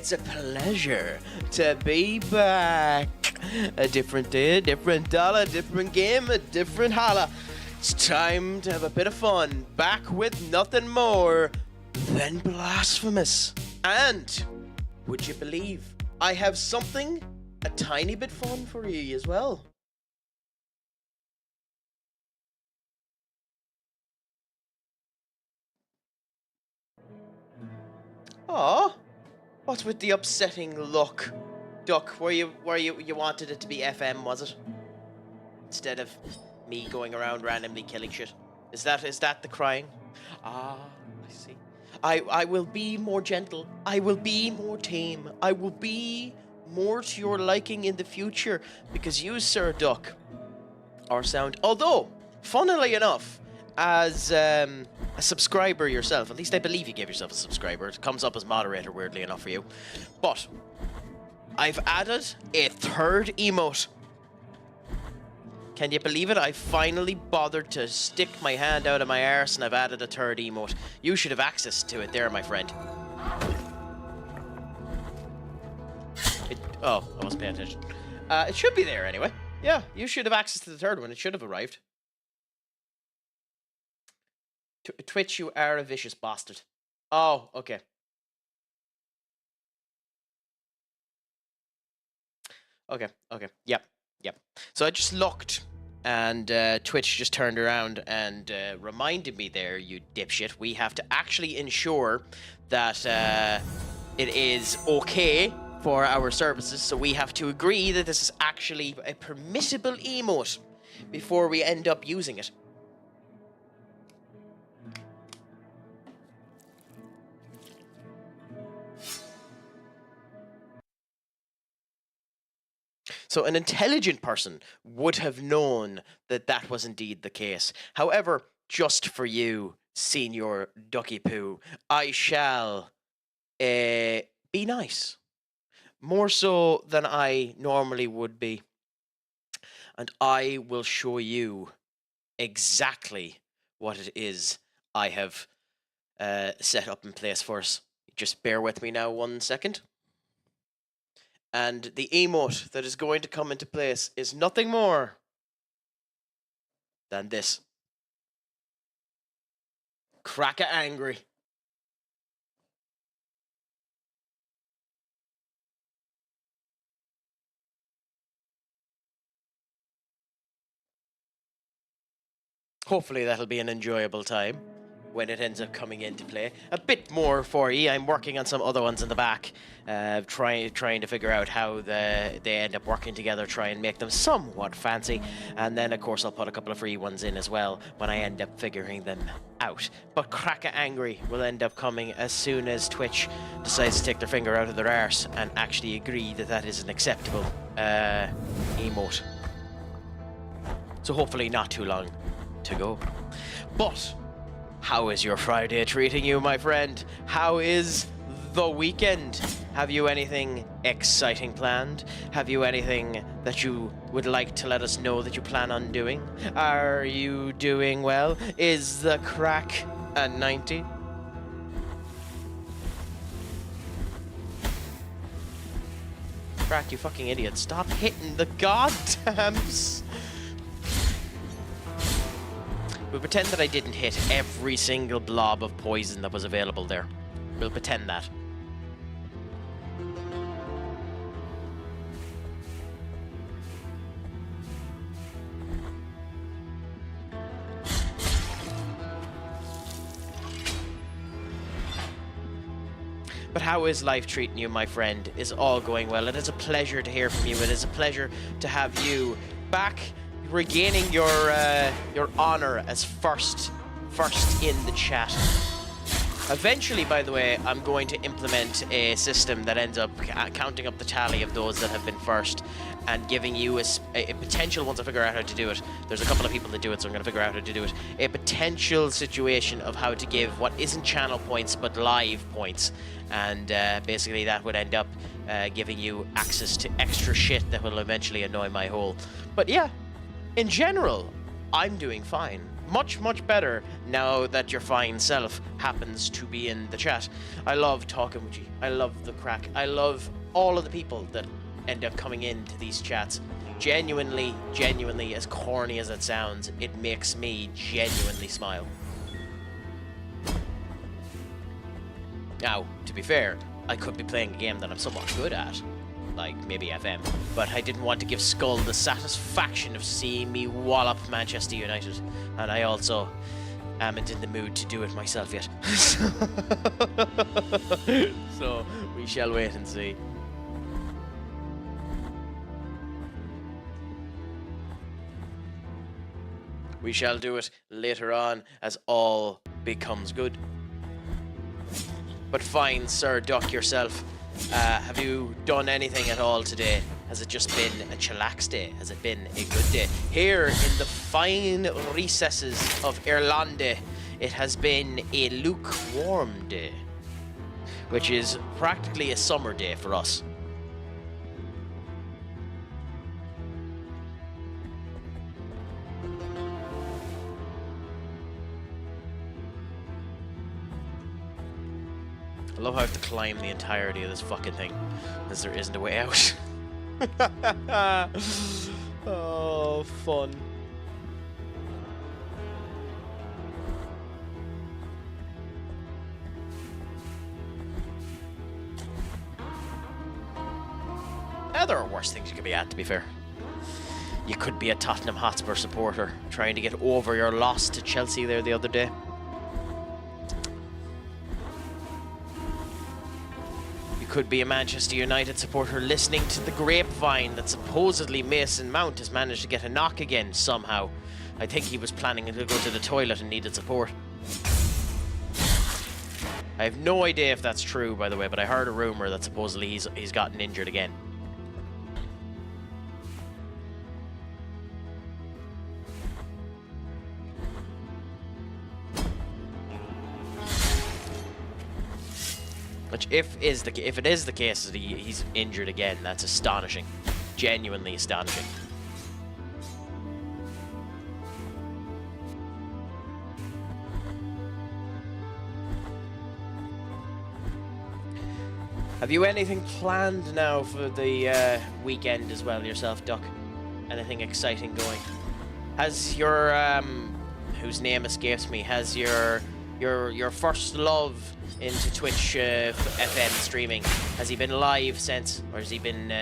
It's a pleasure to be back. A different day, a different dollar, different game, a different holla. It's time to have a bit of fun. Back with nothing more than Blasphemous. And would you believe I have something a tiny bit fun for you as well? Aw, what's with the upsetting look? Duck, you wanted it to be FM, was it? Instead of me going around randomly killing shit. Is that the crying? Ah, I see. I will be more gentle. I will be more tame. I will be more to your liking in the future because you, Sir Duck, are sound. Although, funnily enough, as a subscriber yourself, at least I believe you gave yourself a subscriber. It comes up as moderator, weirdly enough, for you. But I've added a third emote. Can you believe it? I finally bothered to stick my hand out of my arse and I've added a third emote. You should have access to it there, my friend. Oh, I wasn't paying attention. It should be there anyway. Yeah, you should have access to the third one. It should have arrived. Twitch, you are a vicious bastard. Oh, okay. Okay. Yep. So I just looked, and Twitch just turned around and reminded me there, you dipshit, we have to actually ensure that it is okay for our services, so we have to agree that this is actually a permissible emote before we end up using it. So an intelligent person would have known that that was indeed the case. However, just for you, Senior Ducky Poo, I shall be nice. More so than I normally would be. And I will show you exactly what it is I have set up in place for us. Just bear with me now 1 second. And the emote that is going to come into place is nothing more than this. Cracker angry. Hopefully that'll be an enjoyable time when it ends up coming into play. A bit more for you. I'm working on some other ones in the back, trying to figure out how they end up working together, try and make them somewhat fancy, and then of course I'll put a couple of free ones in as well when I end up figuring them out. But Cracker Angry will end up coming as soon as Twitch decides to take their finger out of their arse and actually agree that that is an acceptable emote. So hopefully not too long to go. But how is your Friday treating you, my friend? How is the weekend? Have you anything exciting planned? Have you anything that you would like to let us know that you plan on doing? Are you doing well? Is the crack a 90? Crack, you fucking idiot. Stop hitting the goddams. We'll pretend that I didn't hit every single blob of poison that was available there. We'll pretend that. But how is life treating you, my friend? Is all going well? It is a pleasure to hear from you. It is a pleasure to have you back, regaining your honor as first in the chat. Eventually, by the way, I'm going to implement a system that ends up counting up the tally of those that have been first and giving you a potential, once I figure out how to do it. There's a couple of people that do it, so I'm going to figure out how to do it. A potential situation of how to give what isn't channel points, but live points. And basically that would end up giving you access to extra shit that will eventually annoy my hole. But yeah, in general, I'm doing fine. Much, much better now that your fine self happens to be in the chat. I love talking with you. I love the crack. I love all of the people that end up coming into these chats. Genuinely, as corny as it sounds, it makes me genuinely smile. Now, to be fair, I could be playing a game that I'm somewhat good at, like maybe FM, but I didn't want to give Skull the satisfaction of seeing me wallop Manchester United, and I also amn't in the mood to do it myself yet. So we shall wait and see. We shall do it later on as all becomes good. But fine, Sir Duck yourself, have you done anything at all today? Has it just been a chillax day? Has it been a good day? Here in the fine recesses of Irlande, it has been a lukewarm day, which is practically a summer day for us. I love how I have to climb the entirety of this fucking thing, because there isn't a way out. Oh, fun. There are worse things you could be at, to be fair. You could be a Tottenham Hotspur supporter, trying to get over your loss to Chelsea there the other day. Could be a Manchester United supporter listening to the grapevine that supposedly Mason Mount has managed to get a knock again somehow. I think he was planning to go to the toilet and needed support. I have no idea if that's true, by the way, but I heard a rumor that supposedly he's gotten injured again. Which, if it is the case that he's injured again, that's astonishing. Genuinely astonishing. Have you anything planned now for the weekend as well yourself, Duck? Anything exciting going? Has your whose name escapes me, has your first love into Twitch FM streaming, has he been live since, or has he been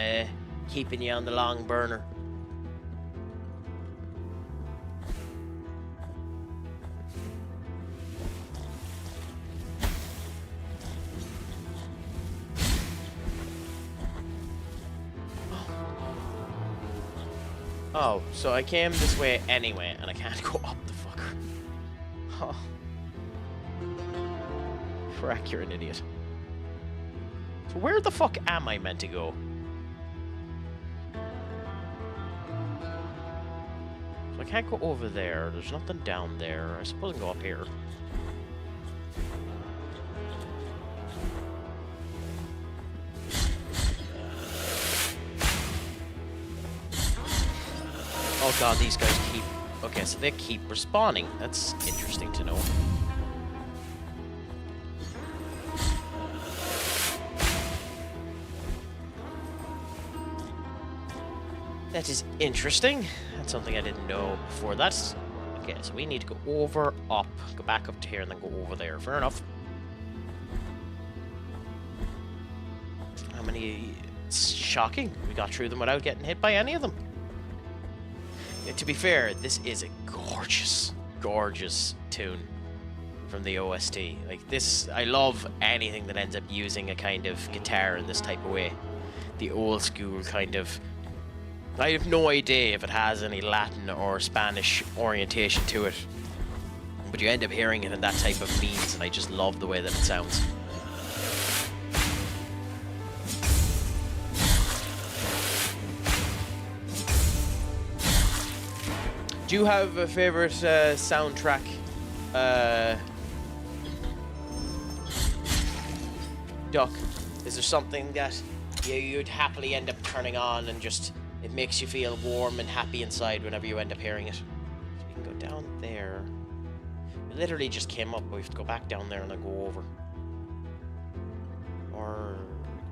keeping you on the long burner? Oh, so I came this way anyway, and I can't go up the fucker. Oh. Frack, you're an idiot. So where the fuck am I meant to go? So I can't go over there. There's nothing down there. I suppose I can go up here. Oh god, these guys keep... Okay, so they keep respawning. That's interesting to know. That is interesting. That's something I didn't know before. That's... Okay, so we need to go over, up, go back up to here, and then go over there. Fair enough. How many... It's shocking. We got through them without getting hit by any of them. To be fair, this is a gorgeous, gorgeous tune from the OST. Like this, I love anything that ends up using a kind of guitar in this type of way. The old school kind of... I have no idea if it has any Latin or Spanish orientation to it, but you end up hearing it in that type of means, and I just love the way that it sounds. Do you have a favorite soundtrack? Duck, is there something that you'd happily end up turning on and just it makes you feel warm and happy inside whenever you end up hearing it? So you can can go down there. We literally just came up, but we have to go back down there and then go over. Or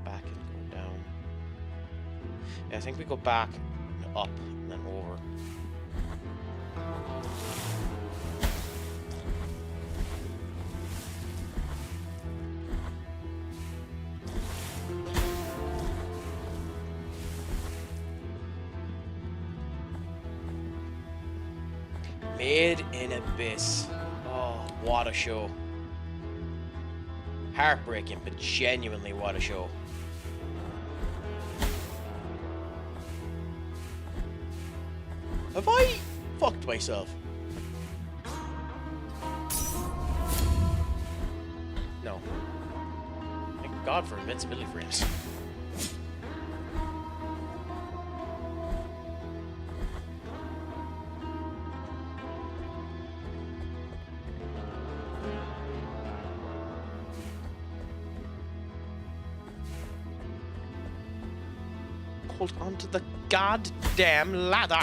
back and go down. Yeah, I think we go back and up and then over. Made in Abyss. Oh, what a show. Heartbreaking, but genuinely what a show. Have I fucked myself? No. Thank God for invincibility frames. Hold on to the goddamn ladder.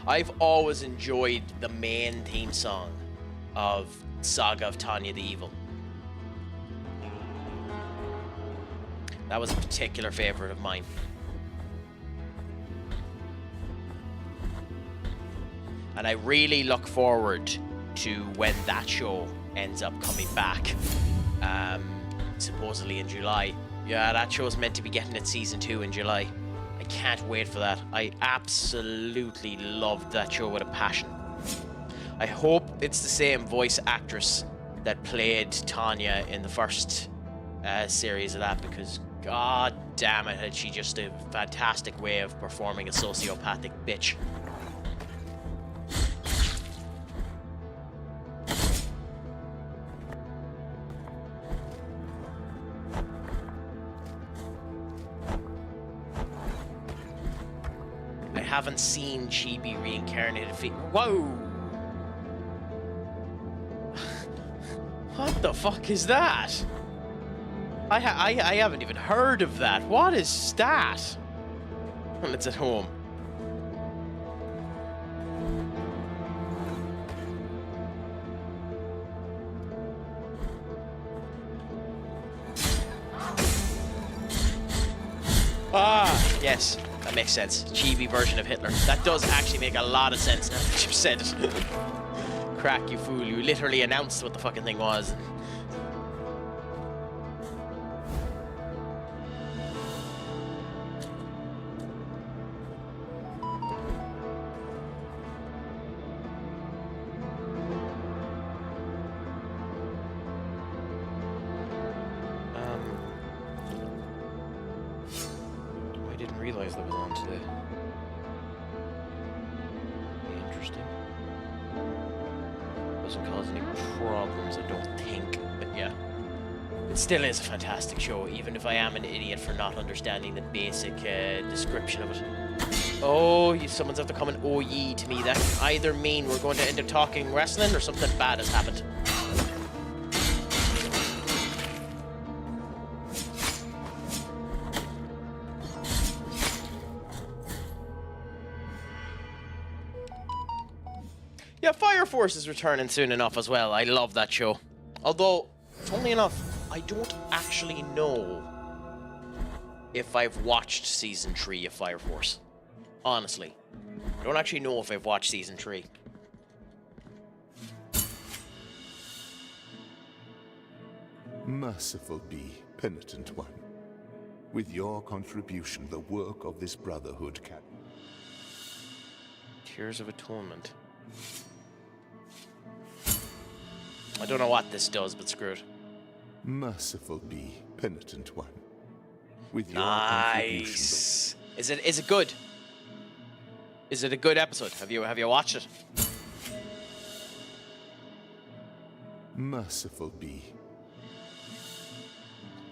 I've always enjoyed the main theme song of Saga of Tanya the Evil. That was a particular favorite of mine. And I really look forward to when that show ends up coming back, supposedly in July. Yeah, that show's meant to be getting its season 2 in July. I can't wait for that. I absolutely loved that show with a passion. I hope it's the same voice actress that played Tanya in the first series of that, because god damn it, had she just a fantastic way of performing a sociopathic bitch. I haven't seen Chibi reincarnated Whoa! What the fuck is that? I haven't even heard of that. What is that? Well, it's at home. Ah, yes. That makes sense. Chibi version of Hitler. That does actually make a lot of sense now that you've said it. Crack, you fool. You literally announced what the fucking thing was. Realize that was on today. Interesting. Doesn't cause any problems, I don't think, but yeah. It still is a fantastic show, even if I am an idiot for not understanding the basic description of it. Oh, someone's after coming oh ye to me. That can either mean we're going to end up talking wrestling or something bad has happened. Yeah, Fire Force is returning soon enough as well. I love that show. Although, funnily enough, I don't actually know if I've watched Season 3 of Fire Force. Honestly. I don't actually know if I've watched Season 3. Merciful be, Penitent One. With your contribution, the work of this Brotherhood can... Tears of Atonement. I don't know what this does, but screw it. Merciful be, Penitent One. With your nice. Is it good? Is it a good episode? Have you watched it? Merciful be.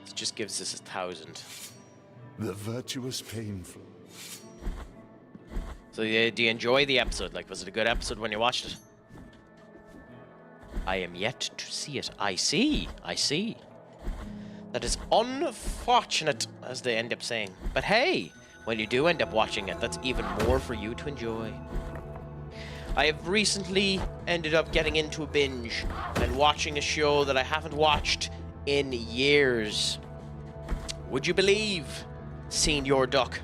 It just gives us 1,000. The virtuous painful. So do you enjoy the episode? Like, was it a good episode when you watched it? I am yet to see it. I see. That is unfortunate, as they end up saying. But hey, when you do end up watching it, that's even more for you to enjoy. I have recently ended up getting into a binge and watching a show that I haven't watched in years. Would you believe? Senior Duck.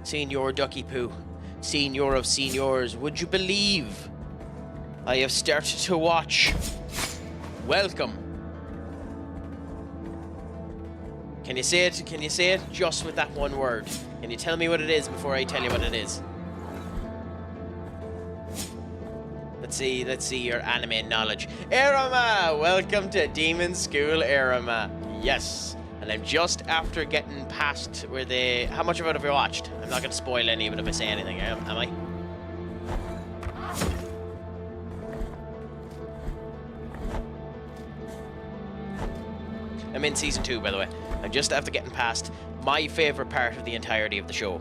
Senior Ducky Poo. Senior of Seniors. Would you believe? I have started to watch Welcome. Can you say it? Can you say it just with that one word? Can you tell me what it is before I tell you what it is? Let's see your anime knowledge. Irama! Welcome to Demon School, Irama. Yes. And I'm just after getting past where they... How much of it have you watched? I'm not going to spoil any of it if I say anything, am I? I'm in season 2, by the way. I'm just after getting past my favourite part of the entirety of the show.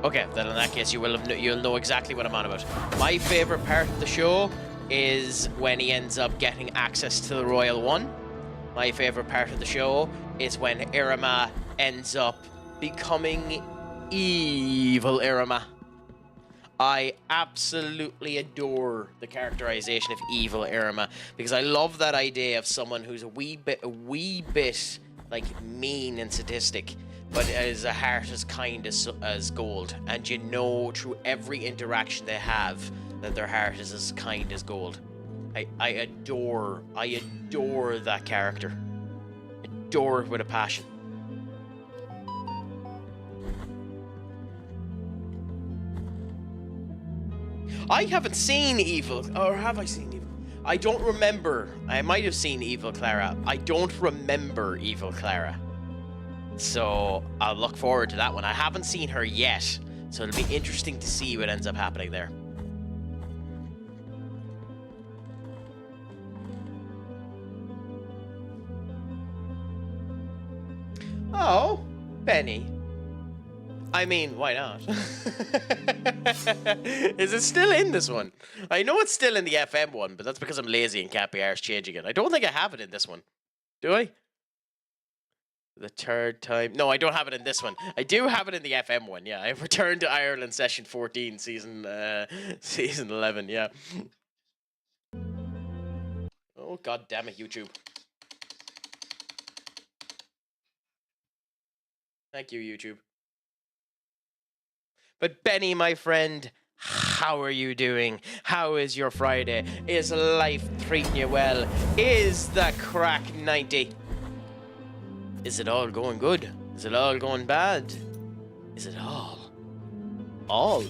Okay, then in that case you'll know exactly what I'm on about. My favourite part of the show is when he ends up getting access to the Royal One. My favourite part of the show is when Irama ends up becoming evil Irama. I absolutely adore the characterization of evil Irama because I love that idea of someone who's a wee bit like mean and sadistic, but has a heart as kind as gold, and you know through every interaction they have that their heart is as kind as gold. I adore that character. Adore it with a passion. I haven't seen Evil, or have I seen Evil? I don't remember. I might have seen Evil Clara. I don't remember Evil Clara. So I'll look forward to that one. I haven't seen her yet, so it'll be interesting to see what ends up happening there. Oh, Benny. I mean, why not? Is it still in this one? I know it's still in the FM one, but that's because I'm lazy and can't be arsed changing it. I don't think I have it in this one. Do I? The third time. No, I don't have it in this one. I do have it in the FM one, yeah. I've returned to Ireland session 14, season 11, yeah. Oh, god damn it, YouTube. Thank you, YouTube. But Benny, my friend, how are you doing? How is your Friday? Is life treating you well? Is the crack 90? Is it all going good? Is it all going bad? Is it all? All?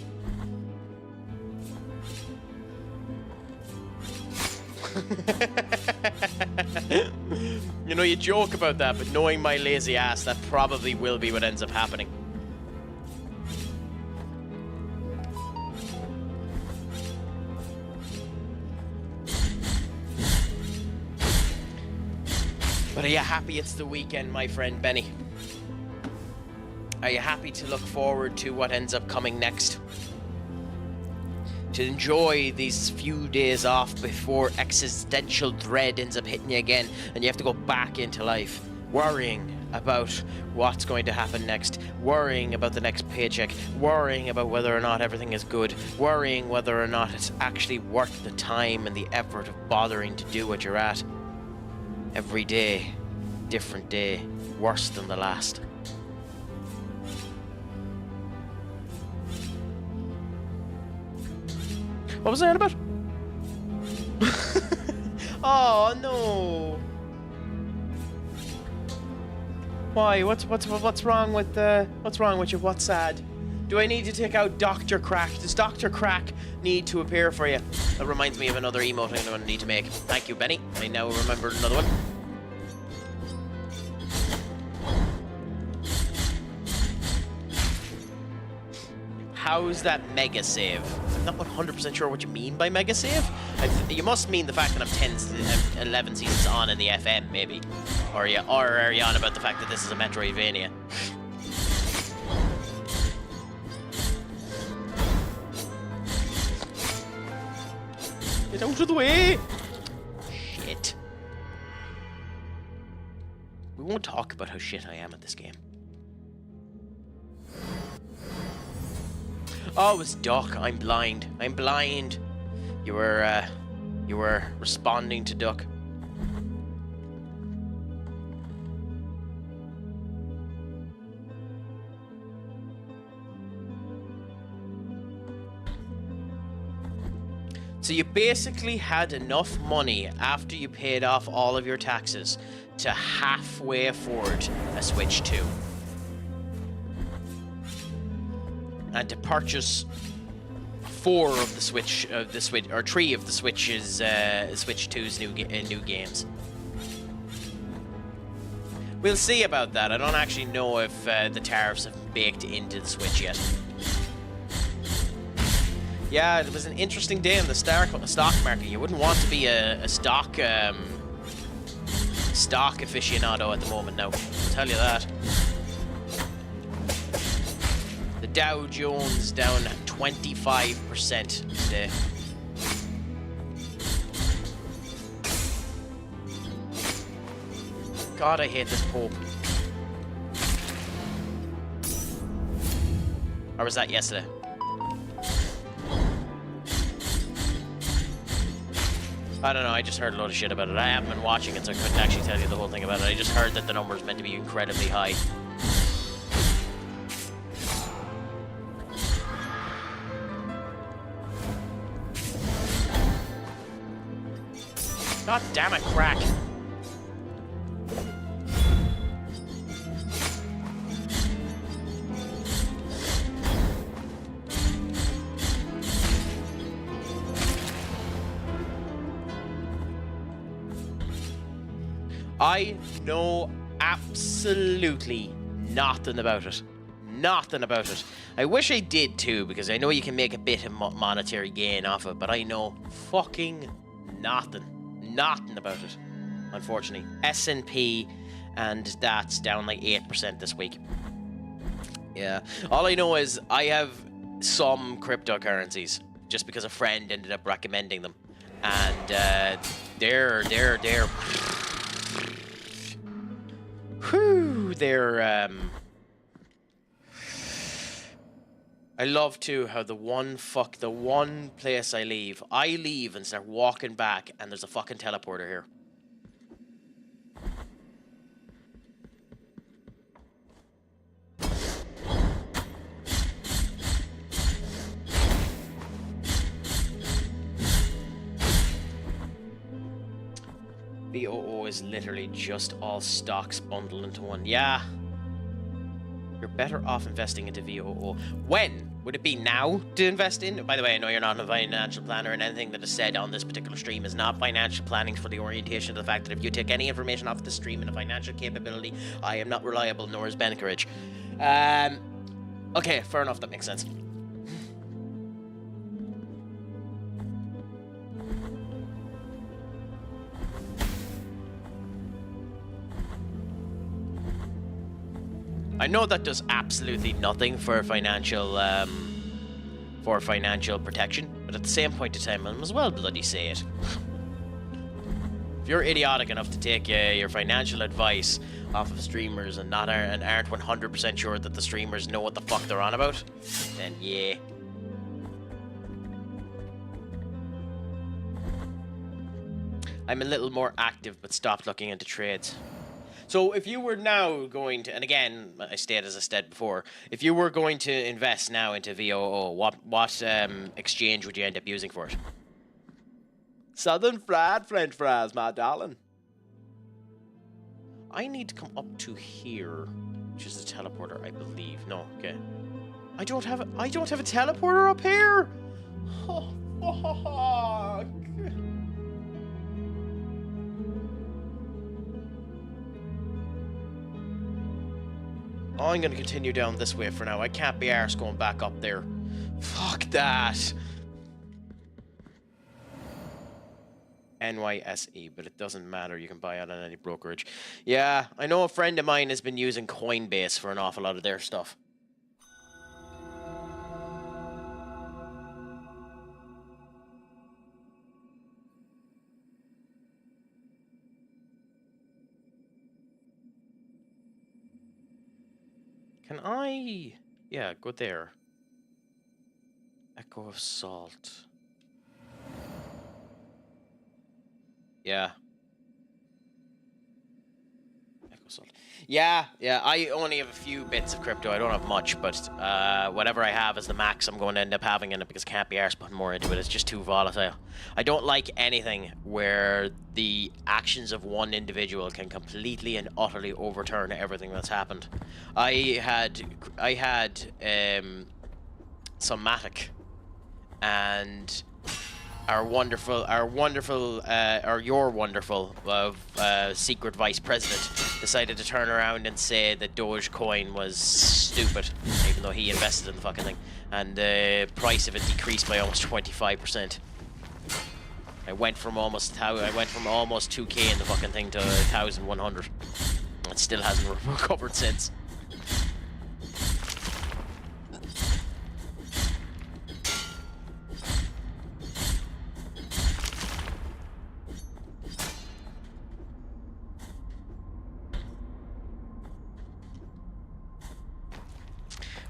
You know, you joke about that, but knowing my lazy ass, that probably will be what ends up happening. But are you happy it's the weekend, my friend Benny? Are you happy to look forward to what ends up coming next? To enjoy these few days off before existential dread ends up hitting you again and you have to go back into life, worrying about what's going to happen next, worrying about the next paycheck, worrying about whether or not everything is good, worrying whether or not it's actually worth the time and the effort of bothering to do what you're at. Every day, different day, worse than the last. What was I on about? Oh no! Why? What's wrong with you? What's sad? Do I need to take out Dr. Crack? Does Dr. Crack need to appear for you? That reminds me of another emote I'm going to need to make. Thank you, Benny. I now remembered another one. How's that mega save? I'm not 100% sure what you mean by mega save. You must mean the fact that I'm 11 seasons on in the FM, maybe. Or are you on about the fact that this is a Metroidvania? Get out of the way! Shit. We won't talk about how shit I am at this game. Oh, it was Duck. I'm blind. I'm blind. You were responding to Duck. So you basically had enough money after you paid off all of your taxes to halfway afford a Switch 2. And to purchase 4 of the Switch, or 3 of the Switch's, Switch 2's new games. We'll see about that. I don't actually know if the tariffs have been baked into the Switch yet. Yeah, it was an interesting day in the stock market. You wouldn't want to be a stock aficionado at the moment now. I'll tell you that. The Dow Jones down 25% today. God, I hate this Pope. Or was that yesterday? I don't know, I just heard a load of shit about it. I haven't been watching it, so I couldn't actually tell you the whole thing about it. I just heard that the number's meant to be incredibly high. God damn it, crack. I know absolutely nothing about it. Nothing about it. I wish I did too, because I know you can make a bit of monetary gain off it, but I know fucking nothing. Nothing about it, unfortunately. S&P, and that's down like 8% this week. Yeah. All I know is I have some cryptocurrencies, just because a friend ended up recommending them. And they're whew, I love too how the one place I leave and start walking back and there's a fucking teleporter here. VOO is literally just all stocks bundled into one. Yeah. You're better off investing into VOO. When? Would it be now to invest in? By the way, I know you're not a financial planner, and anything that is said on this particular stream is not financial planning, for the orientation of the fact that if you take any information off the stream in a financial capability, I am not reliable, nor is Ben Courage. Okay, fair enough, that makes sense. I know that does absolutely nothing for financial protection, but at the same point in time, I might as well bloody say it. If you're idiotic enough to take your financial advice off of streamers and aren't 100% sure that the streamers know what the fuck they're on about, then yeah. I'm a little more active, but stopped looking into trades. So if you were now going to, and again, I state as I said before, if you were going to invest now into VOO, what exchange would you end up using for it? Southern fried French fries, my darling. I need to come up to here, which is the teleporter, I believe. No, okay. I don't have a teleporter up here. Oh, fuck. I'm going to continue down this way for now. I can't be arsed going back up there. Fuck that. NYSE, but it doesn't matter. You can buy it on any brokerage. Yeah, I know a friend of mine has been using Coinbase for an awful lot of their stuff. Can I... Yeah, go there. Echo of Salt. Yeah. Echo Salt. Yeah, I only have a few bits of crypto. I don't have much, but whatever I have is the max I'm going to end up having in it because I can't be arsed putting more into it. It's just too volatile. I don't like anything where the actions of one individual can completely and utterly overturn everything that's happened. I had some Matic and your wonderful secret vice president decided to turn around and say that Dogecoin was stupid, even though he invested in the fucking thing, and the price of it decreased by almost 25%. I went from almost 2k in the fucking thing to 1,100. It still hasn't recovered since.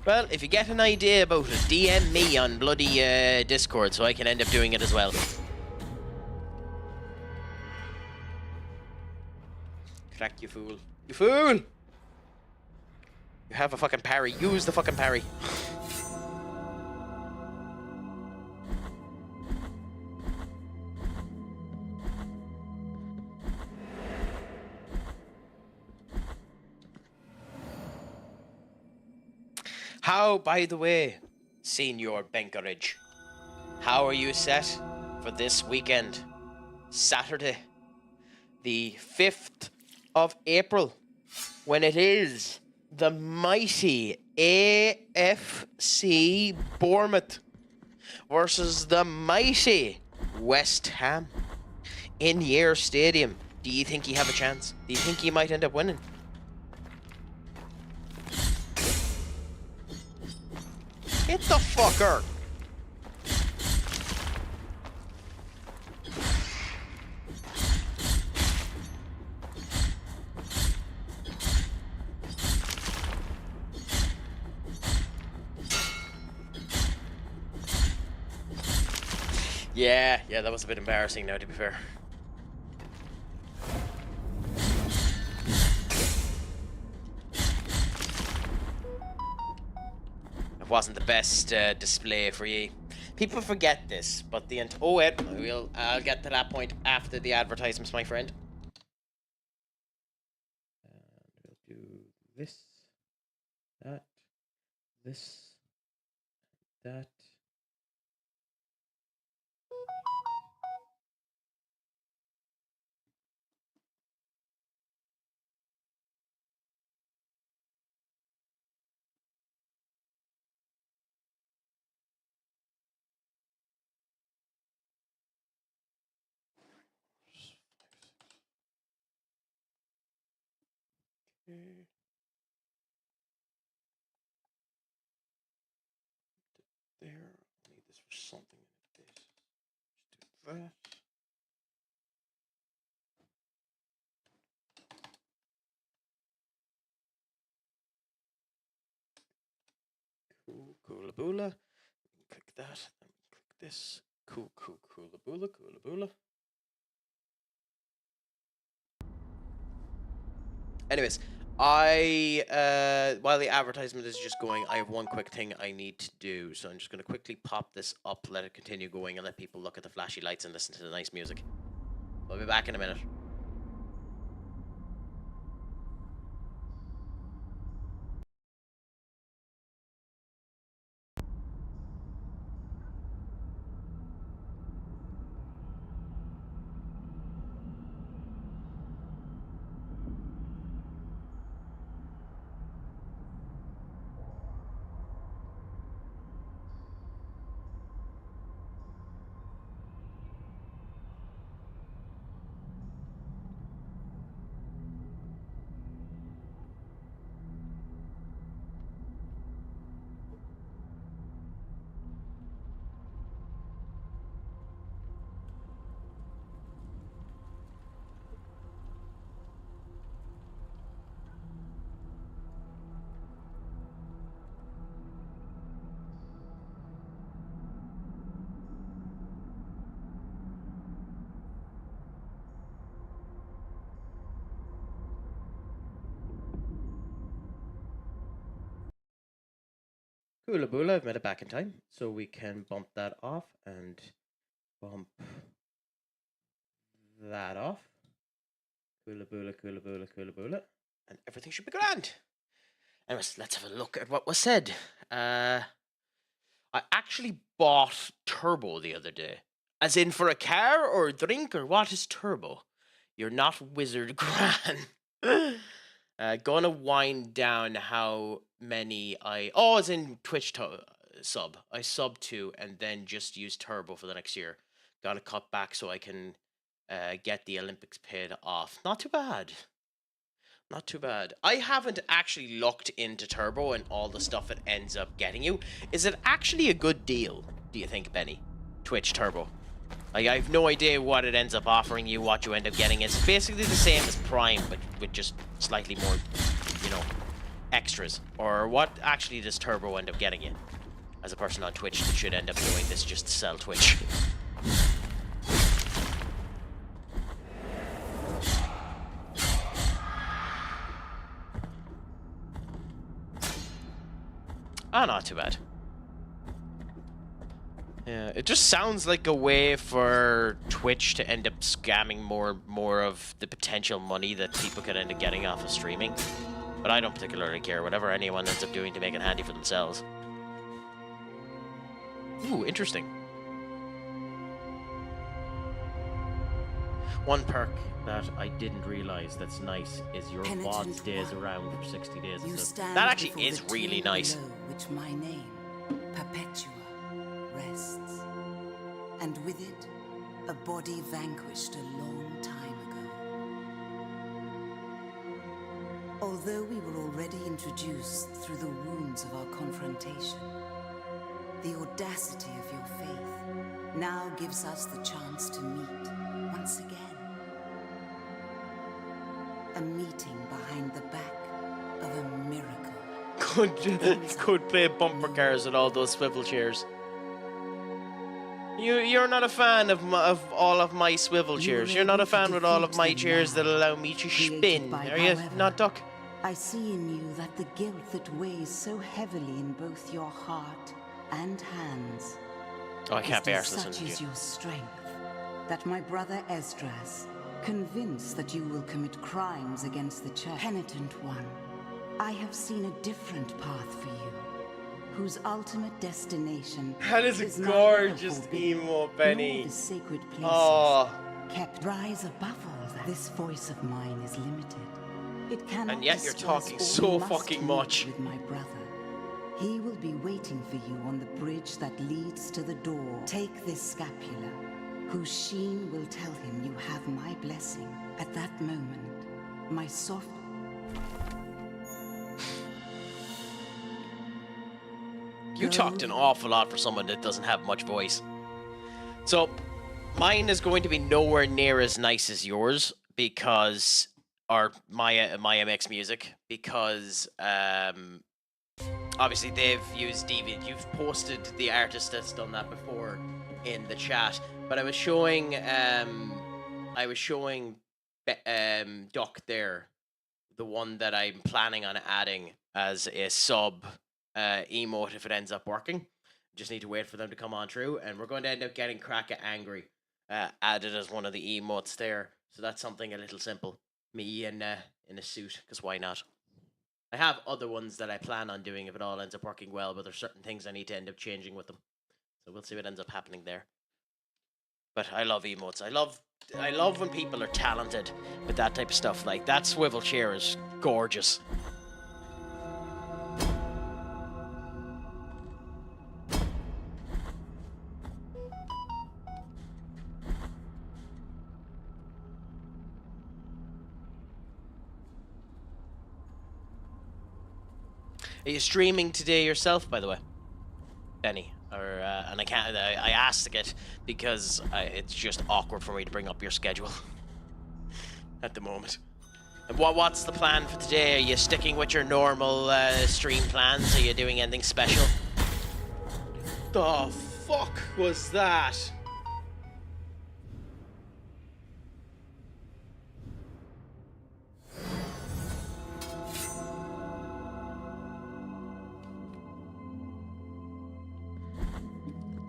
Well, if you get an idea about it, DM me on bloody Discord so I can end up doing it as well. Crack, you fool. You fool! You have a fucking parry. Use the fucking parry. How, by the way, Senior Benkerage, how are you set for this weekend? Saturday, the 5th of April, when it is the mighty AFC Bournemouth versus the mighty West Ham in Yare Stadium. Do you think you have a chance? Do you think you might end up winning? Hit the fucker! Yeah, that was a bit embarrassing now, to be fair. It wasn't the best display for you. People forget this, but the oh wait, I'll get to that point after the advertisements, my friend. And we'll do this, that, this, that. Okay. There. I need this for something. Just do that. Cool, coolaboola. Click that. Then click this. Cool, coolaboola, coolaboola. Anyways, while the advertisement is just going, I have one quick thing I need to do. So I'm just going to quickly pop this up, let it continue going, and let people look at the flashy lights and listen to the nice music. I'll be back in a minute. Hula Boola, I've made it back in time, so we can bump that off and bump that off. Hula Boola, Hula Boola, Hula Boola, and everything should be grand. Anyways, let's have a look at what was said. I actually bought Turbo the other day. As in for a car or a drink, or what is Turbo? You're not Wizard Gran. Gonna wind down how many as in Twitch sub. I sub to and then just use Turbo for the next year. Gotta cut back so I can get the Olympics paid off. Not too bad. Not too bad. I haven't actually looked into Turbo and all the stuff it ends up getting you. Is it actually a good deal, do you think, Benny? Twitch Turbo. I have no idea what it ends up offering you, what you end up getting. It's basically the same as Prime, but with just slightly more, extras. Or what actually does Turbo end up getting you? As a person on Twitch that should end up doing this just to sell Twitch. Not too bad. Yeah, it just sounds like a way for Twitch to end up scamming more of the potential money that people could end up getting off of streaming. But I don't particularly care. Whatever anyone ends up doing to make it handy for themselves. Ooh, interesting. One perk that I didn't realize that's nice is your VOD stays around for 60 days. That actually is really nice. Which my name, Perpetua, rests. And with it, a body vanquished a long time ago. Although we were already introduced through the wounds of our confrontation, the audacity of your faith now gives us the chance to meet once again. A meeting behind the back of a miracle. Could play bumper cars with all those swivel chairs. You're not a fan of all of my swivel chairs. You're not a fan with all of my chairs that allow me to spin, are you? Not Duck? I see in you that the guilt that weighs so heavily in both your heart and hands. Oh, I can't bear such listening is to you. your strength that my brother Esdras, convinced that you will commit crimes against the Church. Penitent One, I have seen a different path for you, whose ultimate destination That is a gorgeous emo, Benny. the sacred places kept. Rise above all that. This voice of mine is limited. It cannot. And yet you're discuss talking all so you must fucking meet much. with my brother. He will be waiting for you on the bridge that leads to the door. Take this scapula, whose sheen will tell him you have my blessing. At that moment, my soft... You talked an awful lot for someone that doesn't have much voice. So, mine is going to be nowhere near as nice as yours because... Or my MX music, because obviously they've used DV. You've posted the artist that's done that before in the chat, but I was showing Duck there, the one that I'm planning on adding as a sub emote if it ends up working. Just need to wait for them to come on through, and we're going to end up getting Crack at Angry added as one of the emotes there. So that's something a little simple. Me in a suit, because why not? I have other ones that I plan on doing if it all ends up working well, but there's certain things I need to end up changing with them. So we'll see what ends up happening there. But I love emotes. I love when people are talented with that type of stuff. Like, that swivel chair is gorgeous. Are you streaming today yourself, by the way, Benny? Or and I can't. I asked it because it's just awkward for me to bring up your schedule at the moment. And what's the plan for today? Are you sticking with your normal stream plans? Are you doing anything special? The fuck was that?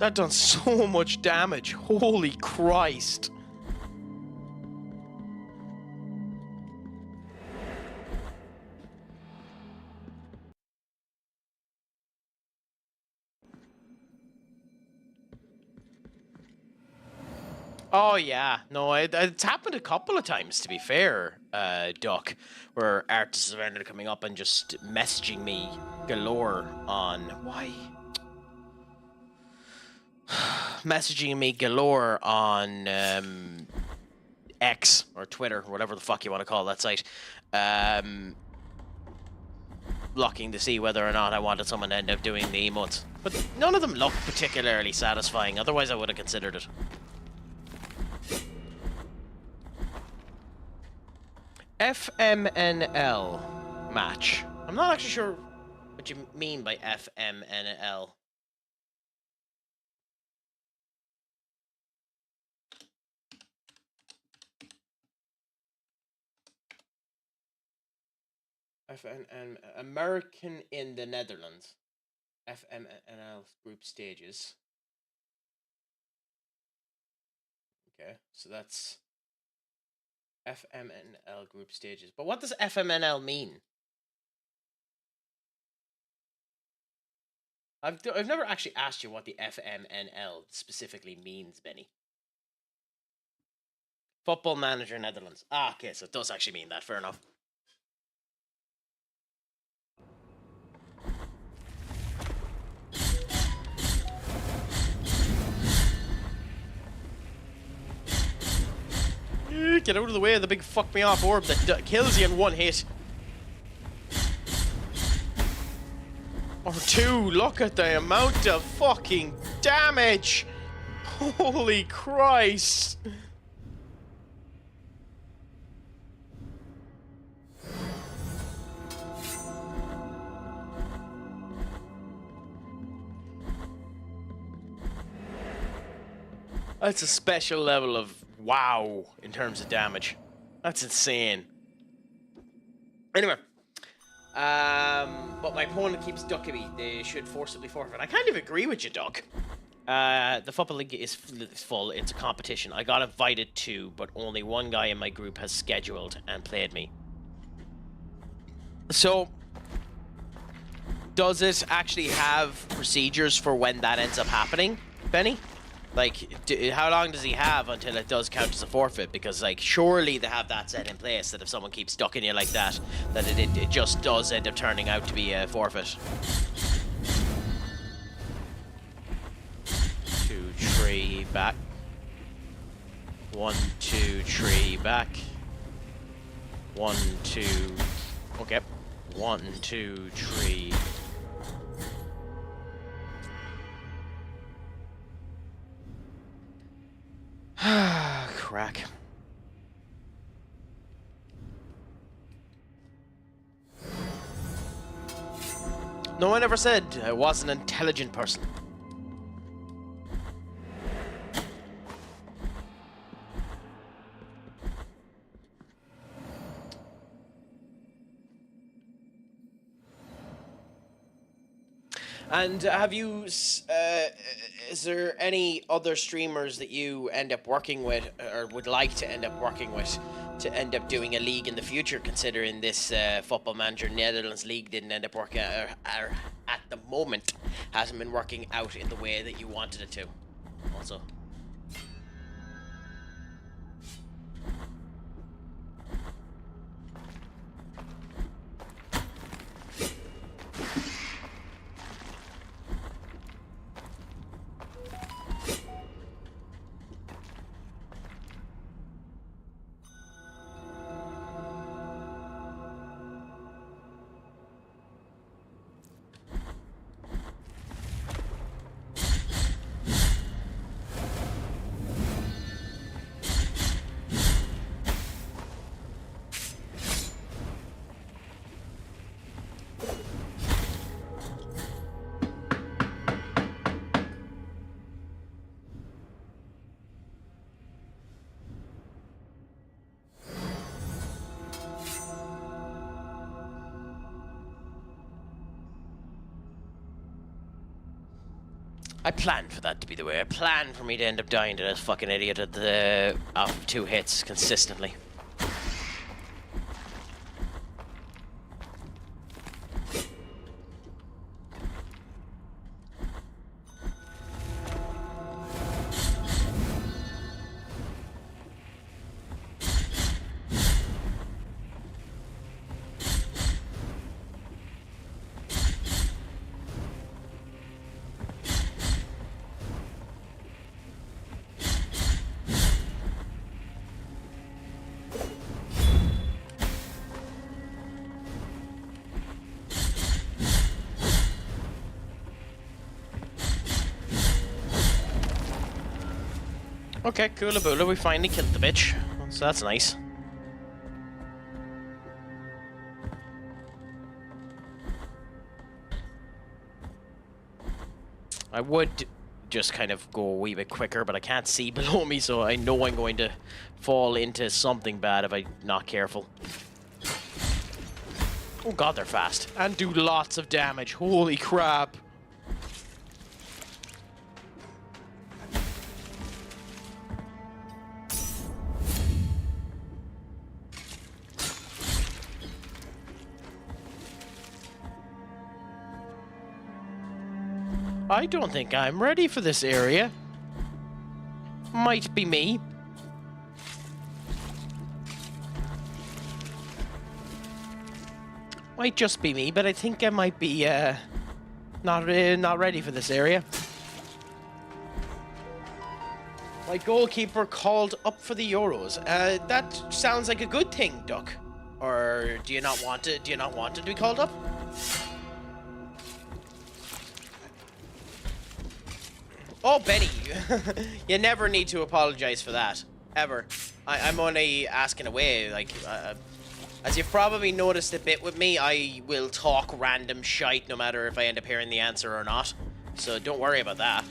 That done so much damage. Holy Christ. Oh yeah, no, it's happened a couple of times, to be fair, Duck, where artists have ended up coming up and just messaging me galore on why, messaging me galore on X or Twitter, or whatever the fuck you want to call that site, looking to see whether or not I wanted someone to end up doing the emotes, but none of them look particularly satisfying. Otherwise, I would have considered it. FMNL match. I'm not actually sure what you mean by FMNL. FNN, American in the Netherlands. FMNL group stages. Okay, so that's FMNL group stages. But what does FMNL mean? I've never actually asked you what the FMNL specifically means, Benny. Football Manager Netherlands. Ah, okay, so it does actually mean that. Fair enough. Get out of the way of the big fuck me off orb that kills you in one hit. Or two. Look at the amount of fucking damage. Holy Christ. That's a special level of wow in terms of damage. That's insane. Anyway. But my opponent keeps ducking me. They should forcibly forfeit. I kind of agree with you, Duck. The football league is full. It's a competition. I got invited to, but only one guy in my group has scheduled and played me. So, does it actually have procedures for when that ends up happening, Benny? Like, how long does he have until it does count as a forfeit? Because, like, surely they have that set in place that if someone keeps ducking you like that, that it just does end up turning out to be a forfeit. 2, 3, back. 1, 2, 3, back. 1, 2. Okay. 1, 2, 3. Crack. No one ever said I was an intelligent person. And have you, is there any other streamers that you end up working with, or would like to end up working with, to end up doing a league in the future, considering this Football Manager Netherlands league didn't end up working out, or at the moment hasn't been working out in the way that you wanted it to, also? I planned for that to be the way. I planned for me to end up dying to this fucking idiot at the after 2 hits consistently. Okay, coolaboola, we finally killed the bitch. So that's nice. I would just kind of go a wee bit quicker, but I can't see below me, so I know I'm going to fall into something bad if I'm not careful. Oh god, they're fast. And do lots of damage. Holy crap. I don't think I'm ready for this area. Might be me. Might just be me, but I think I might be not ready for this area. My goalkeeper called up for the Euros. That sounds like a good thing, Duck. Or do you not want it? Do you not want it to be called up? Oh, Benny, you never need to apologize for that, ever. I'm only asking away, like, as you've probably noticed a bit with me, I will talk random shite no matter if I end up hearing the answer or not. So don't worry about that.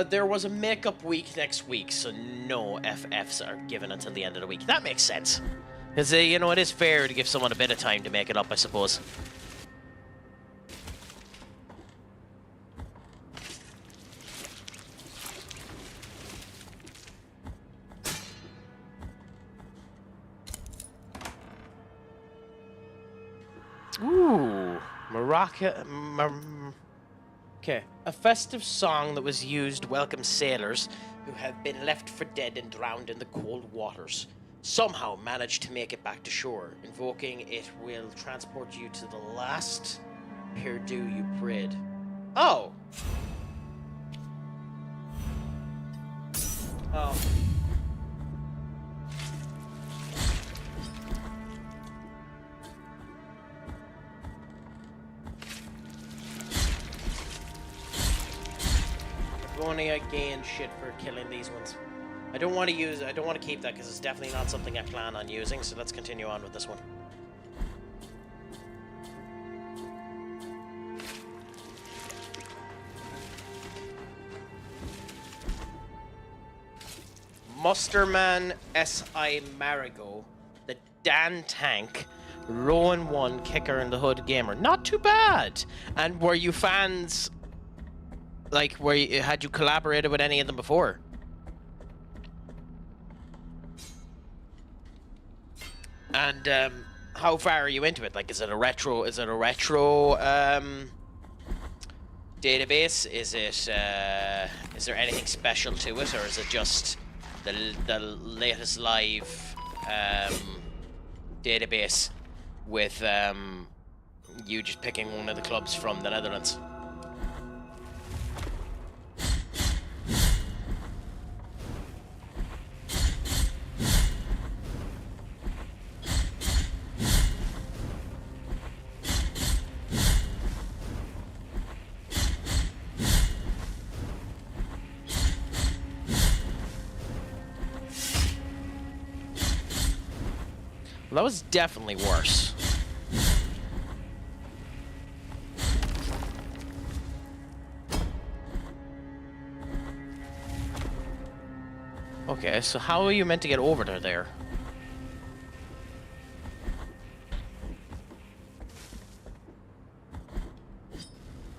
There was a makeup week next week, so no FFs are given until the end of the week. That makes sense. Because, you know, it is fair to give someone a bit of time to make it up, I suppose. Ooh, Maraca... Okay. A festive song that was used to welcome sailors who have been left for dead and drowned in the cold waters. Somehow managed to make it back to shore. Invoking it will transport you to the last Perdu you prayed. Oh! Oh. Only I gain shit for killing these ones. I don't want to keep that because it's definitely not something I plan on using, so let's continue on with this one. Musterman S.I. Marigo, the Dan Tank, Rowan 1, Kicker in the Hood Gamer. Not too bad! And were you fans... Like, had you collaborated with any of them before? And how far are you into it? Like, is it a retro database? Is there anything special to it, or is it just the latest live database with you just picking one of the clubs from the Netherlands? Well, that was definitely worse. Okay, so how are you meant to get over to there?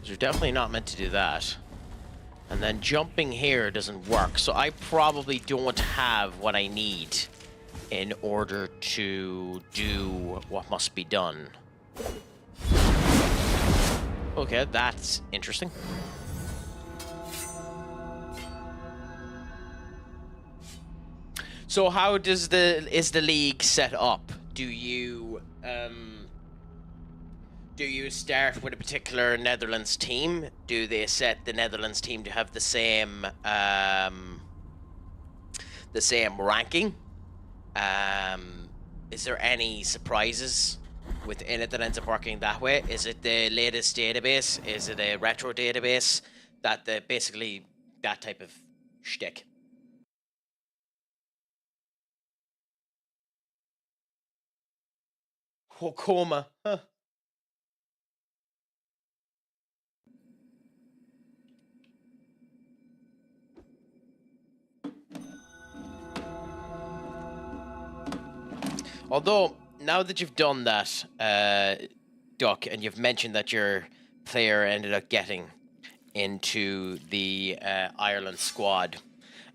You're definitely not meant to do that. And then jumping here doesn't work, so I probably don't have what I need in order to do what must be done. Okay, that's interesting. So how is the league set up? Do you start with a particular Netherlands team? Do they set the Netherlands team to have the same ranking? Is there any surprises within it that ends up working that way? Is it the latest database? Is it a retro database? Basically that type of shtick. Hokoma, huh? Although, now that you've done that, Duck, and you've mentioned that your player ended up getting into the Ireland squad,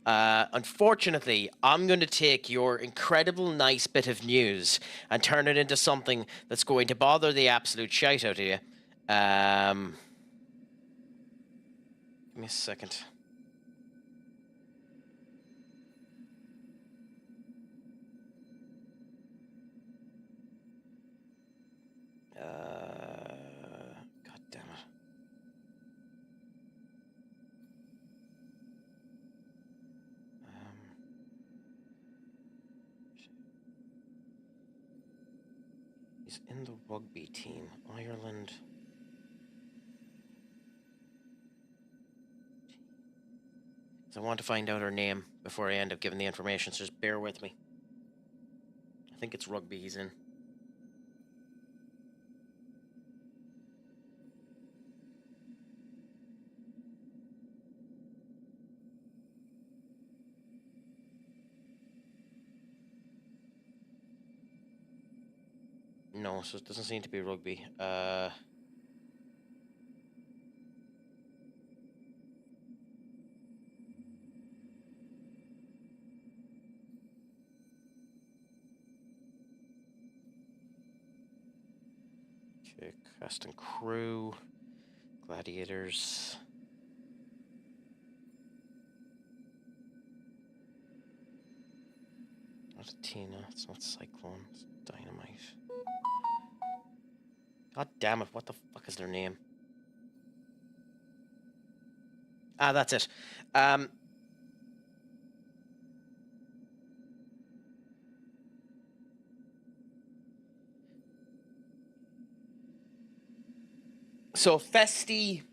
unfortunately, I'm going to take your incredible nice bit of news and turn it into something that's going to bother the absolute shite out of you. Give me a second. God damn it. He's in the rugby team. Ireland. So I want to find out her name before I end up giving the information, so just bear with me. I think it's rugby he's in. No, so it doesn't seem to be rugby. Okay, cast and crew, gladiators. Not Athena, it's not Cyclone, it's Dynamite. God damn it, what the fuck is their name? Ah, that's it. So Festi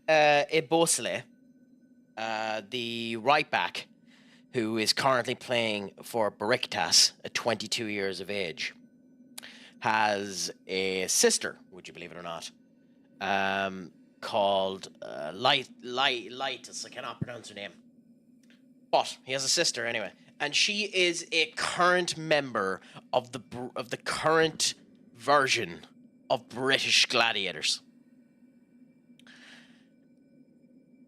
Ebosele, the right back, who is currently playing for Besiktas at 22 years of age, has a sister, would you believe it or not, called Light. I cannot pronounce her name, but he has a sister anyway, and she is a current member of the current version of British Gladiators.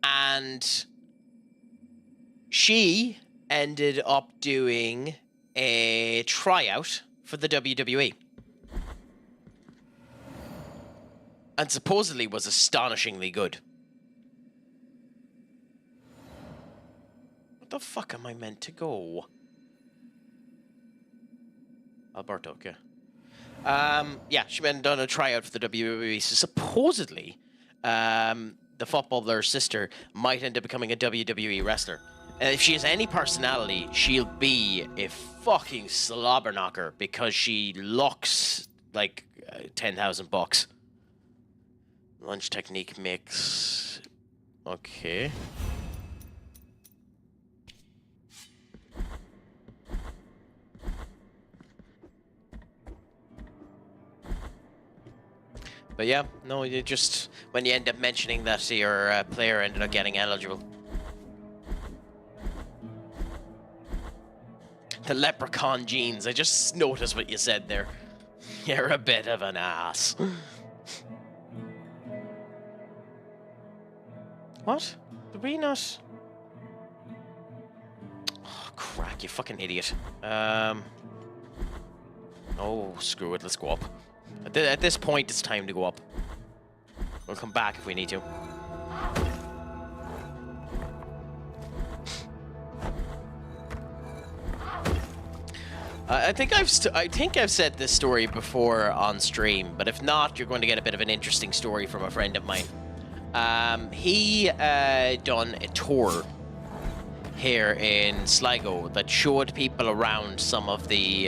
And she ended up doing a tryout for the WWE. And supposedly was astonishingly good. What the fuck am I meant to go? Alberto, okay. Yeah, she went and done a tryout for the WWE. So supposedly, the footballer's sister might end up becoming a WWE wrestler. And if she has any personality, she'll be a fucking slobber knocker because she looks like 10,000 bucks. Lunge technique mix. Okay. But yeah, no, you just, when you end up mentioning that your player ended up getting eligible. The leprechaun genes. I just noticed what you said there. You're a bit of an ass. What? Did we not... Oh, crack, you fucking idiot. Oh, screw it, let's go up. At this point, it's time to go up. We'll come back if we need to. I think I've said this story before on stream, but if not, you're going to get a bit of an interesting story from a friend of mine. He done a tour here in Sligo that showed people around some of the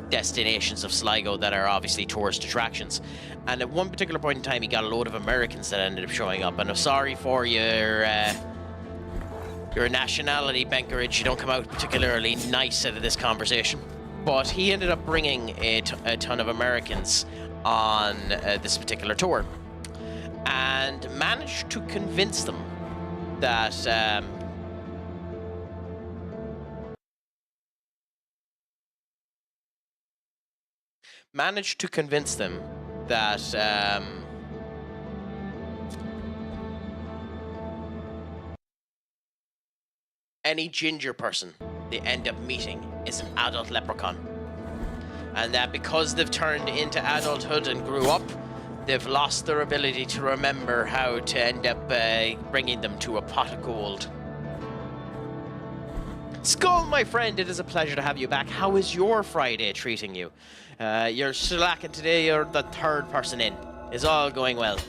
destinations of Sligo that are obviously tourist attractions. And at one particular point in time, he got a load of Americans that ended up showing up. And I'm sorry for your nationality, Benkerage. You don't come out particularly nice out of this conversation. But he ended up bringing a ton of Americans on this particular tour, and managed to convince them that any ginger person they end up meeting is an adult leprechaun. And that because they've turned into adulthood and grew up, they've lost their ability to remember how to end up bringing them to a pot of gold. Skull, my friend, it is a pleasure to have you back. How is your Friday treating you? You're slacking today, you're the third person in. Is all going well?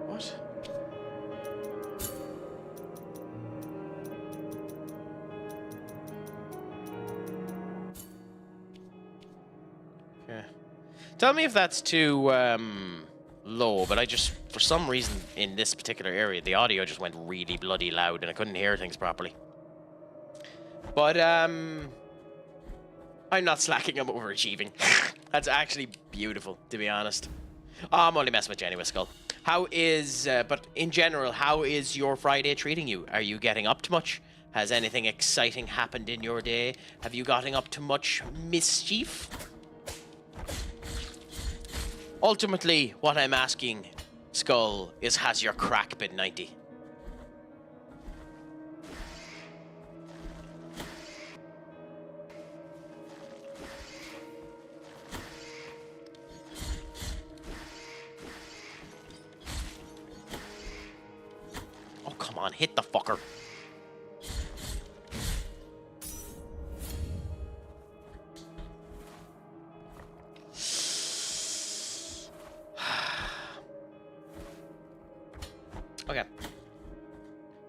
What? Okay. Tell me if that's too low, but I just, for some reason, in this particular area, the audio just went really bloody loud and I couldn't hear things properly. But, I'm not slacking, I'm overachieving. That's actually beautiful, to be honest. Oh, I'm only messing with you anyway, Skull. How is, but in general, how is your Friday treating you? Are you getting up to much? Has anything exciting happened in your day? Have you gotten up to much mischief? Ultimately, what I'm asking, Skull, is has your crack been 90? Oh, come on, hit the fucker. Okay.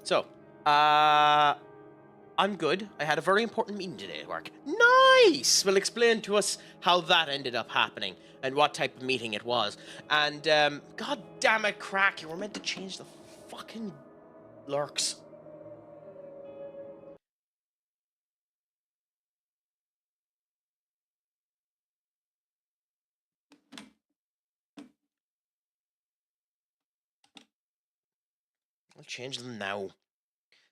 So, I'm good. I had a very important meeting today at work. Nice! Well, explain to us how that ended up happening and what type of meeting it was. And, god damn it, Crack, you were meant to change the fucking lurks. I'll change them now.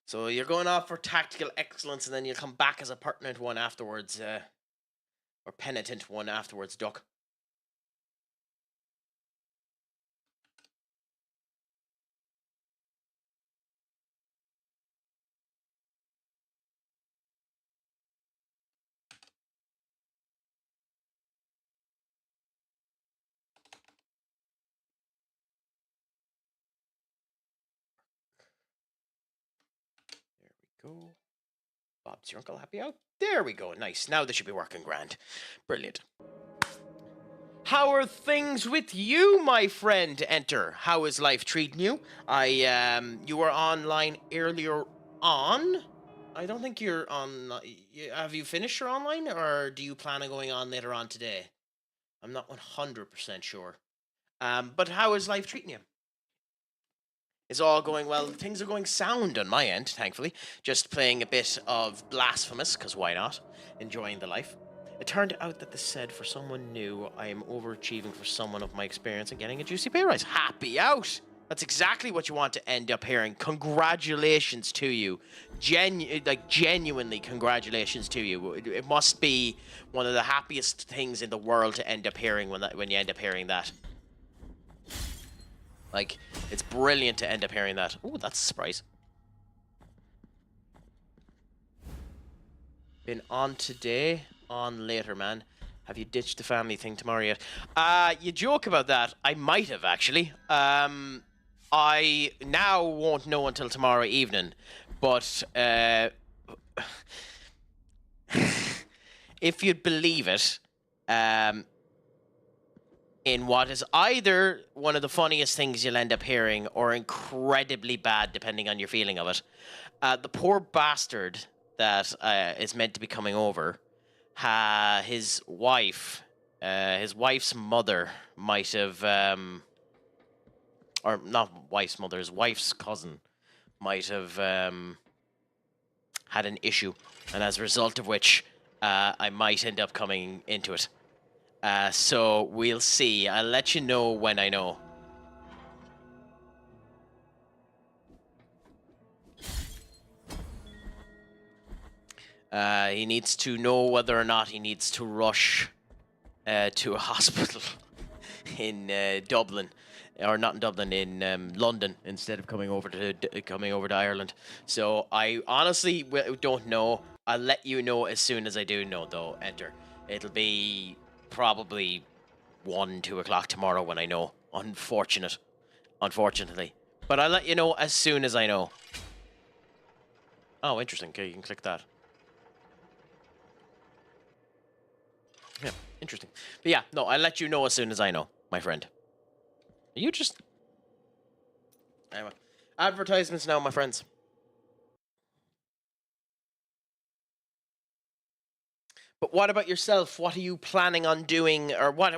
So you're going off for tactical excellence, and then you'll come back as a pertinent one afterwards, or penitent one afterwards, Duck. There we go. Bob's your uncle happy out? There we go. Nice. Now this should be working grand. Brilliant. How are things with you, my friend? Enter. How is life treating you? You were online earlier on. I don't think you're on. Have you finished your online, or do you plan on going on later on today? I'm not 100% sure. But how is life treating you? Is all going well? Things are going sound on my end, thankfully. Just playing a bit of Blasphemous, because why not? Enjoying the life. It turned out that this said, for someone new, I am overachieving for someone of my experience and getting a juicy pay rise. Happy out! That's exactly what you want to end up hearing. Congratulations to you. Genuinely congratulations to you. It must be one of the happiest things in the world to end up hearing when you end up hearing that. Like, it's brilliant to end up hearing that. Ooh, that's a surprise. Been on today, on later, man. Have you ditched the family thing tomorrow yet? You joke about that. I might have, actually. I now won't know until tomorrow evening. But, if you'd believe it, in what is either one of the funniest things you'll end up hearing or incredibly bad, depending on your feeling of it. The poor bastard that is meant to be coming over, his wife's mother might have, or not wife's mother, his wife's cousin might have had an issue, and as a result of which, I might end up coming into it. So we'll see. I'll let you know when I know. He needs to know whether or not he needs to rush to a hospital in Dublin, or not in Dublin, in London, instead of coming over to Ireland. So I honestly don't know. I'll let you know as soon as I do know, though. Enter. It'll be probably 1, 2 o'clock tomorrow when I know. Unfortunately. But I'll let you know as soon as I know. Oh, interesting. Okay, you can click that. Yeah, interesting. But yeah, no, I'll let you know as soon as I know, my friend. You just... Anyway. Advertisements now, my friends. But what about yourself? What are you planning on doing? Or what...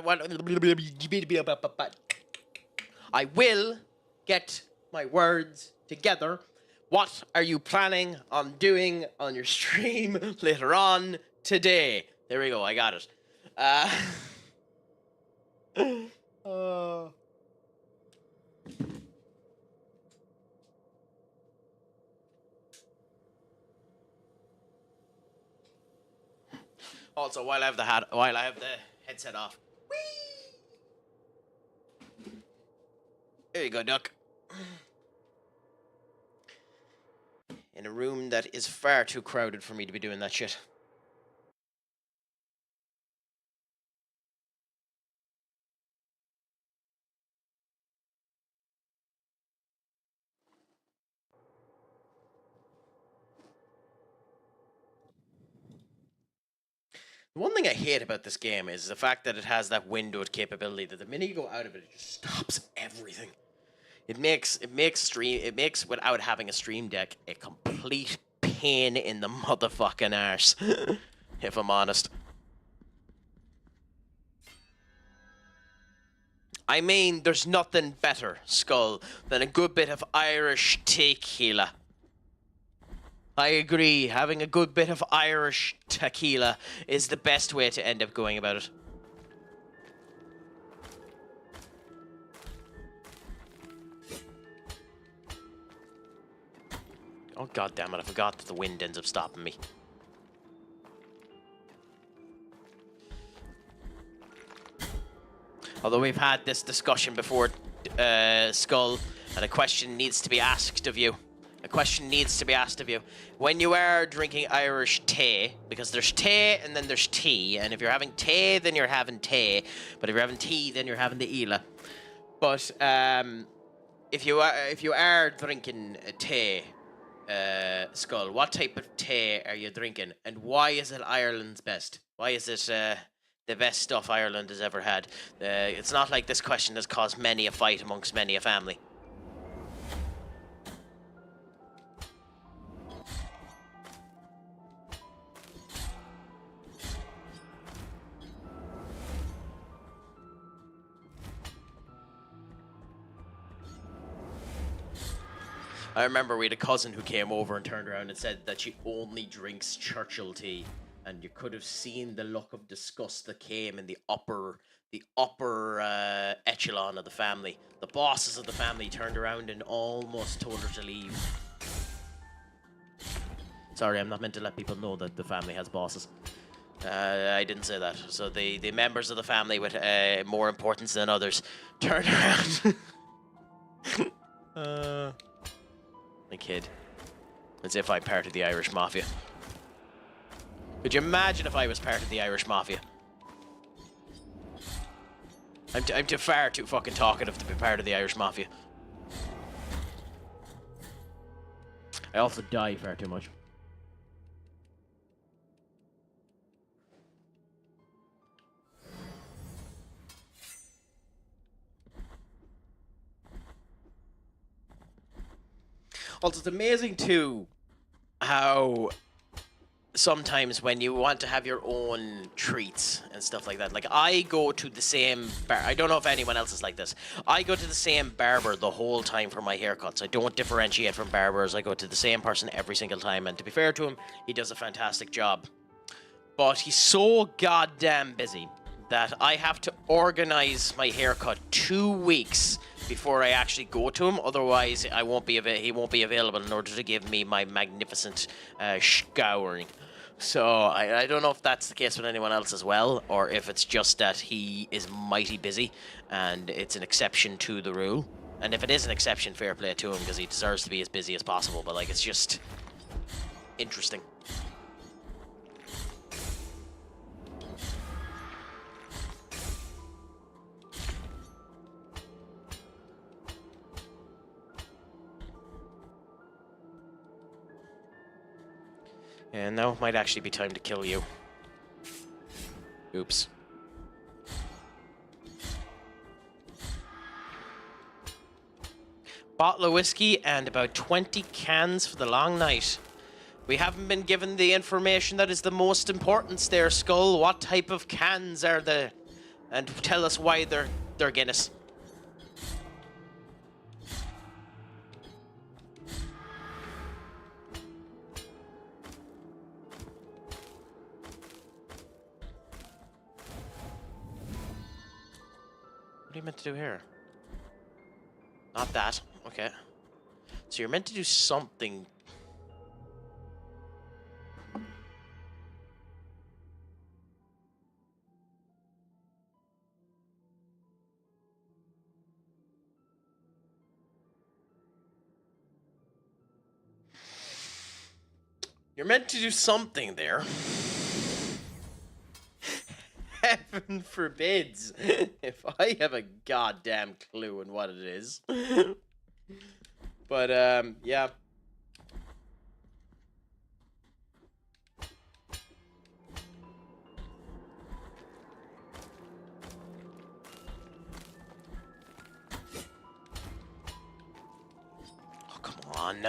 I will get my words together. What are you planning on doing on your stream later on today? There we go, I got it. Also, while I have the headset off. Whee! There you go, duck. In a room that is far too crowded for me to be doing that shit. The one thing I hate about this game is the fact that it has that windowed capability that the minute you go out of it, it just stops everything. It makes without having a stream deck a complete pain in the motherfucking arse, if I'm honest. I mean, there's nothing better, Skull, than a good bit of Irish tequila. I agree, having a good bit of Irish tequila is the best way to end up going about it. Oh, god damn it, I forgot that the wind ends up stopping me. Although we've had this discussion before, Skull, and a question needs to be asked of you. A question needs to be asked of you. When you are drinking Irish tea, because there's tea and then there's tea, and if you're having tea, then you're having tea, but if you're having tea, then you're having the Ela. But if you are drinking a tea, Skull, what type of tea are you drinking, and why is it Ireland's best? Why is it the best stuff Ireland has ever had? It's not like this question has caused many a fight amongst many a family. I remember we had a cousin who came over and turned around and said that she only drinks Churchill tea, and you could have seen the look of disgust that came in the upper echelon of the family. The bosses of the family turned around and almost told her to leave. Sorry, I'm not meant to let people know that the family has bosses. I didn't say that. So the members of the family with more importance than others turned around. My kid. As if I'm part of the Irish Mafia. Could you imagine if I was part of the Irish Mafia? I'm too far too fucking talkative to be part of the Irish Mafia. I also die far too much. Also, it's amazing too how sometimes when you want to have your own treats and stuff like that, like I go to the same bar. I don't know if anyone else is like this. I go to the same barber the whole time for my haircuts. I don't differentiate from barbers. I go to the same person every single time, and to be fair to him, he does a fantastic job. But he's so goddamn busy that I have to organize my haircut 2 weeks before I actually go to him. Otherwise, he won't be available in order to give me my magnificent scouring. So I don't know if that's the case with anyone else as well, or if it's just that he is mighty busy and it's an exception to the rule. And if it is an exception, fair play to him, because he deserves to be as busy as possible. But like, it's just interesting. And now it might actually be time to kill you. Oops. Bottle of whiskey and about 20 cans for the long night. We haven't been given the information that is the most important there, Skull. What type of cans are they? And tell us why they're Guinness. What are you meant to do here? Not that. Okay. So you're meant to do something. You're meant to do something there. Heaven forbids if I have a goddamn clue on what it is. But, yeah. Oh, come on.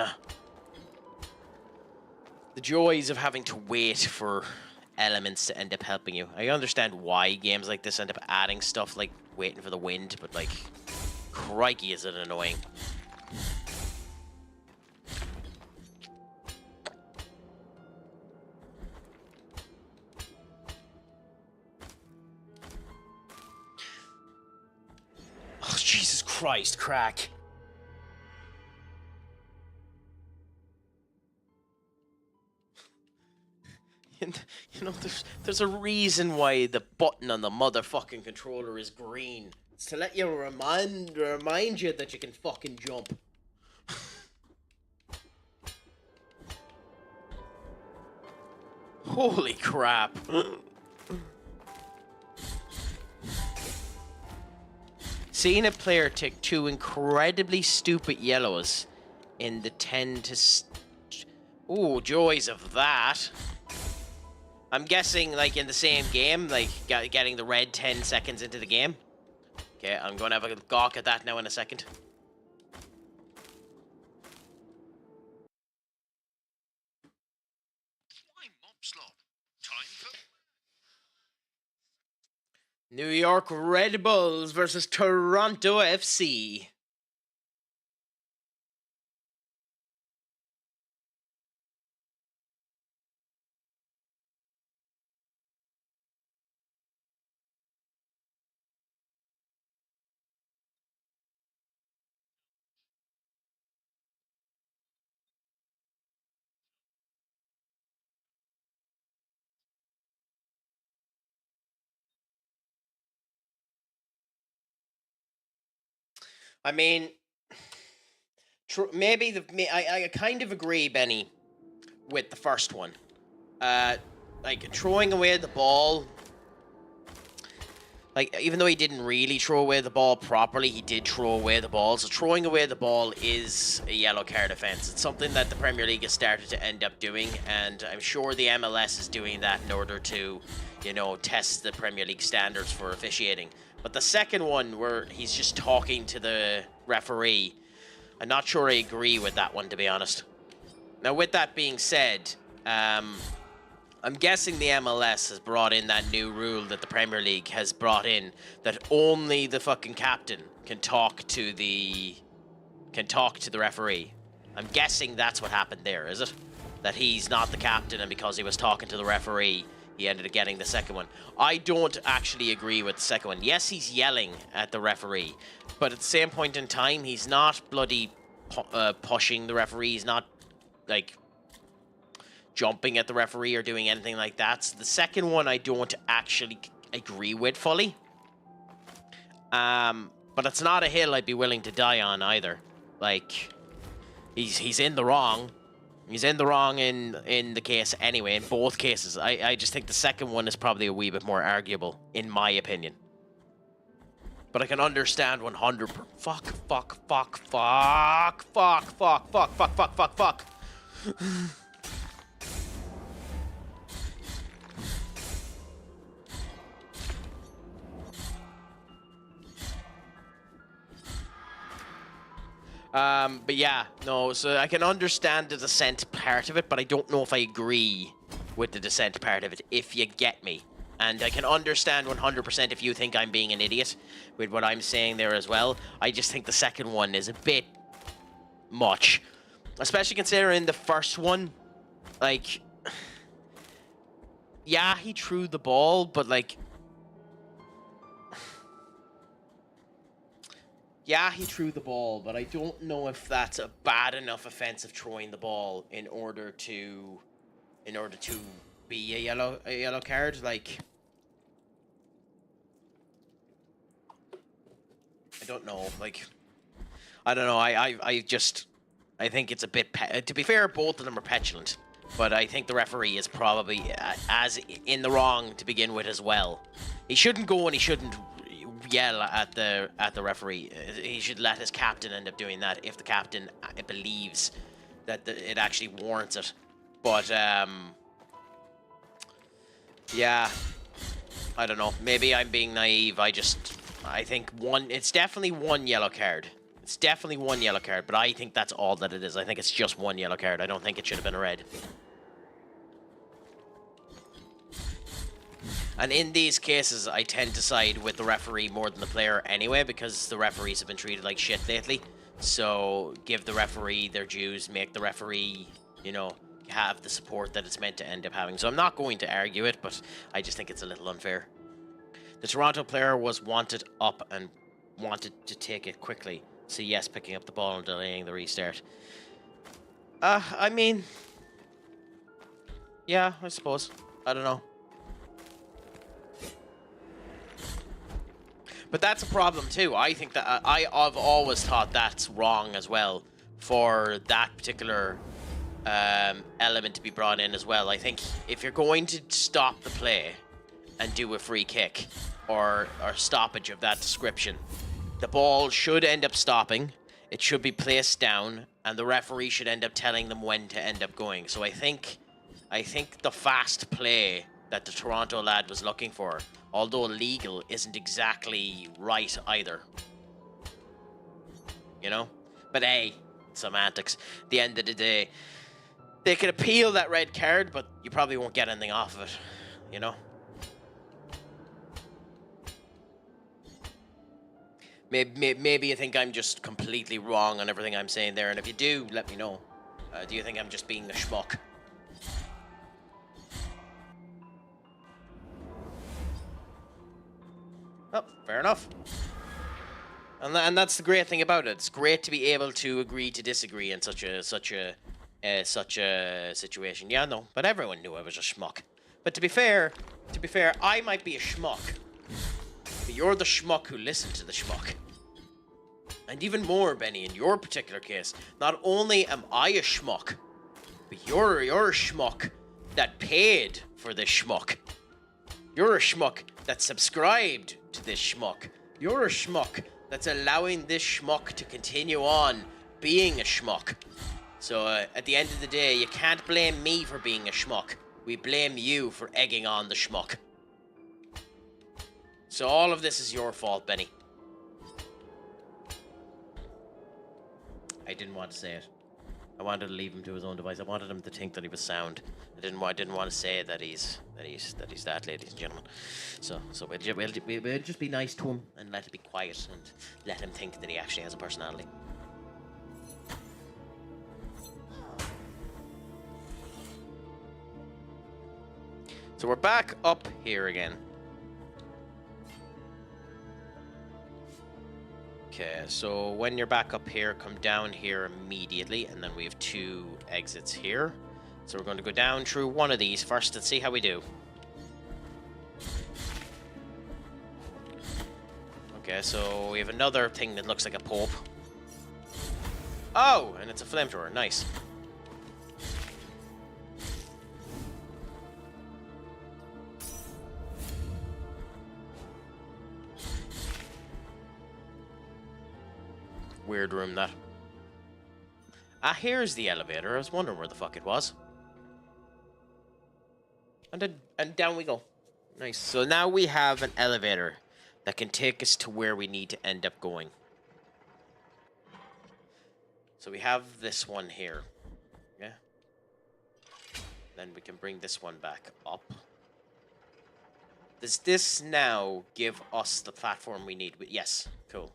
The joys of having to wait for elements to end up helping you. I understand why games like this end up adding stuff like waiting for the wind, but like, crikey is it annoying. Oh, Jesus Christ, crack. You know, there's a reason why the button on the motherfucking controller is green. It's to let you remind you that you can fucking jump. Holy crap. Seeing a player take 2 incredibly stupid yellows in the 10 to... Ooh, joys of that. I'm guessing, like, in the same game, like, getting the red 10 seconds into the game. Okay, I'm going to have a gawk at that now in a second. New York Red Bulls versus Toronto FC. I mean, maybe I kind of agree, Benny, with the first one. Like throwing away the ball. Like, even though he didn't really throw away the ball properly, he did throw away the ball. So throwing away the ball is a yellow card offence. It's something that the Premier League has started to end up doing, and I'm sure the MLS is doing that in order to, you know, test the Premier League standards for officiating. But the second one, where he's just talking to the referee, I'm not sure I agree with that one, to be honest. Now, with that being said, I'm guessing the MLS has brought in that new rule that the Premier League has brought in, that only the fucking captain can talk to the referee. I'm guessing that's what happened there, is it? That he's not the captain, and because he was talking to the referee, he ended up getting the second one. I don't actually agree with the second one. Yes, he's yelling at the referee, but at the same point in time, he's not bloody pushing the referee. He's not, like, jumping at the referee or doing anything like that. So the second one I don't actually agree with fully. But it's not a hill I'd be willing to die on either. Like, he's in the wrong. He's in the wrong in the case anyway, in both cases. I just think the second one is probably a wee bit more arguable, in my opinion. But I can understand 100%. Fuck. But yeah, no, so I can understand the dissent part of it, but I don't know if I agree with the dissent part of it, if you get me. And I can understand 100% if you think I'm being an idiot with what I'm saying there as well. I just think the second one is a bit much. Especially considering the first one, like, yeah, he threw the ball, but like, yeah, he threw the ball, but I don't know if that's a bad enough offense of throwing the ball in order to be a yellow card. Like, I don't know. Like, I don't know. I think it's a bit. To be fair, both of them are petulant, but I think the referee is probably as in the wrong to begin with as well. He shouldn't go and he shouldn't yell at the referee. He should let his captain end up doing that if the captain believes that it actually warrants it. But yeah, I don't know. Maybe I'm being naive. I think it's definitely one yellow card. It's definitely one yellow card, but I think that's all that it is. I think it's just one yellow card. I don't think it should have been a red. And in these cases, I tend to side with the referee more than the player anyway, because the referees have been treated like shit lately. So give the referee their dues, make the referee, you know, have the support that it's meant to end up having. So I'm not going to argue it, but I just think it's a little unfair. The Toronto player was wanted up and wanted to take it quickly. So yes, picking up the ball and delaying the restart. I mean, yeah, I suppose. I don't know. But that's a problem too. I think that I've always thought that's wrong as well, for that particular element to be brought in as well. I think if you're going to stop the play and do a free kick or stoppage of that description, the ball should end up stopping, it should be placed down, and the referee should end up telling them when to end up going. So I think the fast play that the Toronto lad was looking for, although legal, isn't exactly right either. You know? But hey, semantics. At the end of the day, they could appeal that red card, but you probably won't get anything off of it. You know? Maybe you think I'm just completely wrong on everything I'm saying there, and if you do, let me know. Do you think I'm just being a schmuck? Oh, fair enough. And that's the great thing about it. It's great to be able to agree to disagree in such a situation. Yeah, no, but everyone knew I was a schmuck. But to be fair, I might be a schmuck, but you're the schmuck who listened to the schmuck. And even more, Benny, in your particular case, not only am I a schmuck, but you're a schmuck that paid for this schmuck. You're a schmuck that subscribed to this schmuck. You're a schmuck that's allowing this schmuck to continue on being a schmuck. So at the end of the day, you can't blame me for being a schmuck. We blame you for egging on the schmuck. So all of this is your fault, Benny. I didn't want to say it. I wanted to leave him to his own device. I wanted him to think that he was sound. I didn't want to say that he's that, ladies and gentlemen. So we'll just be nice to him and let it be quiet and let him think that he actually has a personality. So we're back up here again. Okay, so when you're back up here, come down here immediately, and then we have 2 exits here. So we're going to go down through one of these first and see how we do. Okay, so we have another thing that looks like a pope. Oh, and it's a flamethrower. Nice. Weird room, that. Ah, here's the elevator. I was wondering where the fuck it was. And down we go. Nice. So now we have an elevator that can take us to where we need to end up going. So we have this one here. Yeah. Then we can bring this one back up. Does this now give us the platform we need? Yes. Cool.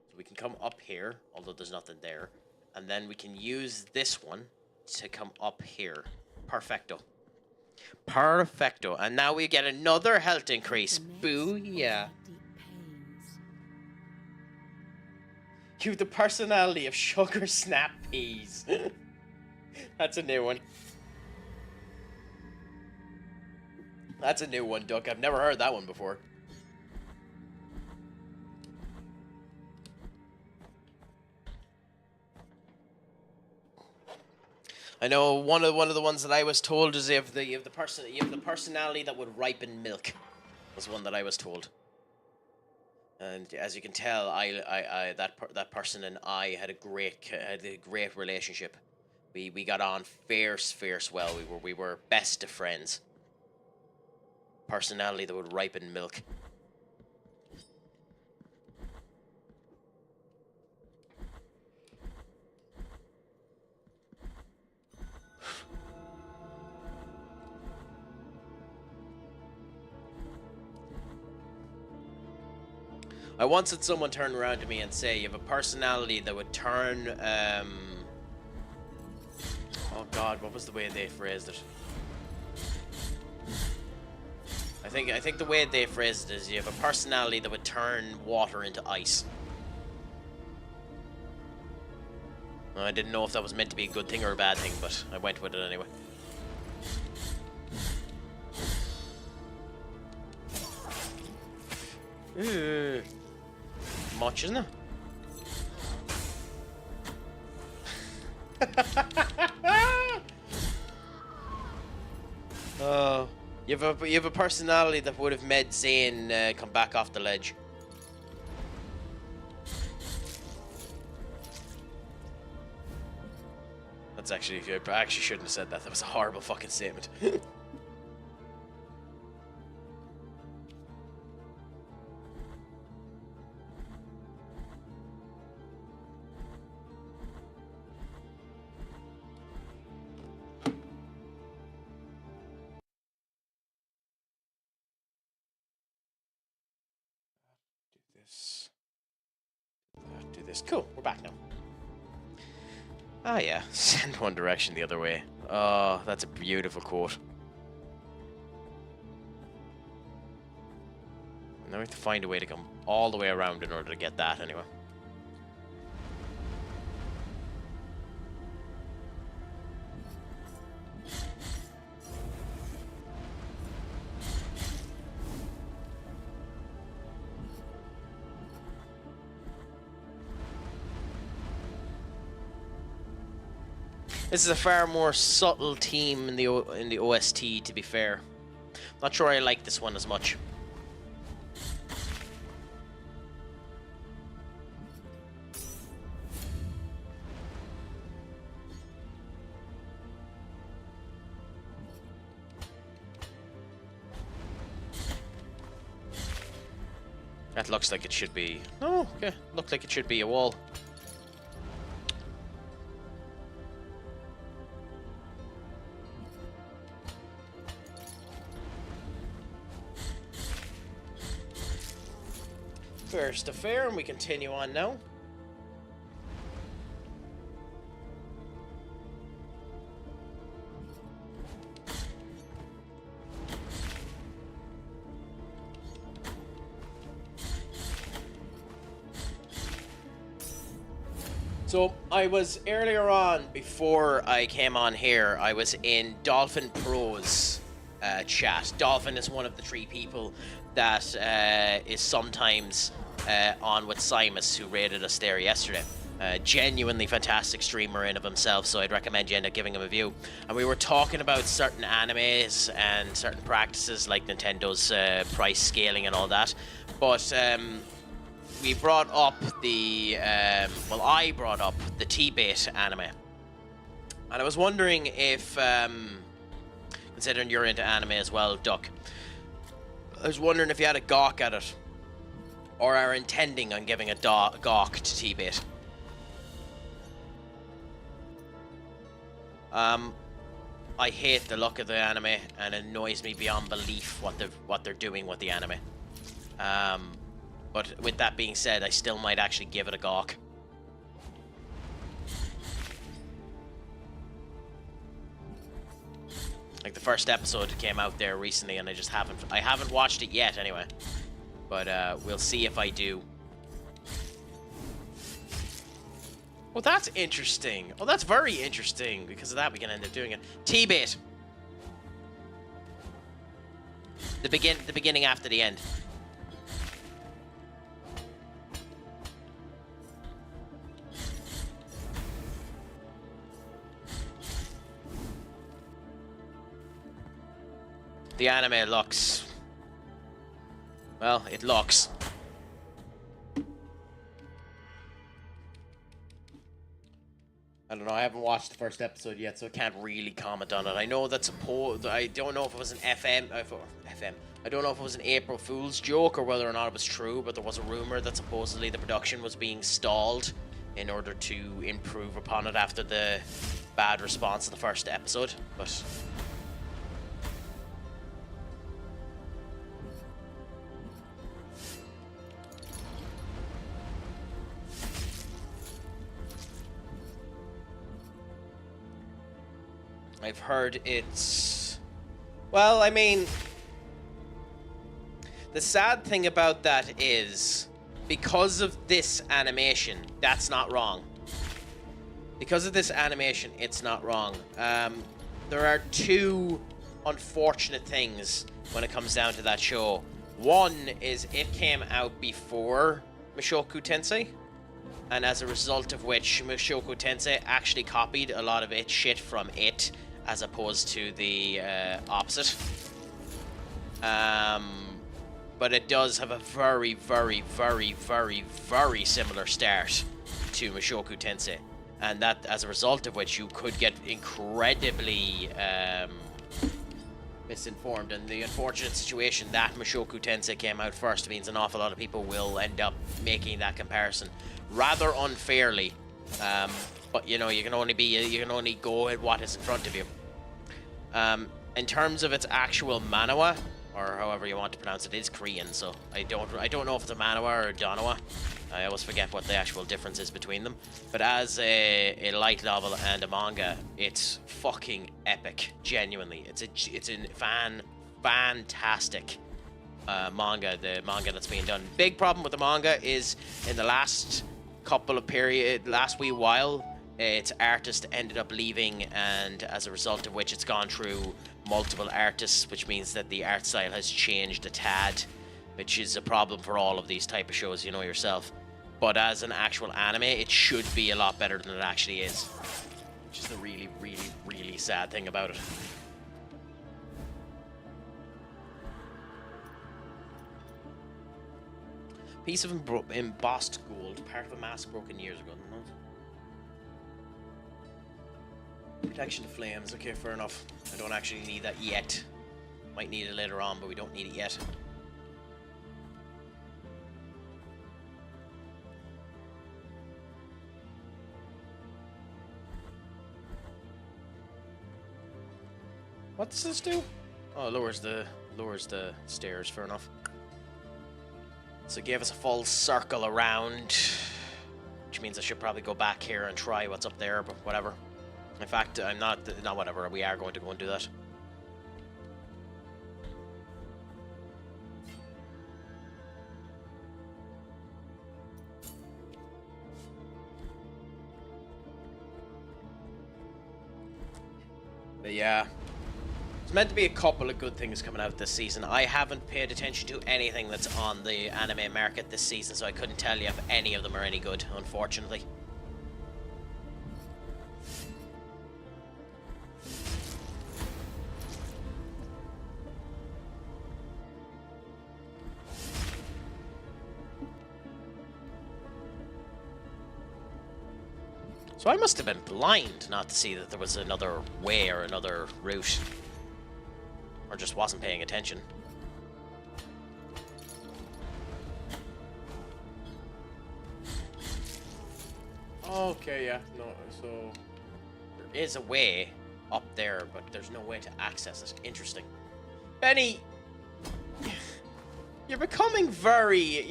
So we can come up here, although there's nothing there. And then we can use this one to come up here. Perfecto. Perfecto. And now we get another health increase. Booyah. You have the personality of sugar snap peas. That's a new one. That's a new one, Duck. I've never heard that one before. I know one of the ones that I was told is you have the personality that would ripen milk, was one that I was told. And as you can tell, that person and I had a great relationship. We got on fierce well. We were best of friends. Personality that would ripen milk. I once had someone turn around to me and say, you have a personality that would turn, oh god, what was the way they phrased it? I think the way they phrased it is you have a personality that would turn water into ice. I didn't know if that was meant to be a good thing or a bad thing, but I went with it anyway. Much, isn't it? Oh, you have a personality that would have made Zane come back off the ledge. That's actually, I actually shouldn't have said that. That was a horrible fucking statement. Do this. Cool, we're back now. Ah, yeah. Send one direction the other way. Oh, that's a beautiful quote. Now we have to find a way to come all the way around in order to get that anyway. This is a far more subtle theme in the OST, to be fair. Not sure I like this one as much. That looks like it should be... Oh, okay. Looks like it should be a wall. Fair's the fair, and we continue on now. So, I was earlier on, before I came on here, I was in Dolphin Pro's chat. Dolphin is one of the 3 people that is sometimes on with Simus, who raided us there yesterday. Genuinely fantastic streamer in of himself, so I'd recommend you end up giving him a view. And we were talking about certain animes and certain practices like Nintendo's price scaling and all that. But we brought up the, well, I brought up the T-Bait anime. And I was wondering if, considering you're into anime as well, Duck, I was wondering if you had a gawk at it, or are intending on giving a gawk to T-Bait. I hate the look of the anime, and it annoys me beyond belief what they're doing with the anime. But with that being said, I still might actually give it a gawk. Like the first episode came out there recently, and I haven't watched it yet anyway. But we'll see if I do. Well, that's interesting. Oh, that's very interesting. Because of that, we can end up doing it. T-Bait. The beginning after the end. The anime looks... Well, it looks. I don't know, I haven't watched the first episode yet, so I can't really comment on it. I know that's I don't know if it was an FM. I don't know if it was an April Fool's joke or whether or not it was true, but there was a rumor that supposedly the production was being stalled in order to improve upon it after the bad response to the first episode, but... I've heard it's... Well, I mean... The sad thing about that is, because of this animation, that's not wrong. Because of this animation, it's not wrong. There are 2 unfortunate things when it comes down to that show. One is it came out before Mushoku Tensei, and as a result of which, Mushoku Tensei actually copied a lot of its shit from it, as opposed to the opposite. But it does have a very, very, very, very, very similar start to Mushoku Tensei. And that, as a result of which, you could get incredibly misinformed. And the unfortunate situation that Mushoku Tensei came out first means an awful lot of people will end up making that comparison rather unfairly. But you know, you can only go at what is in front of you. In terms of its actual manhwa, or however you want to pronounce it, is Korean, so I don't know if it's a manhwa or a donhwa. I always forget what the actual difference is between them. But as a light novel and a manga, it's fucking epic. Genuinely, it's a fantastic manga. The manga that's being done. Big problem with the manga is in the last wee while, its artist ended up leaving, and as a result of which, it's gone through multiple artists, which means that the art style has changed a tad, which is a problem for all of these type of shows, you know yourself. But as an actual anime, it should be a lot better than it actually is. which is the really, really, really sad thing about it. Piece of embossed gold, part of a mask broken years ago. Protection to flames. Okay, fair enough. I don't actually need that yet. Might need it later on, but we don't need it yet. What does this do? Oh, it lowers the stairs. Fair enough. So it gave us a full circle around, which means I should probably go back here and try what's up there, but whatever. In fact, I'm not whatever. We are going to go and do that. But yeah. There's meant to be a couple of good things coming out this season. I haven't paid attention to anything that's on the anime market this season, so I couldn't tell you if any of them are any good, unfortunately. So I must have been blind not to see that there was another way or another route. Or just wasn't paying attention. Okay, yeah, no, so... There is a way up there, but there's no way to access it. Interesting. Benny! You're becoming very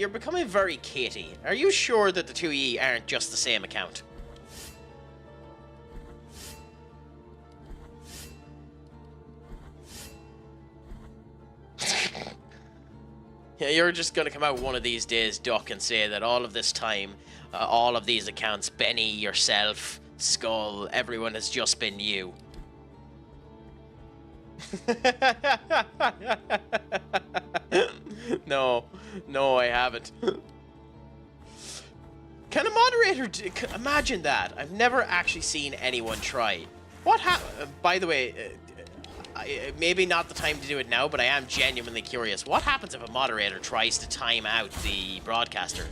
Katie. Are you sure that the two of you aren't just the same account? Yeah, you're just gonna come out one of these days, Duck, and say that all of this time, all of these accounts, Benny, yourself, Skull, everyone has just been you. No, I haven't. Can a moderator imagine that? I've never actually seen anyone try. What by the way, maybe not the time to do it now, but I am genuinely curious. What happens if a moderator tries to time out the broadcaster?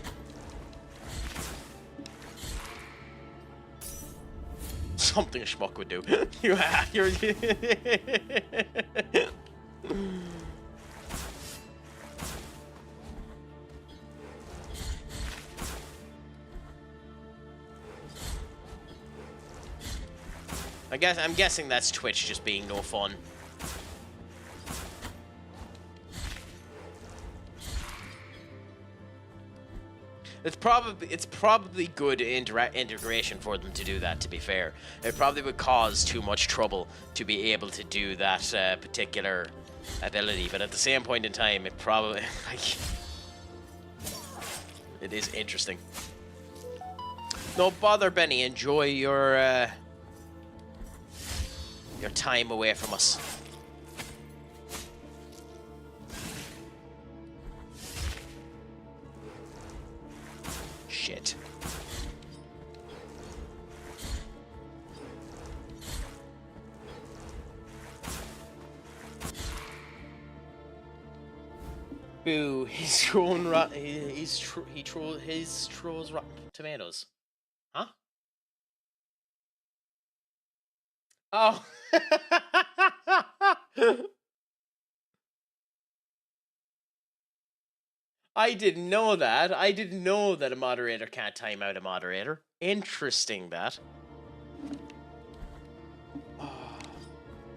Something a schmuck would do. You're... I'm guessing that's Twitch just being no fun. It's probably good integration for them to do that, to be fair. It probably would cause too much trouble to be able to do that particular ability, but at the same point in time, it probably... it is interesting. No bother, Benny. Enjoy your time away from us. Shit. Boo! He's thrown he throws rotten tomatoes. Huh? Oh. I didn't know that. I didn't know that a moderator can't time out a moderator. Interesting, that.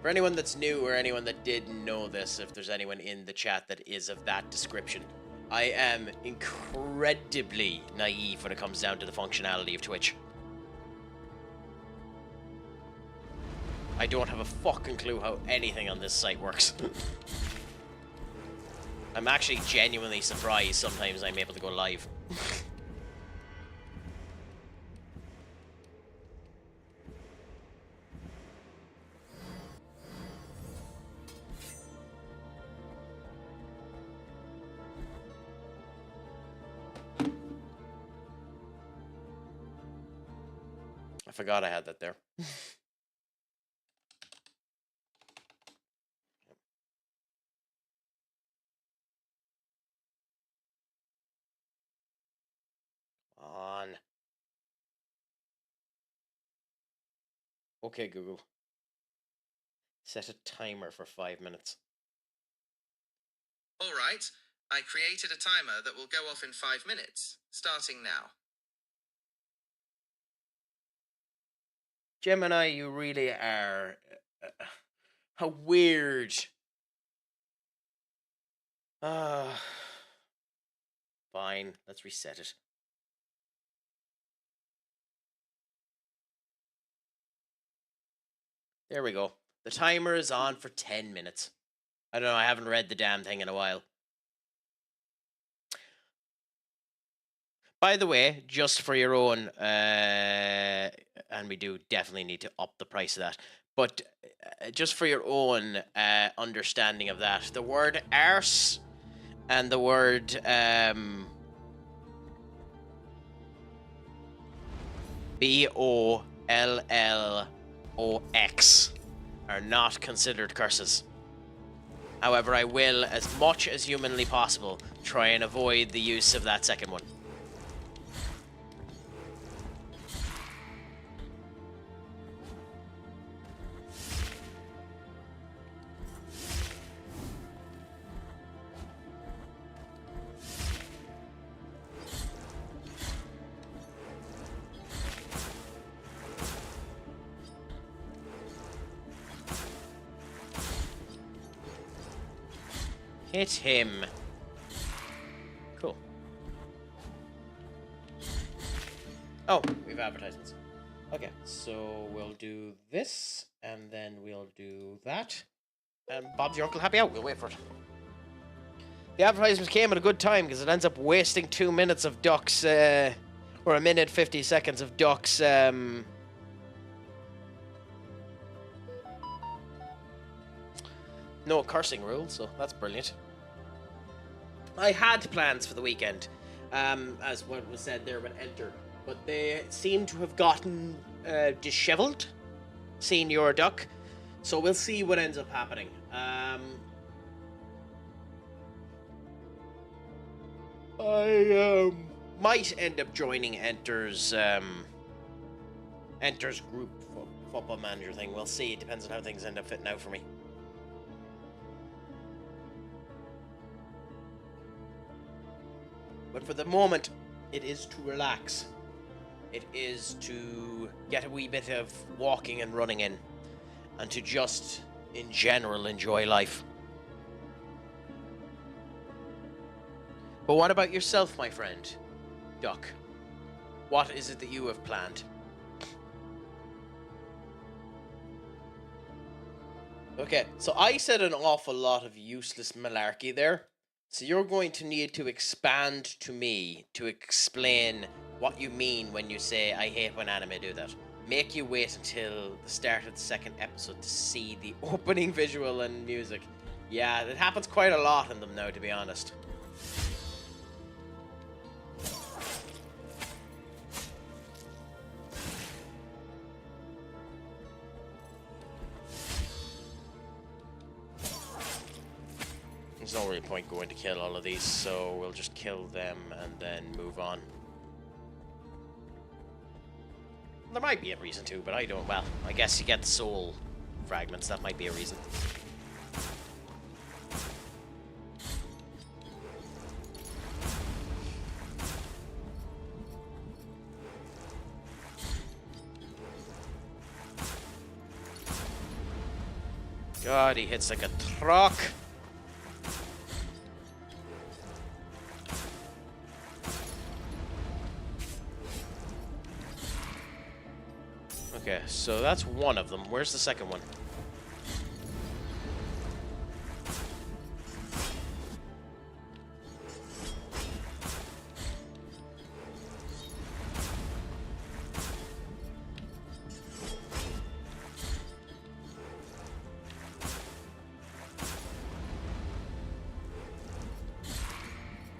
For anyone that's new or anyone that didn't know this, if there's anyone in the chat that is of that description, I am incredibly naive when it comes down to the functionality of Twitch. I don't have a fucking clue how anything on this site works. I'm actually genuinely surprised sometimes I'm able to go live. I forgot I had that there. Okay, Google. Set a timer for 5 minutes. All right. I created a timer that will go off in 5 minutes, starting now. Gemini, you really are... how weird. Fine, let's reset it. There we go. The timer is on for 10 minutes. I don't know, I haven't read the damn thing in a while. By the way, just for your own, and we do definitely need to up the price of that, but just for your own understanding of that, the word arse and the word BOLLOX are not considered curses. However, I will, as much as humanly possible, try and avoid the use of that second one. Hit him. Cool. Oh, we have advertisements. Okay, so we'll do this, and then we'll do that. And Bob's your uncle happy out. We'll wait for it. The advertisements came at a good time, because it ends up wasting 2 minutes of Duck's, or a minute 50 seconds of Duck's, no cursing rule, so that's brilliant. I had plans for the weekend, as what was said there with Enter, but they seem to have gotten disheveled, Senior Duck, so we'll see what ends up happening. I might end up joining Enter's group football manager thing. We'll see. It depends on how things end up fitting out for me. But for the moment, it is to relax. It is to get a wee bit of walking and running in, and to just, in general, enjoy life. But what about yourself, my friend, Duck? What is it that you have planned? Okay, so I said an awful lot of useless malarkey there. So you're going to need to expand to me to explain what you mean when you say, I hate when anime do that. Make you wait until the start of the second episode to see the opening visual and music. Yeah, it happens quite a lot in them now, to be honest. There's no real point going to kill all of these, so we'll just kill them and then move on. There might be a reason to, but I don't. Well, I guess you get the soul fragments. That might be a reason. God, he hits like a truck. Okay, so that's one of them. Where's the second one?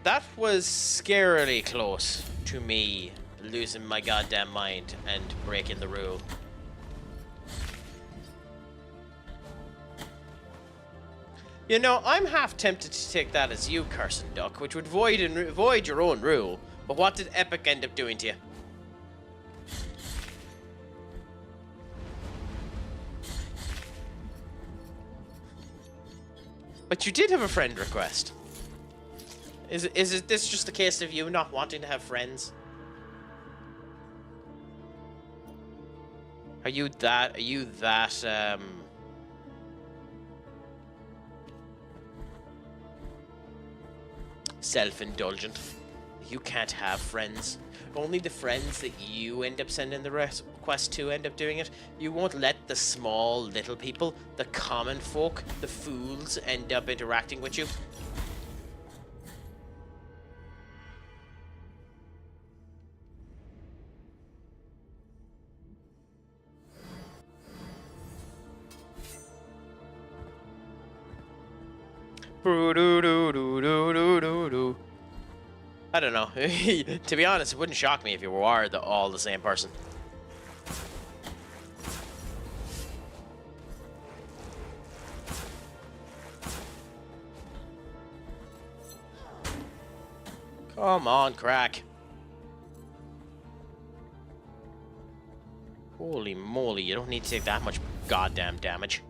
That was scarily close to me losing my goddamn mind and breaking the rule. You know, I'm half tempted to take that as you, Carson Duck, which would void your own rule. But what did Epic end up doing to you? But you did have a friend request. Is it this just a case of you not wanting to have friends? Are you that self-indulgent? You can't have friends. Only the friends that you end up sending the request to end up doing it. You won't let the small little people, the common folk, the fools end up interacting with you. I don't know. To be honest, it wouldn't shock me if you were all the same person. Come on, crack. Holy moly, you don't need to take that much goddamn damage.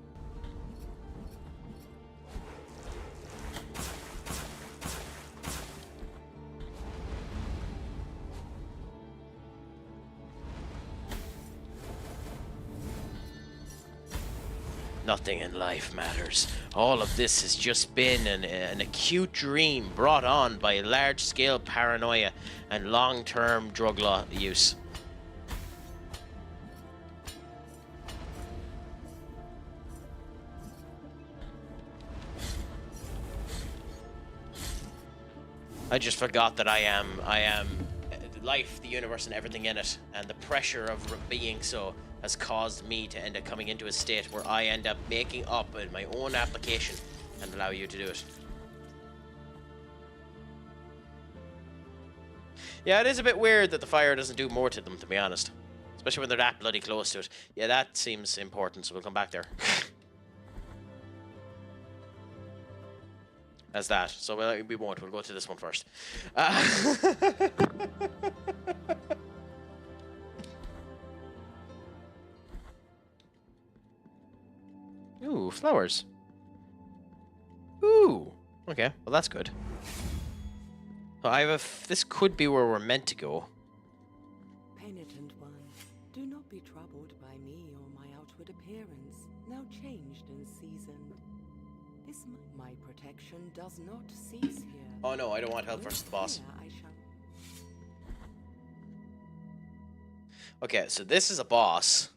Nothing in life matters. All of this has just been an acute dream brought on by large-scale paranoia and long-term drug use. I just forgot that I am life, the universe, and everything in it, and the pressure of being so has caused me to end up coming into a state where I end up making up in my own application and allow you to do it. Yeah, it is a bit weird that the fire doesn't do more to them, to be honest. Especially when they're that bloody close to it. Yeah, that seems important, so we'll come back there. As that. So we won't. We'll go to this one first. Ooh, flowers. Ooh. Okay, well that's good. Well, I have this could be where we're meant to go. Penitent One, do not be troubled by me or my outward appearance, now changed and seasoned. This my protection does not cease here. Oh no, I don't want help versus the boss. Here I shall. Okay, so this is a boss.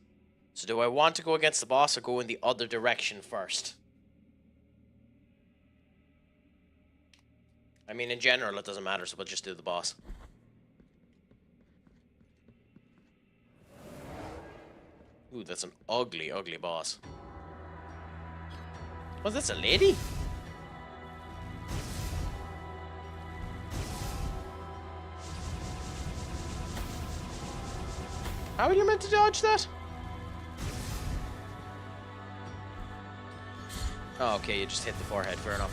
So do I want to go against the boss or go in the other direction first? I mean, in general, it doesn't matter, so we'll just do the boss. Ooh, that's an ugly, ugly boss. Oh, that's a lady? How are you meant to dodge that? Oh, okay, you just hit the forehead, fair enough.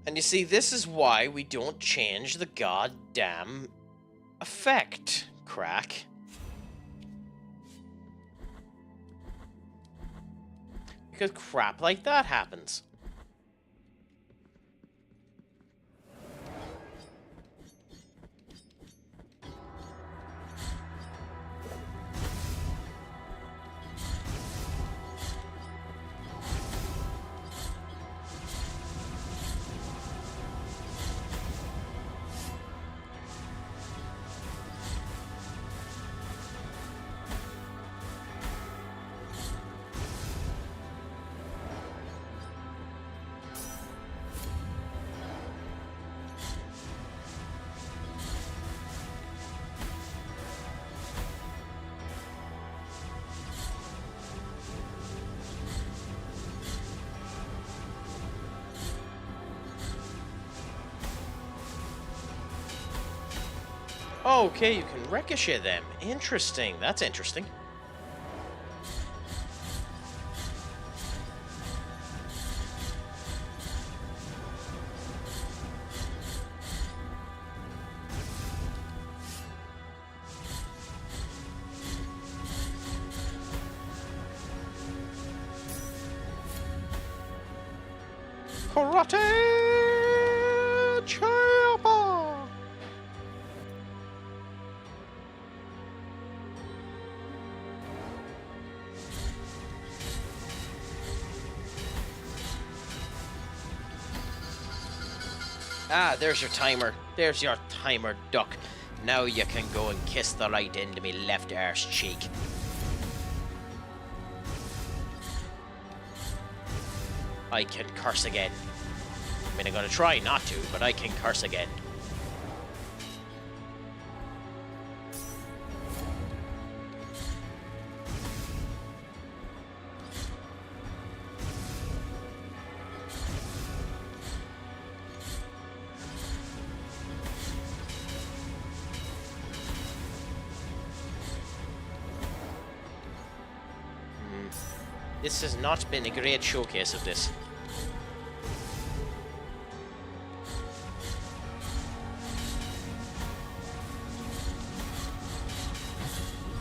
And you see, this is why we don't change the goddamn effect, crack. Because crap like that happens. Okay, you can ricochet them. Interesting. That's interesting. Karate Chopper! Ah, there's your timer. There's your timer, duck. Now you can go and kiss the right end of me left arse cheek. I can curse again. I mean, I'm gonna try not to, but I can curse again. This has not been a great showcase of this.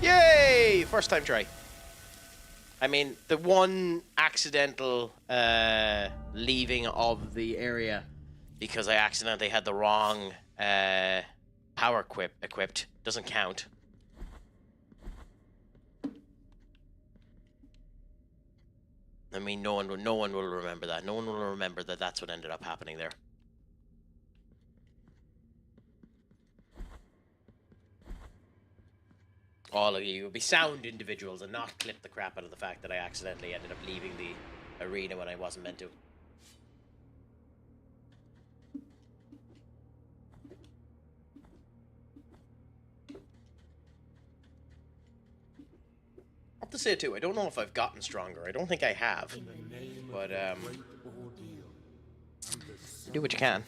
Yay! First time try. I mean, the one accidental leaving of the area because I accidentally had the wrong power equipped doesn't count. I mean, no one will remember that. No one will remember that that's what ended up happening there. All of you will be sound individuals and not clip the crap out of the fact that I accidentally ended up leaving the arena when I wasn't meant to. I have to say too, I don't know if I've gotten stronger. I don't think I have. But do what you can.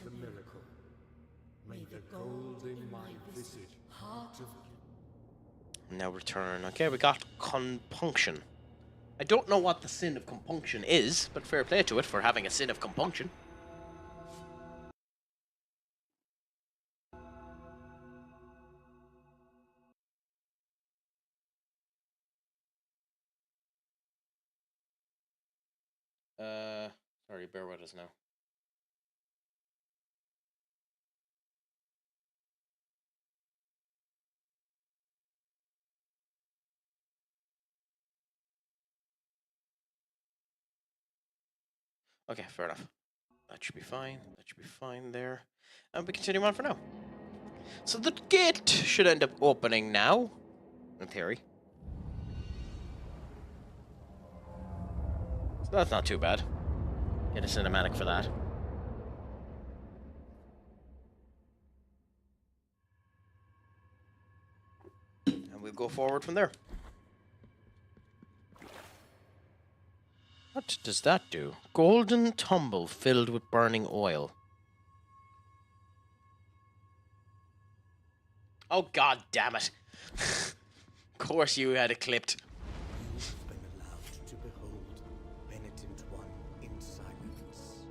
Now return. Okay, we got compunction. I don't know what the sin of compunction is, but fair play to it for having a sin of compunction. Sorry, bear with us now. Okay, fair enough. That should be fine. That should be fine there. And we continue on for now. So the gate should end up opening now, in theory. So that's not too bad. Get a cinematic for that. And we'll go forward from there. What does that do? Golden tumble filled with burning oil. Oh, god damn it. Of course you had it clipped. You've been allowed to behold Penitent One in silence.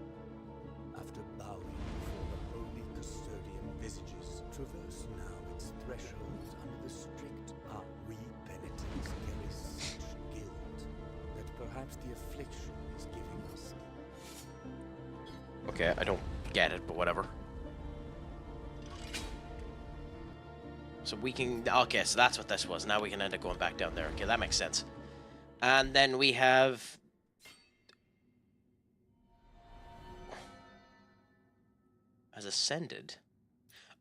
After bowing before the holy custodian visages, traverse now its thresholds under the strict eye. We penitents carry such guilt that perhaps the affliction is giving us. Okay, I don't get it, but whatever. So we can... Okay, so that's what this was. Now we can end up going back down there. Okay, that makes sense. And then we have... Has ascended.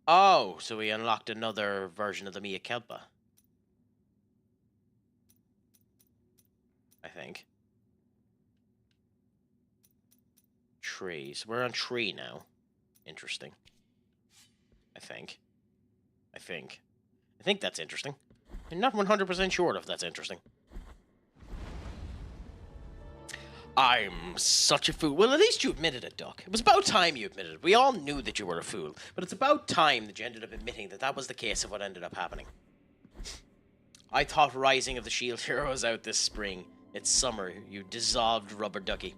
Oh, so we unlocked another version of the Mia Kelpa. I think. Trees. We're on tree now. Interesting. I think that's interesting. I'm not 100% sure if that's interesting. I'm such a fool. Well, at least you admitted it, Duck. It was about time you admitted it. We all knew that you were a fool. But it's about time that you ended up admitting that that was the case of what ended up happening. I thought Rising of the Shield Hero was out this spring. It's summer, you dissolved rubber ducky.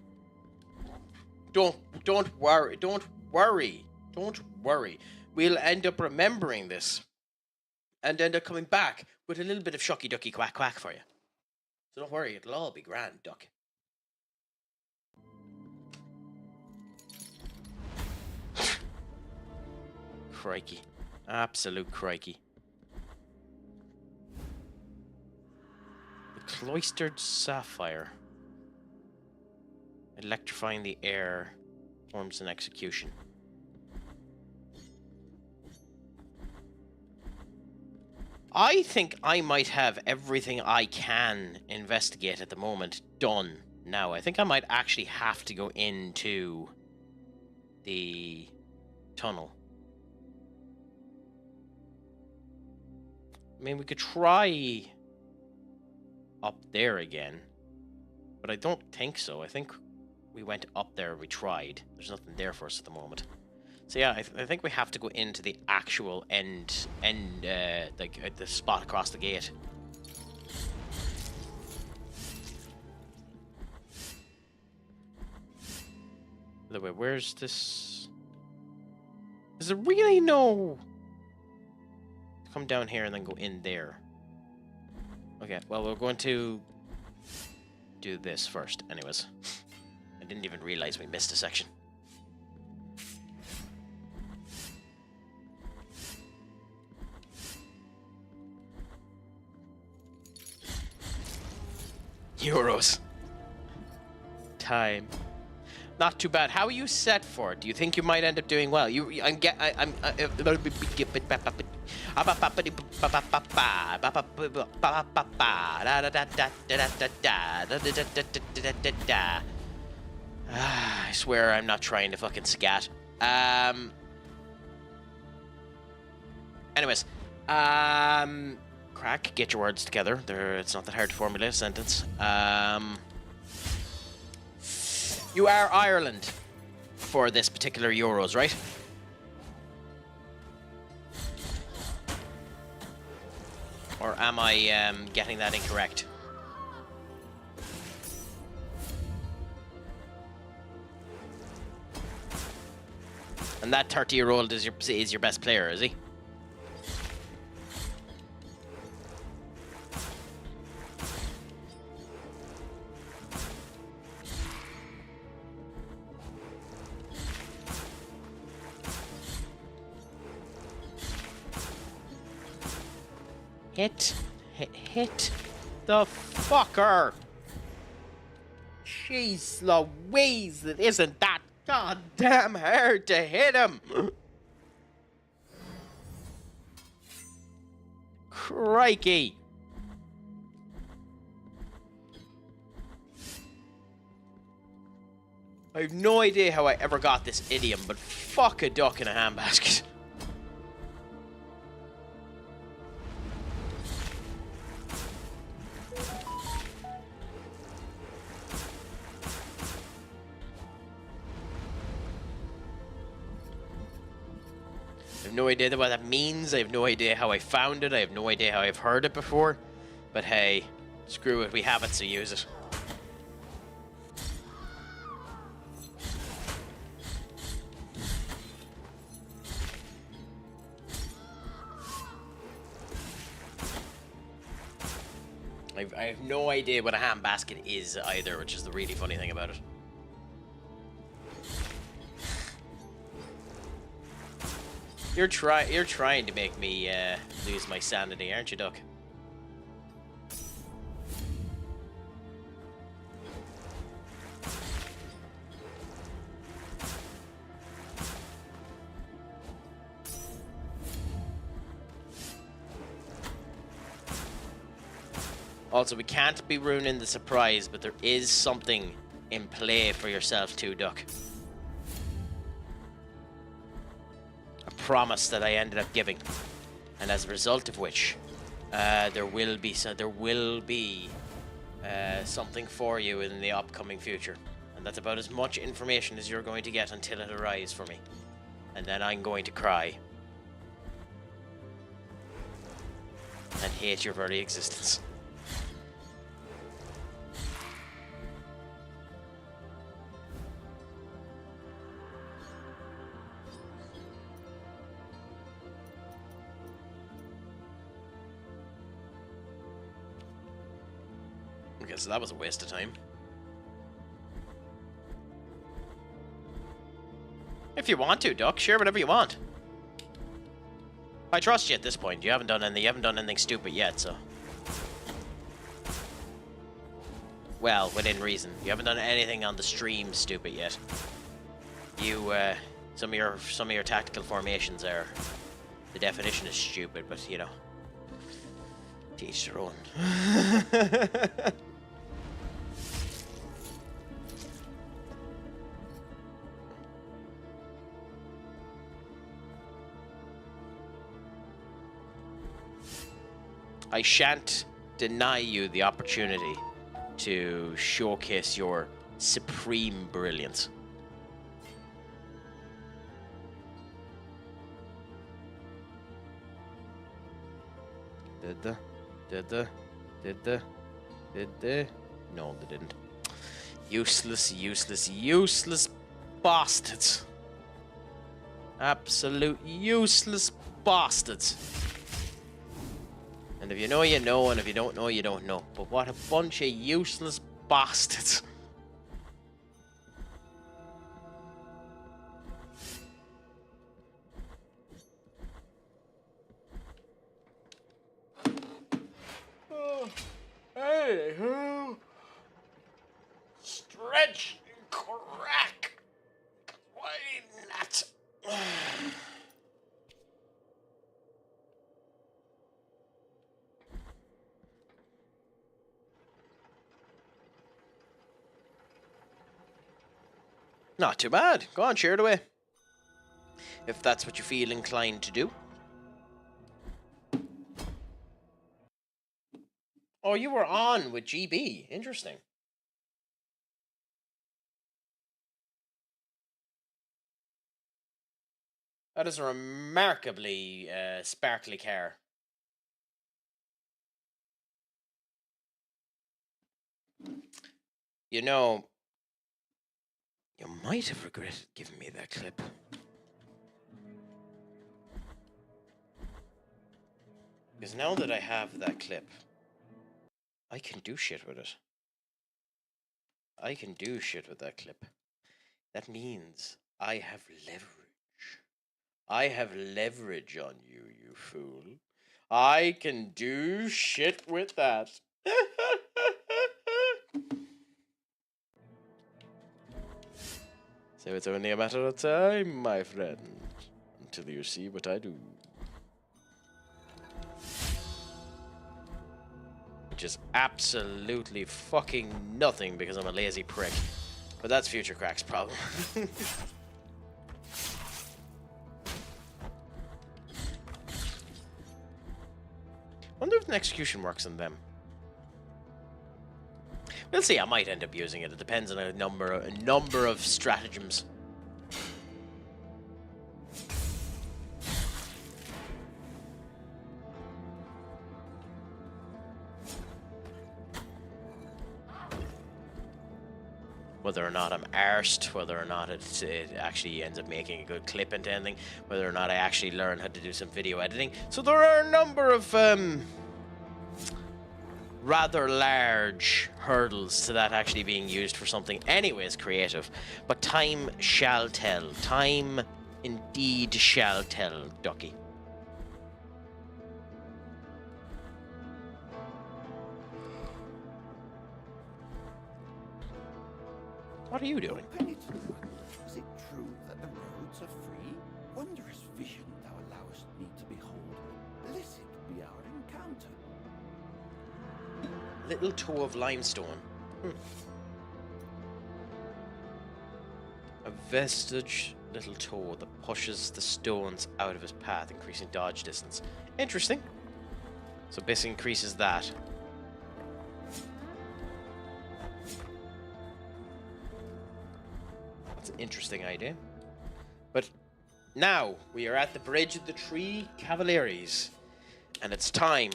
Don't worry. We'll end up remembering this. And end up coming back with a little bit of shucky ducky quack quack for you. So don't worry, it'll all be grand, Duck. crikey. Absolute crikey. The cloistered sapphire. Electrifying the air. Forms an execution. I think I might have everything I can investigate at the moment done now. I think I might actually have to go into the tunnel. I mean, we could try up there again, but I don't think so. I think we went up there and we tried. There's nothing there for us at the moment. So yeah, I think we have to go into the actual end, like the spot across the gate. By the way, where's this? Is there really no? Come down here and then go in there. Okay, well, we're going to do this first, anyways. I didn't even realize we missed a section. Euros. Time. Not too bad. How are you set for it? Do you think you might end up doing well? I swear I'm not trying to fucking scat. Anyways, Crack, get your words together. It's not that hard to formulate a sentence. You are Ireland for this particular Euros, right? Or am I getting that incorrect? And that 30-year-old is your best player, is he? Hit the fucker. Jeez Louise, it isn't that goddamn hard to hit him. Crikey. I have no idea how I ever got this idiom, but fuck a duck in a handbasket. I have no idea what that means. I have no idea how I found it. I have no idea how I've heard it before. But hey, screw it. We have it, so use it. I have no idea what a handbasket is either, which is the really funny thing about it. You're trying to make me lose my sanity, aren't you, Duck? Also, we can't be ruining the surprise, but there is something in play for yourself too, Duck. A promise that I ended up giving, and as a result of which, there will be something for you in the upcoming future, and that's about as much information as you're going to get until it arrives for me, and then I'm going to cry and hate your very existence. Okay, so that was a waste of time. If you want to, Duck, share whatever you want. I trust you at this point. You haven't done anything. You haven't done anything stupid yet, so. Well, within reason. You haven't done anything on the stream stupid yet. You, some of your tactical formations are. The definition is stupid, but you know. To each their own. I shan't deny you the opportunity to showcase your supreme brilliance. Did they? No, they didn't. Useless bastards. Absolute useless bastards. And if you know, you know, and if you don't know, you don't know. But what a bunch of useless bastards. Oh, hey, who? Stretch and crack. Why not? Not too bad. Go on, share it away. If that's what you feel inclined to do. Oh, you were on with GB. Interesting. That is a remarkably sparkly car. You know, you might have regretted giving me that clip. Because now that I have that clip, I can do shit with it. I can do shit with that clip. That means I have leverage. I have leverage on you, you fool. I can do shit with that. So it's only a matter of time, my friend, until you see what I do. Which is absolutely fucking nothing because I'm a lazy prick. But that's Future Crack's problem. Wonder if an execution works on them. We'll see. I might end up using it. It depends on a number of stratagems. Whether or not I'm arsed, whether or not it actually ends up making a good clip into anything, whether or not I actually learn how to do some video editing. So there are a number of rather large hurdles to that actually being used for something anyways creative. But time shall tell. Time indeed shall tell, Ducky. What are you doing? Penitent One, is it true that the roads are free? Wondrous vision thou allowest me to behold. Blessed be our encounter. Little toe of limestone. A vestige little toe that pushes the stones out of his path, increasing dodge distance. Interesting. So basically increases that. That's an interesting idea. But now we are at the bridge of the Three Cavaliers. And it's time.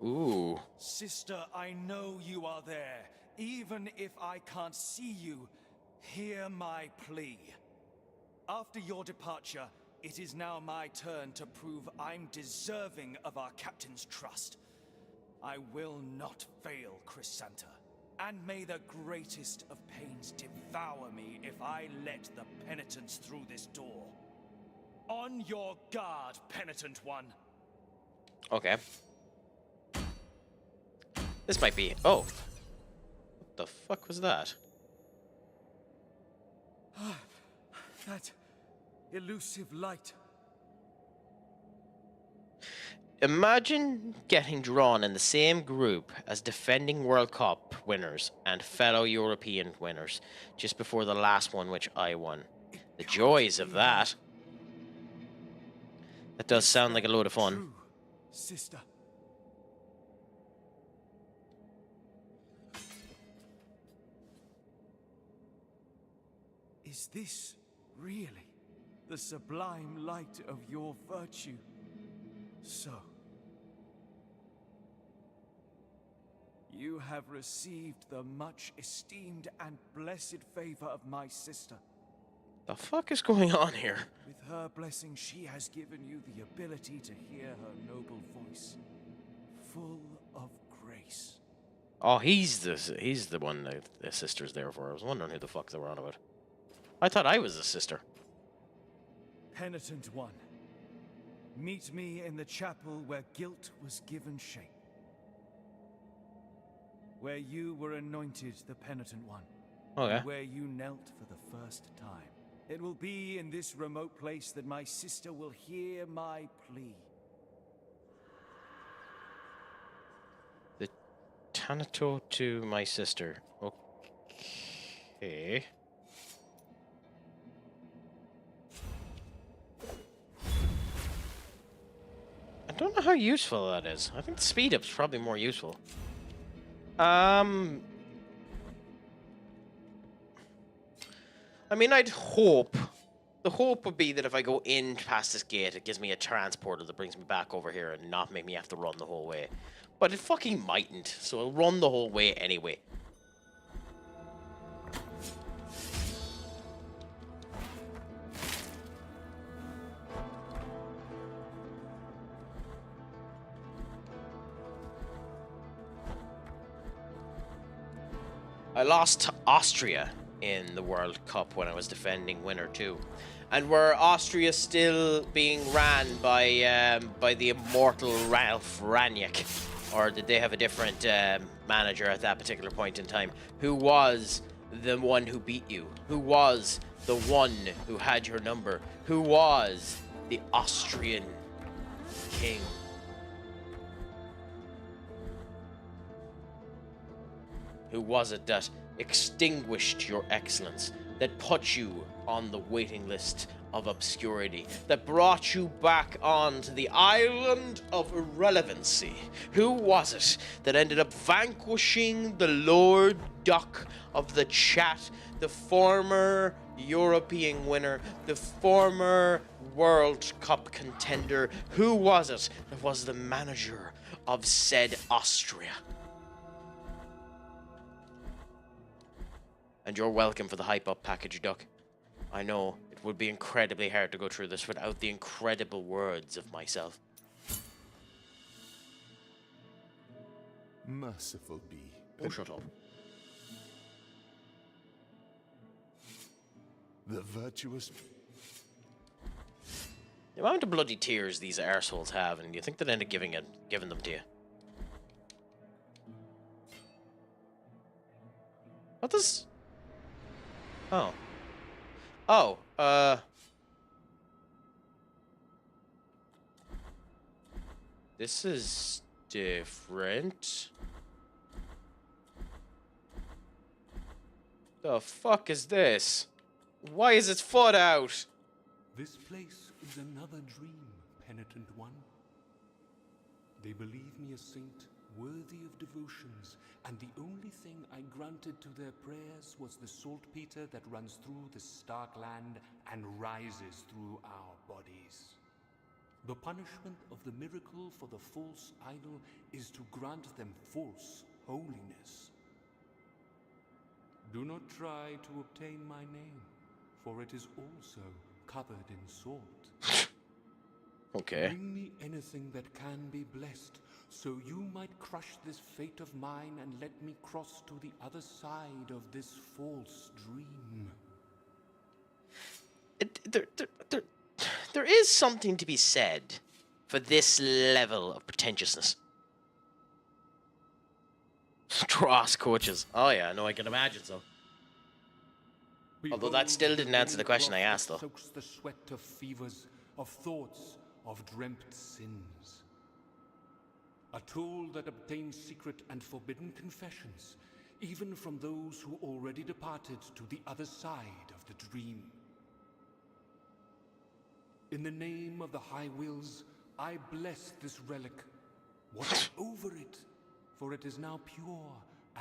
Ooh. Sister, I know you are there. Even if I can't see you, hear my plea. After your departure, it is now my turn to prove I'm deserving of our captain's trust. I will not fail, Chrysanta. And may the greatest of pains devour me if I let the penitents through this door. On your guard, Penitent One. Okay. This might be... Oh. What the fuck was that? That elusive light. Imagine getting drawn in the same group as defending World Cup winners and fellow European winners just before the last one, which I won. The joys of that. That does sound like a load of fun. True, sister. Is this really the sublime light of your virtue? So, you have received the much esteemed and blessed favor of my sister. The fuck is going on here? With her blessing, she has given you the ability to hear her noble voice, full of grace. Oh, he's the one that the sister's there for. I was wondering who the fuck they were on about. I thought I was the sister. Penitent One, meet me in the chapel where guilt was given shape. Where you were anointed the Penitent One. Okay. And where you knelt for the first time. It will be in this remote place that my sister will hear my plea. The Thanato to my sister. Okay. I don't know how useful that is. I think the speed up's probably more useful. I mean, I'd hope. The hope would be that if I go in past this gate, it gives me a transporter that brings me back over here and not make me have to run the whole way. But it fucking mightn't, so I'll run the whole way anyway. I lost to Austria in the World Cup when I was defending winner 2. And were Austria still being ran by the immortal Ralph Raniak? Or did they have a different manager at that particular point in time? Who was the one who beat you? Who was the one who had your number? Who was the Austrian king? Who was it that extinguished your excellence, that put you on the waiting list of obscurity, that brought you back onto the island of irrelevancy? Who was it that ended up vanquishing the Lord Duck of the Chat, the former European winner, the former World Cup contender? Who was it that was the manager of said Austria? And you're welcome for the hype up package, Duck. I know it would be incredibly hard to go through this without the incredible words of myself. Merciful be. Oh, shut up. The virtuous... The amount of bloody tears these arseholes have, and you think they'd end up giving them to you. What does... Oh. Oh, this is different. The fuck is this? Why is its foot out? This place is another dream, Penitent One. They believe me a saint worthy of devotions, and the only thing I granted to their prayers was the saltpeter that runs through the stark land and rises through our bodies. The punishment of the miracle for the false idol is to grant them false holiness. Do not try to obtain my name, for it is also covered in salt. Okay. Bring me anything that can be blessed, so you might crush this fate of mine and let me cross to the other side of this false dream. there is something to be said for this level of pretentiousness. Dross coaches. Oh yeah, no, I can imagine so. Although that still didn't answer the question I asked, though. Soaks the sweat of fevers, of thoughts, of dreamt sins. A tool that obtains secret and forbidden confessions, even from those who already departed to the other side of the dream. In the name of the High Wills, I bless this relic. Watch over it, for it is now pure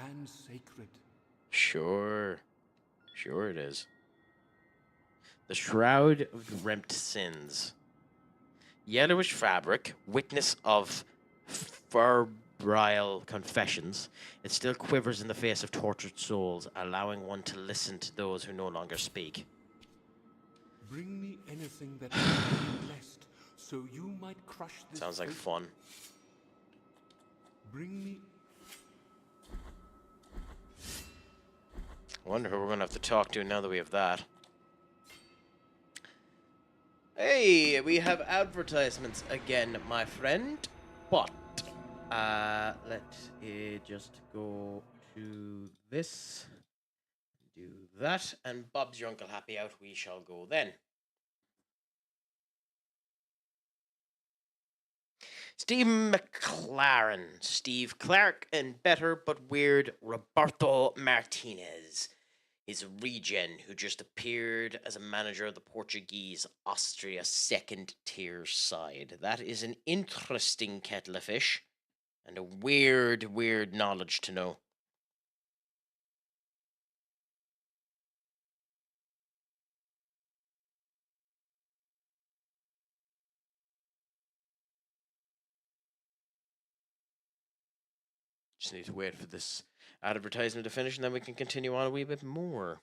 and sacred. Sure. Sure it is. The Shroud of Dreamt Sins. Yellowish fabric, witness of febrile confessions. It still quivers in the face of tortured souls, allowing one to listen to those who no longer speak. Bring me anything that may be blessed, so you might crush this. Sounds like fun. Bring me. I wonder who we're going to have to talk to now that we have that. Hey, we have advertisements again, my friend. But, let's just go to this. Do that, and Bob's your Uncle Happy out. We shall go then. Steve McLaren, Steve Clark, and better but weird Roberto Martinez. He's a regen who just appeared as a manager of the Portuguese Austria second tier side. That is an interesting kettle of fish, and a weird knowledge to know. Just need to wait for this advertisement to finish, and then we can continue on a wee bit more.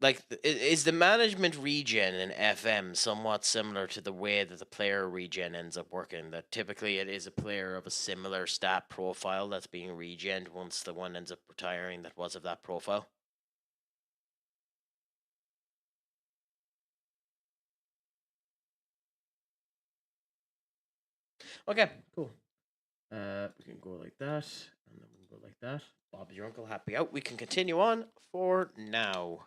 Like, is the management regen in FM somewhat similar to the way that the player regen ends up working? That typically it is a player of a similar stat profile that's being regened once the one ends up retiring that was of that profile? Okay, cool. We can go like that, and then we can go like that. Bob's your Uncle Happy out. We can continue on for now.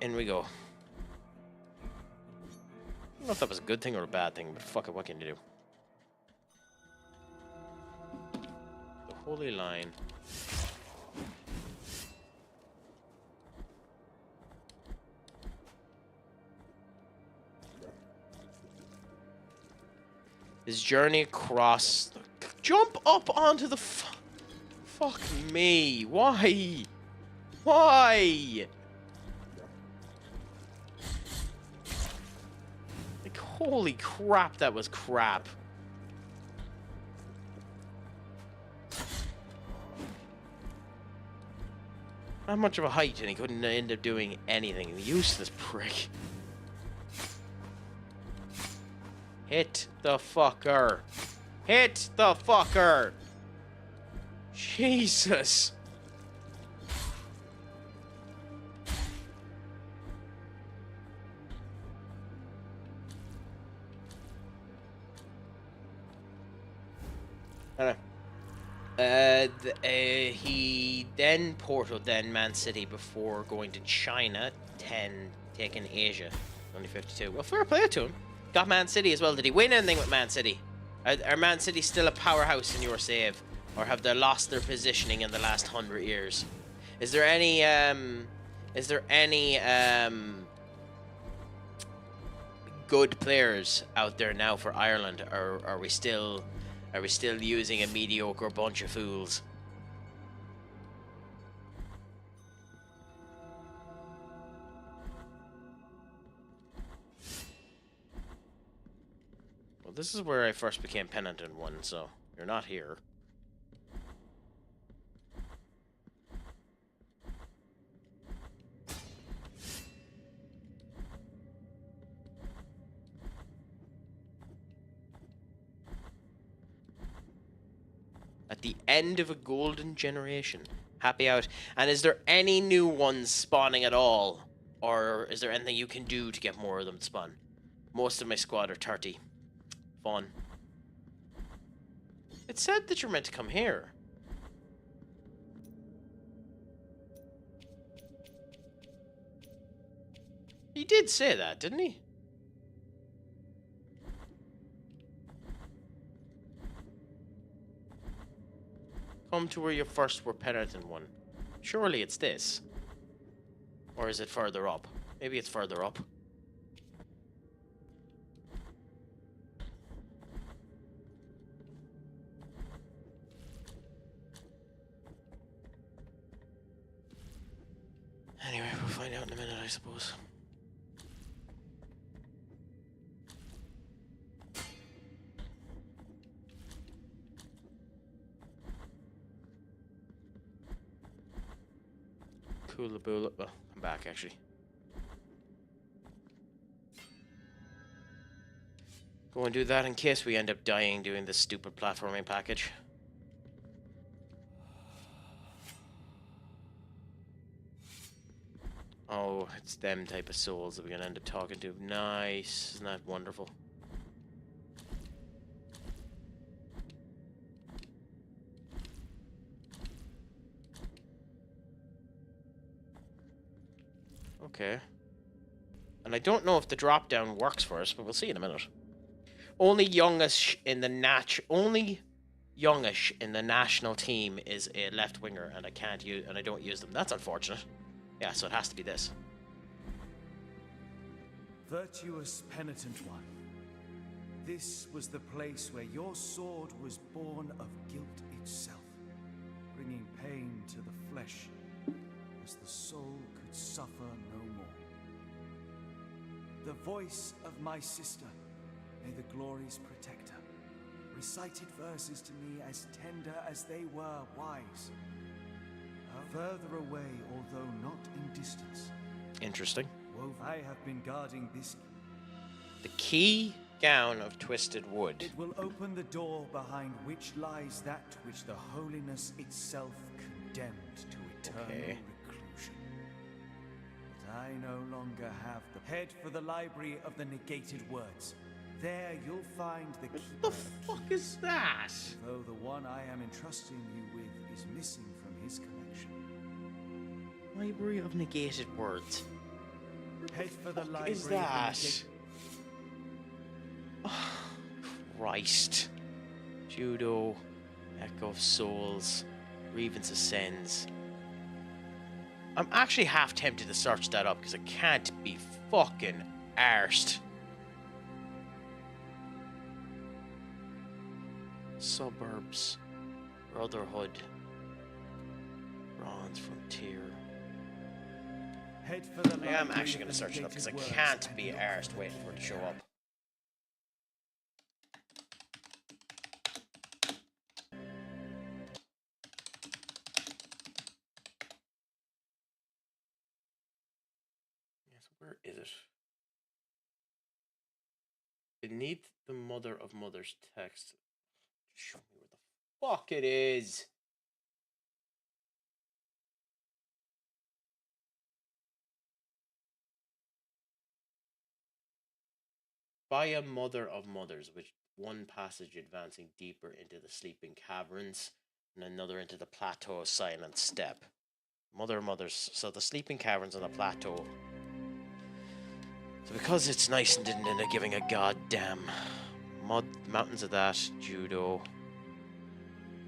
In we go. I don't know if that was a good thing or a bad thing, but fuck it, what can you do? The Holy Line. His journey across... Jump up onto the... Fuck me. Why? Why? Like, holy crap, that was crap. Not much of a height, and he couldn't end up doing anything. Useless prick. Hit the fucker. Hit the fucker. Jesus. He then portaled Man City before going to China, 10, taking Asia, only 52. Well, fair play to him. Got Man City as well. Did he win anything with Man City? Are Man City still a powerhouse in your save? Or have they lost their positioning in the last 100 years? Is there any, good players out there now for Ireland? Or are we still using a mediocre bunch of fools? Well, this is where I first became Penitent One, so you're not here. At the end of a golden generation, Happy out. And is there any new ones spawning at all? Or is there anything you can do to get more of them to spawn? Most of my squad are 30. Fun. It said that you're meant to come here. He did say that, didn't he? Come to where you first were Penitent One. Surely it's this. Or is it further up? Maybe it's further up. Anyway, we'll find out in a minute, I suppose. Cool the bull. Well, I'm back actually. Go and do that in case we end up dying doing this stupid platforming package. Oh, it's them type of souls that we're gonna end up talking to. Nice. Isn't that wonderful? Okay. And I don't know if the drop down works for us, but we'll see in a minute. Only youngish in the national team is a left winger, and I can't use, and I don't use them. That's unfortunate. Yeah, so it has to be this. Virtuous Penitent One. This was the place where your sword was born of guilt itself, bringing pain to the flesh, as the soul could suffer no more. The voice of my sister, may the glories protect her, recited verses to me as tender as they were wise. Further away, although not in distance. Interesting. I have been guarding this. The key gown of twisted wood. It will open the door behind which lies that which the holiness itself condemned to eternal reclusion. But I no longer have the head for the library of the negated words. There you'll find the key. What the fuck is that? Though the one I am entrusting you with is missing from his collection. Library of negated words. Head for the What library is that? of the negated. Oh, Christ. Judo, Echo of Souls, Grievance Ascends. I'm actually half tempted to search that up because I can't be fucking arsed. Suburbs, Brotherhood, Bronze Frontier. Head for the I am library actually going of to the search it up because I negated can't words be and arsed waiting for it to show up. Yes, where is it? Beneath the Mother of Mothers text. Show me where the fuck it is. By a Mother of Mothers, which one passage advancing deeper into the sleeping caverns and another into the plateau of Silent Step. Mother of Mothers, so the sleeping caverns on the plateau. So because it's nice and didn't end up giving a goddamn mountains of that, judo,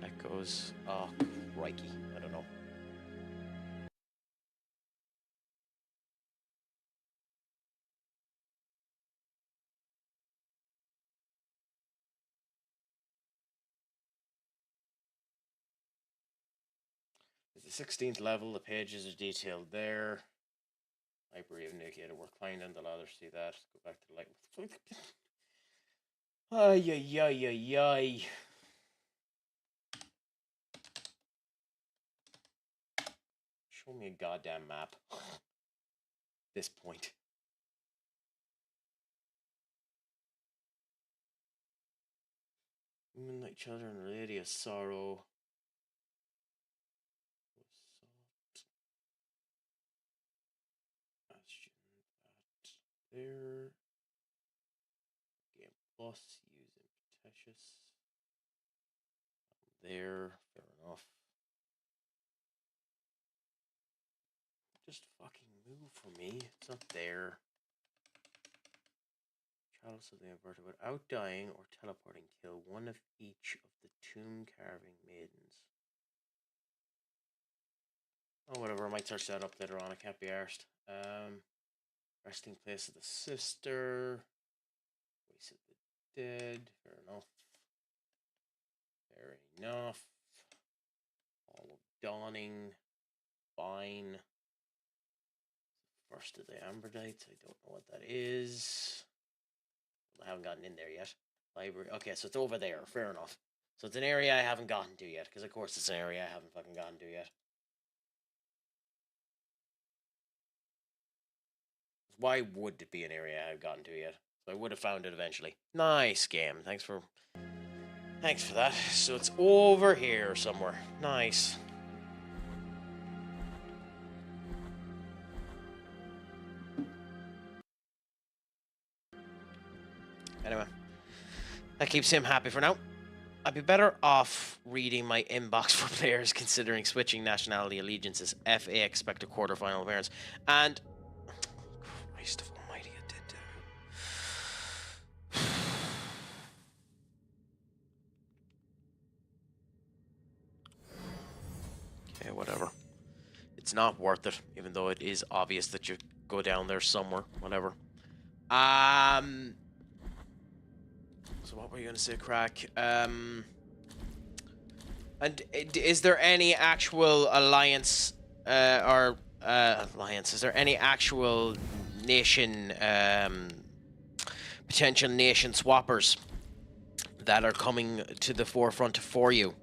echoes, oh crikey, I don't know. It's the 16th level, the pages are detailed there. Library of Negated, we're climbing the ladder, see that. Go back to the light. Ay, ay, ay, ay, ay. Show me a goddamn map. This point. Moonlight Children, Lady of Sorrow. there. Game Plus, using Petitious. There, fair enough. Just fucking move for me. It's not there. Chalice of the Inverted. Without dying or teleporting, kill one of each of the tomb carving maidens. Oh, whatever. I might search that up later on. I can't be arsed. Resting place of the sister. Voice of the dead. Fair enough. Fair enough. All of Dawning. Fine. First of the Amberdites. I don't know what that is. I haven't gotten in there yet. Library. Okay, so it's over there. Fair enough. So it's an area I haven't gotten to yet. Because, of course, it's an area I haven't fucking gotten to yet. Why would it be an area I haven't gotten to yet? So I would have found it eventually. Nice game. Thanks for that. So it's over here somewhere. Nice. Anyway, that keeps him happy for now. I'd be better off reading my inbox for players considering switching nationality allegiances. FA expected quarterfinal appearance. And Christ almighty, it did. Okay, whatever. It's not worth it, even though it is obvious that you go down there somewhere. Whatever. So what were you gonna say, Crack? And is there any actual alliance, alliance? Is there any actual nation, potential nation swappers that are coming to the forefront for you,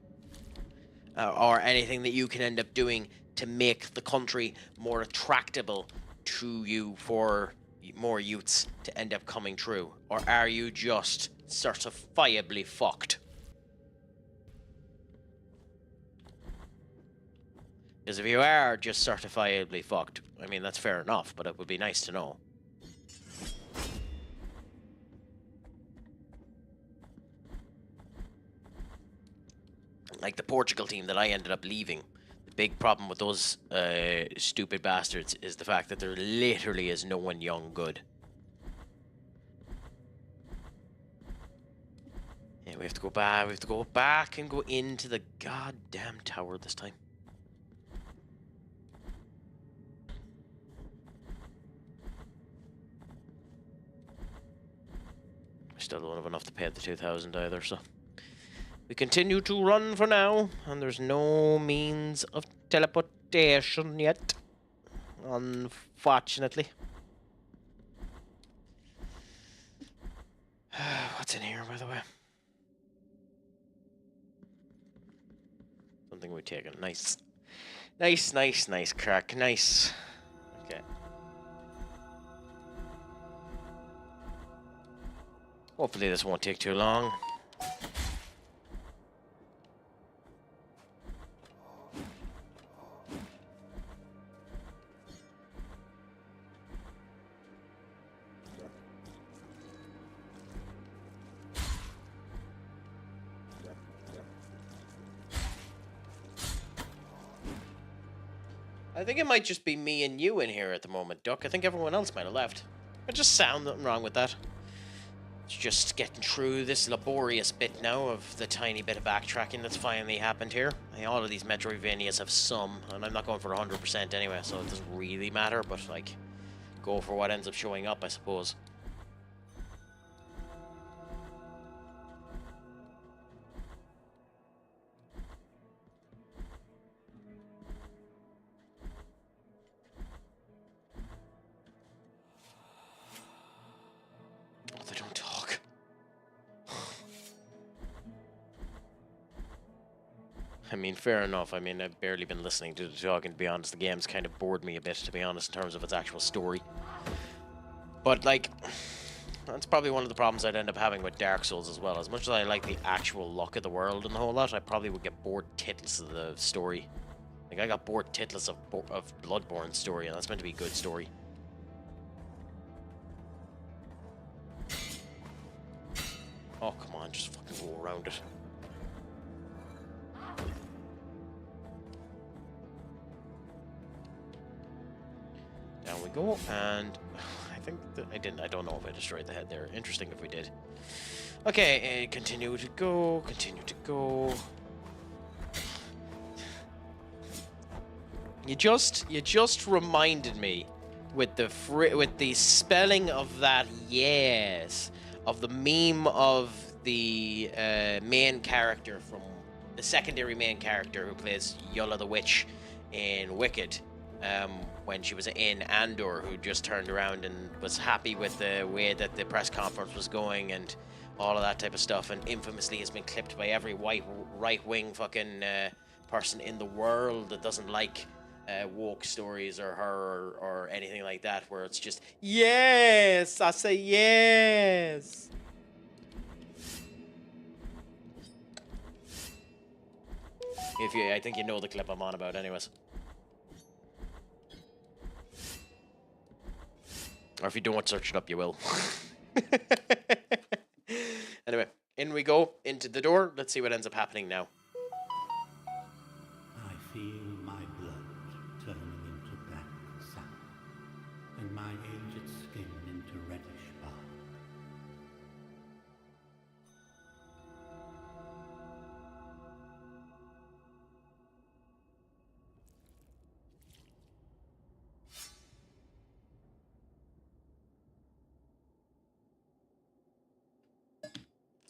or anything that you can end up doing to make the country more attractable to you for more youths to end up coming true, or are you just certifiably fucked? Because if you are just certifiably fucked, I mean, that's fair enough, but it would be nice to know. Like the Portugal team that I ended up leaving, the big problem with those stupid bastards is the fact that there literally is no one young good. Yeah, we have to go back. We have to go back and go into the goddamn tower this time. I still don't have enough to pay the 2,000 either, so we continue to run for now, and there's no means of teleportation yet, unfortunately. What's in here, by the way? Something we've taken. Nice. Nice, Crack. Nice. Okay. Hopefully this won't take too long. I think it might just be me and you in here at the moment, Duck. I think everyone else might have left. There just sound nothing wrong with that. It's just getting through this laborious bit now of the tiny bit of backtracking that's finally happened here. All of these Metroidvanias have some, and I'm not going for 100% anyway, so it doesn't really matter, but, like, go for what ends up showing up, I suppose. Oh, they don't talk. I mean, fair enough. I mean, I've barely been listening to the talk, and to be honest, the game's kind of bored me a bit, to be honest, in terms of its actual story. But, like, that's probably one of the problems I'd end up having with Dark Souls as well. As much as I like the actual luck of the world and the whole lot, I probably would get bored titless of the story. Like, I got bored titless of Bloodborne's story, and that's meant to be a good story. around it. Down we go, and I think that I don't know if I destroyed the head there. Interesting if we did. Okay, continue to go, continue to go. You just reminded me with the spelling of that yes, of the meme of the main character from the secondary main character who plays Yulla the Witch in Wicked, when she was in Andor, who just turned around and was happy with the way that the press conference was going and all of that type of stuff, and infamously has been clipped by every right-wing fucking person in the world that doesn't like woke stories or her or anything like that, where it's just yes, I say yes. I think you know the clip I'm on about, anyways. Or if you don't search it up, you will. Anyway, in we go into the door. Let's see what ends up happening now. I feel my blood turning into black sap, and my aged skin into reddish bark.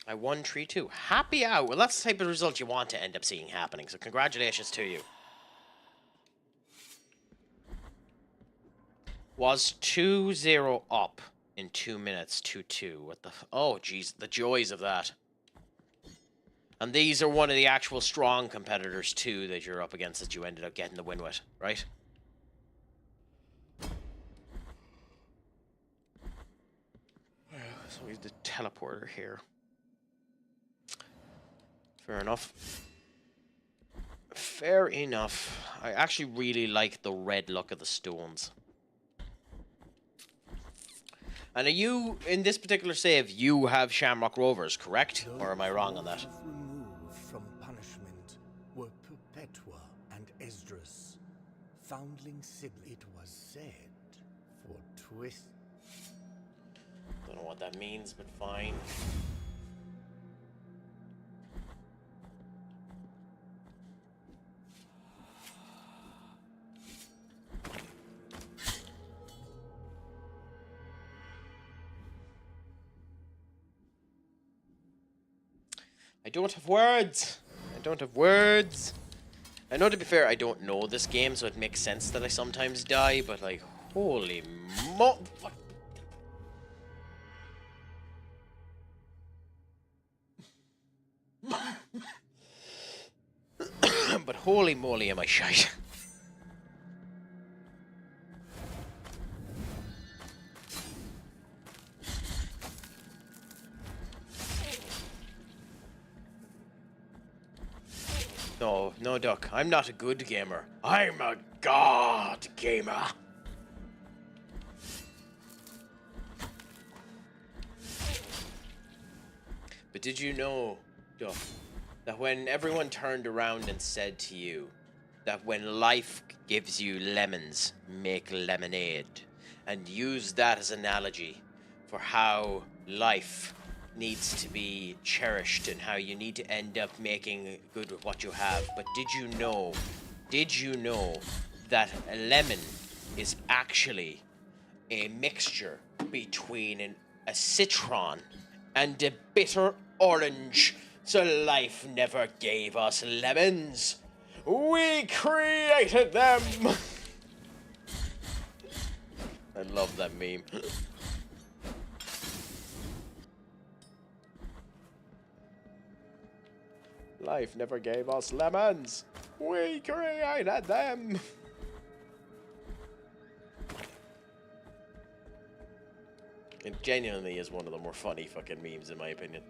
I won tree 2. Happy out. Well, that's the type of result you want to end up seeing happening, so congratulations to you. Was 2-0 up in 2 minutes, 2-2. What the oh, jeez, the joys of that. And these are one of the actual strong competitors, too, that you're up against that you ended up getting the win with, right? So we have the teleporter here. Fair enough. Fair enough. I actually really like the red look of the stones. And are you, in this particular save, you have Shamrock Rovers, correct? Or am I wrong on that? Removed from punishment were Perpetua and Esdras. Foundling sibling, it was said, for twist. Don't know what that means, but fine. I don't have words. I don't have words. I know, to be fair, I don't know this game, so it makes sense that I sometimes die, but like, holy mo... But holy moly am I shite. No, no, Duck. I'm not a good gamer. I'm a god gamer. But did you know, Duck, that when everyone turned around and said to you that when life gives you lemons, make lemonade, and use that as an analogy for how life needs to be cherished and how you need to end up making good with what you have. But did you know that a lemon is actually a mixture between a citron and a bitter orange? So life never gave us lemons. We created them. I love that meme. Life never gave us lemons. We created them. It genuinely is one of the more funny fucking memes, in my opinion.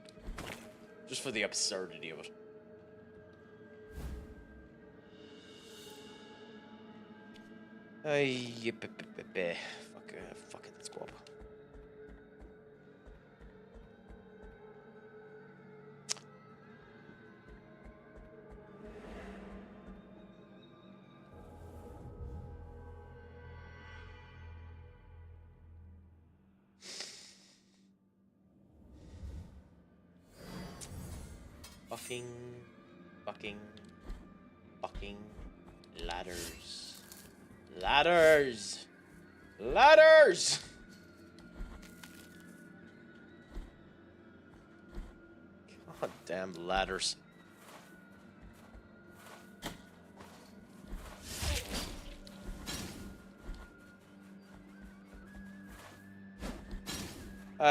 Just for the absurdity of it. Fuck it, let's go up. fucking ladders. Ladders! Ladders! God damn ladders.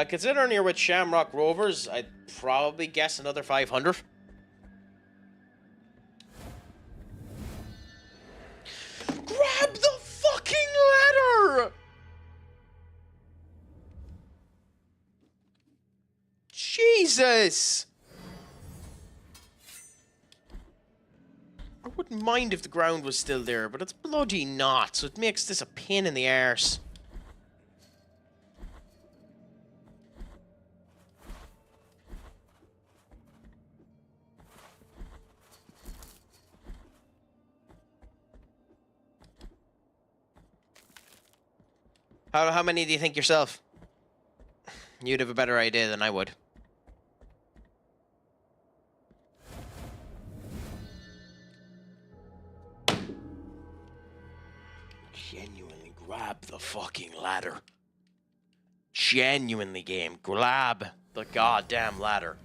Considering you're with Shamrock Rovers, I'd probably guess another 500. Grab the fucking ladder! Jesus! I wouldn't mind if the ground was still there, but it's bloody not, so it makes this a pain in the arse. How many do you think yourself? You'd have a better idea than I would. Genuinely grab the fucking ladder. Genuinely, game. Grab the goddamn ladder.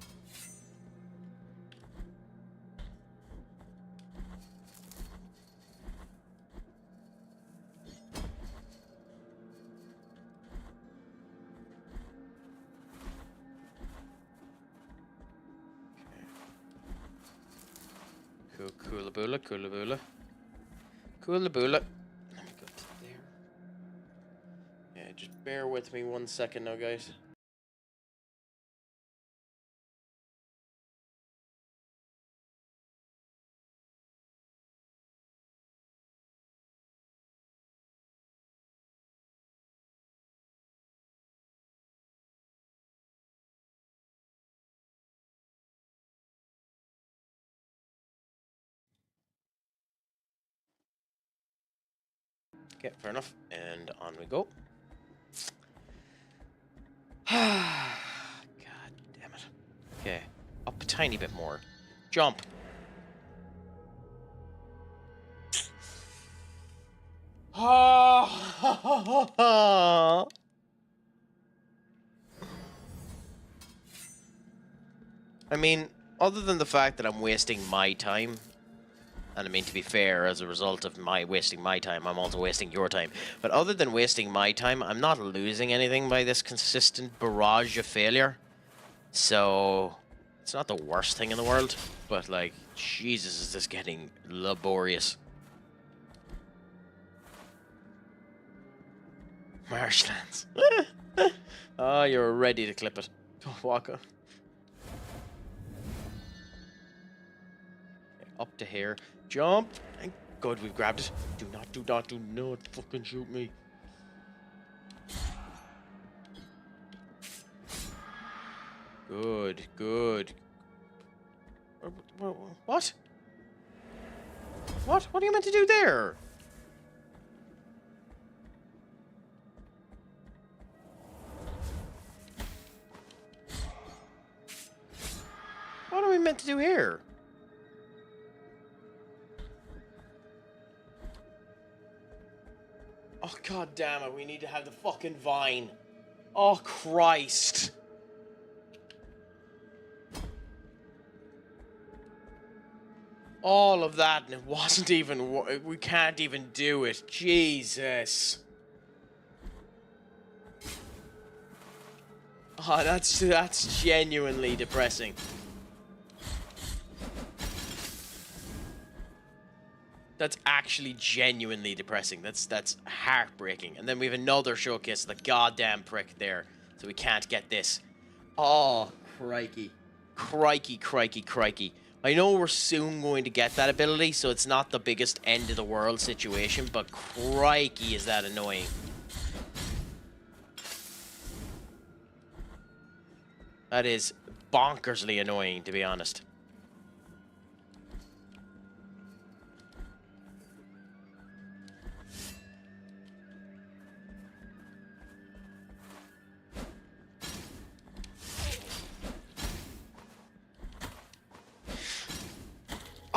Coolaboola, coolaboola. Coolaboola. Let me go to there. Yeah, just bear with me 1 second now, guys. Okay, fair enough. And on we go. God damn it. Okay, up a tiny bit more. Jump. I mean, other than the fact that I'm wasting my time, and I mean, to be fair, as a result of my wasting my time, I'm also wasting your time. But other than wasting my time, I'm not losing anything by this consistent barrage of failure. So, it's not the worst thing in the world. But, like, Jesus, is this getting laborious. Marshlands. Oh, you're ready to clip it. Walk on. Up to here. Jump. Thank God we've grabbed it. Do not fucking shoot me. Good, good. What? What? What are you meant to do there? What are we meant to do here? Oh, god damn it, we need to have the fucking vine. Oh, Christ. All of that, and it wasn't even... We can't even do it. Jesus. Oh, that's genuinely depressing. That's actually genuinely depressing. That's heartbreaking. And then we have another showcase of the goddamn prick there. So we can't get this. Oh, crikey. Crikey, crikey, crikey. I know we're soon going to get that ability, so it's not the biggest end of the world situation, but crikey is that annoying. That is bonkersly annoying, to be honest.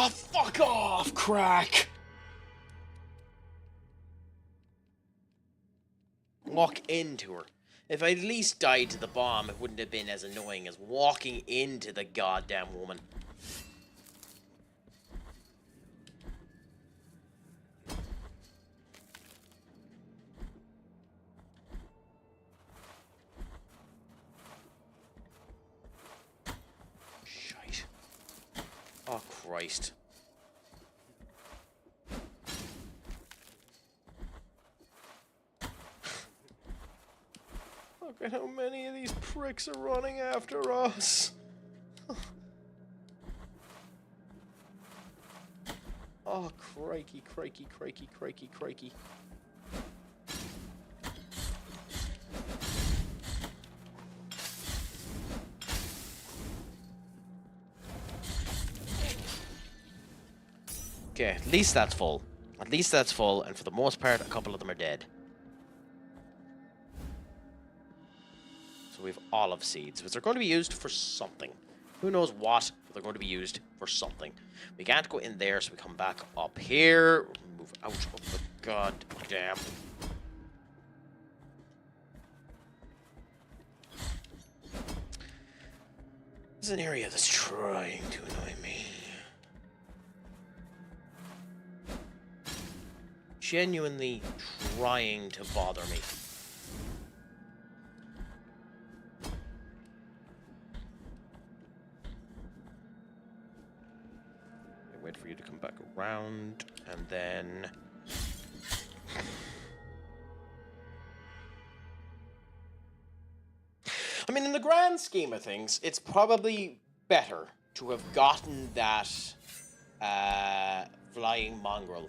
Oh, fuck off, crack! Walk into her. If I at least died to the bomb, it wouldn't have been as annoying as walking into the goddamn woman. Shite. Oh, Christ. Look at how many of these pricks are running after us. Oh, crikey, crikey, crikey, crikey, crikey. Okay, at least that's full. At least that's full, and for the most part, a couple of them are dead. So we have olive seeds, which are going to be used for something. Who knows what, but they're going to be used for something. We can't go in there, so we come back up here. Move out of the goddamn. This is an area that's trying to annoy me. Genuinely trying to bother me. Wait for you to come back around, and then... I mean, in the grand scheme of things, it's probably better to have gotten that flying mongrel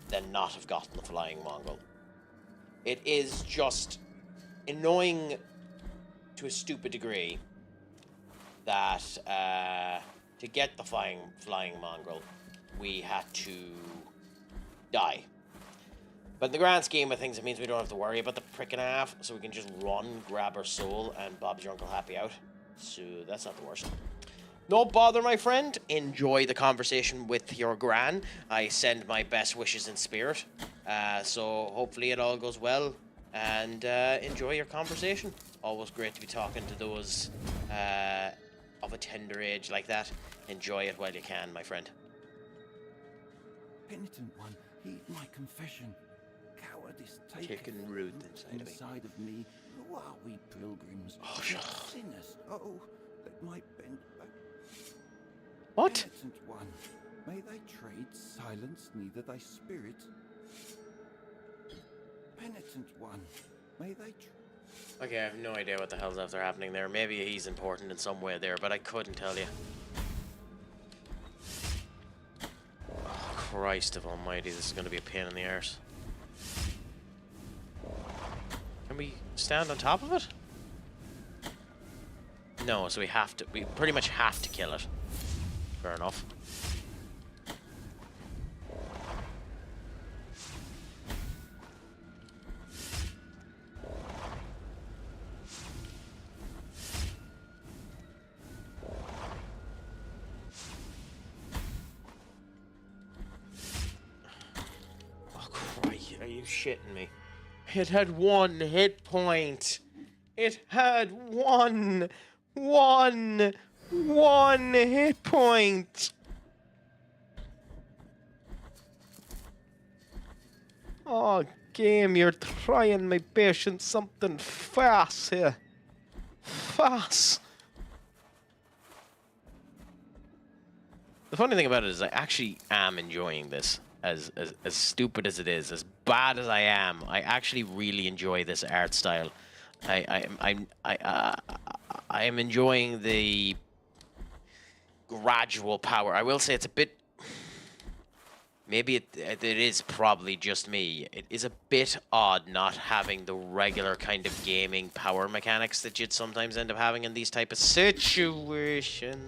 than not have gotten the flying mongrel. It is just annoying to a stupid degree that to get the flying mongrel, we had to die. But in the grand scheme of things, it means we don't have to worry about the prick and a half, so we can just run, grab our soul, and Bob's your Uncle Happy out. So that's not the worst. No bother, my friend. Enjoy the conversation with your gran. I send my best wishes in spirit. So hopefully it all goes well, and enjoy your conversation. Always great to be talking to those of a tender age like that. Enjoy it while you can, my friend. Penitent One, heed my confession. Cowardice Taken root inside of me. Who are we pilgrims? Oh, shut up. Sinners. Oh, that might bend back. What? Penitent One, may thy trade silence neither thy spirit. Penitent One, may thy Okay, I have no idea what the hell's after happening there. Maybe he's important in some way there, but I couldn't tell you. Oh, Christ of almighty, this is going to be a pain in the arse. Can we stand on top of it? No, so we pretty much have to kill it. Fair enough. Are you shitting me? It had 1 hit point. It had one hit point. Oh, game, you're trying my patience something fast here. Fast. The funny thing about it is I actually am enjoying this. As stupid as it is, as bad as I am, I actually really enjoy this art style. I am enjoying the gradual power. I will say it's a bit. Maybe it is probably just me. It is a bit odd not having the regular kind of gaming power mechanics that you'd sometimes end up having in these type of situations.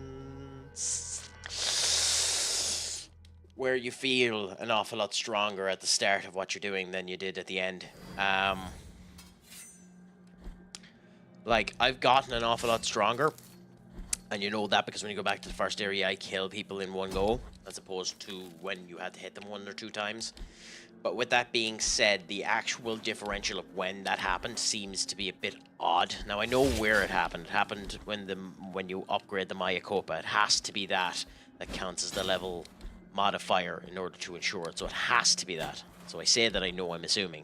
Where you feel an awful lot stronger at the start of what you're doing than you did at the end. Like, I've gotten an awful lot stronger And you know that because when you go back to the first area, I kill people in one go, as opposed to when you had to hit them 1 or 2 times. But with that being said, the actual differential of when that happened seems to be a bit odd. Now, I know where it happened. It happened when you upgrade the Mayakopa. It has to be that counts as the level modifier in order to ensure it. So it has to be that. So I say that I know, I'm assuming.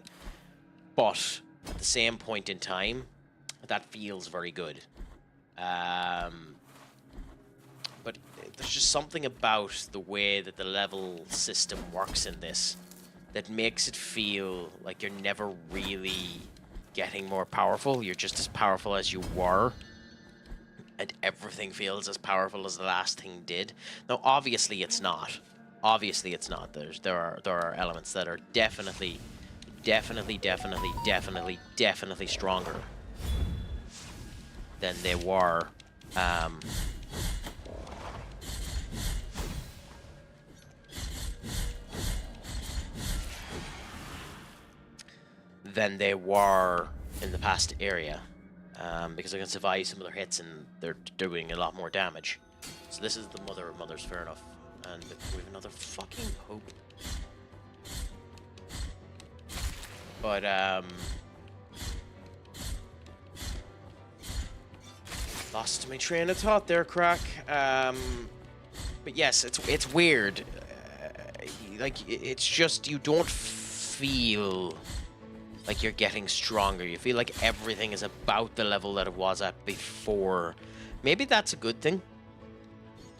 But at the same point in time, that feels very good. But there's just something about the way that the level system works in this that makes it feel like you're never really getting more powerful. You're just as powerful as you were, and everything feels as powerful as the last thing did. Now, obviously, it's not. Obviously, it's not. There are elements that are definitely stronger than they were. Than they were in the past area, because I can survive some of their hits and they're doing a lot more damage. So this is the mother of mothers, fair enough. And we have another fucking hope. But lost my train of thought there, crack. But yes, it's weird. Like it's just you don't feel like you're getting stronger. You feel like everything is about the level that it was at before. Maybe that's a good thing.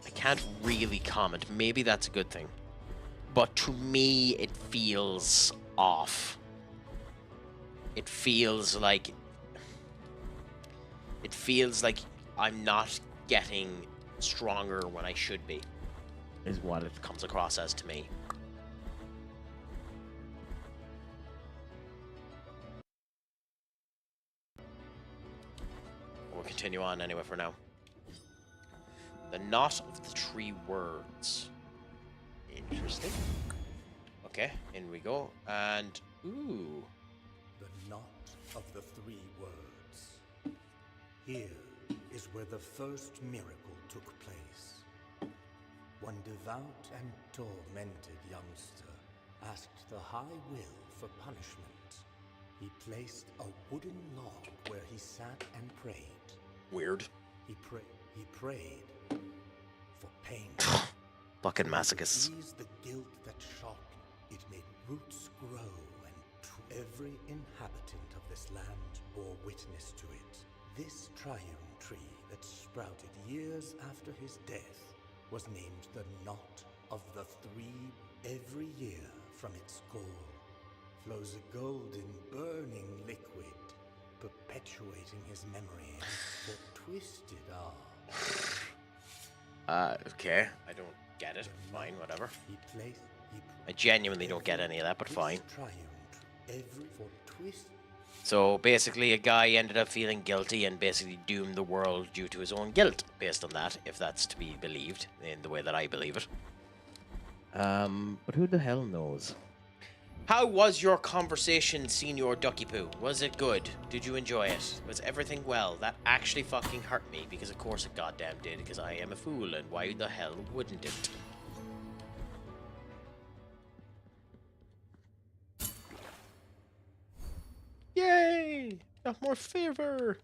I can't really comment. Maybe that's a good thing. But to me, it feels off. It feels like I'm not getting stronger when I should be, is what it comes across as to me. We'll continue on anyway for now. The Knot of the Three Words. Interesting. Okay, in we go. And, ooh. The Knot of the Three Words. Here is where the first miracle took place. One devout and tormented youngster asked the High Will for punishment. He placed a wooden log where he sat and prayed. Weird. He prayed for pain. Fucking masochists. To ease the guilt that shocked, it made roots grow, and every inhabitant of this land bore witness to it. This triune tree that sprouted years after his death was named the Knot of the Three. Every year from its core flows a golden, burning liquid, perpetuating his memory for twisted okay. I don't get it. Fine, whatever. I genuinely don't get any of that, but fine. So basically a guy ended up feeling guilty and basically doomed the world due to his own guilt, based on that, if that's to be believed, in the way that I believe it. But who the hell knows? How was your conversation, Senior Ducky Poo? Was it good? Did you enjoy it? Was everything well? That actually fucking hurt me, because of course it goddamn did, because I am a fool, and why the hell wouldn't it? Yay! Got more favor!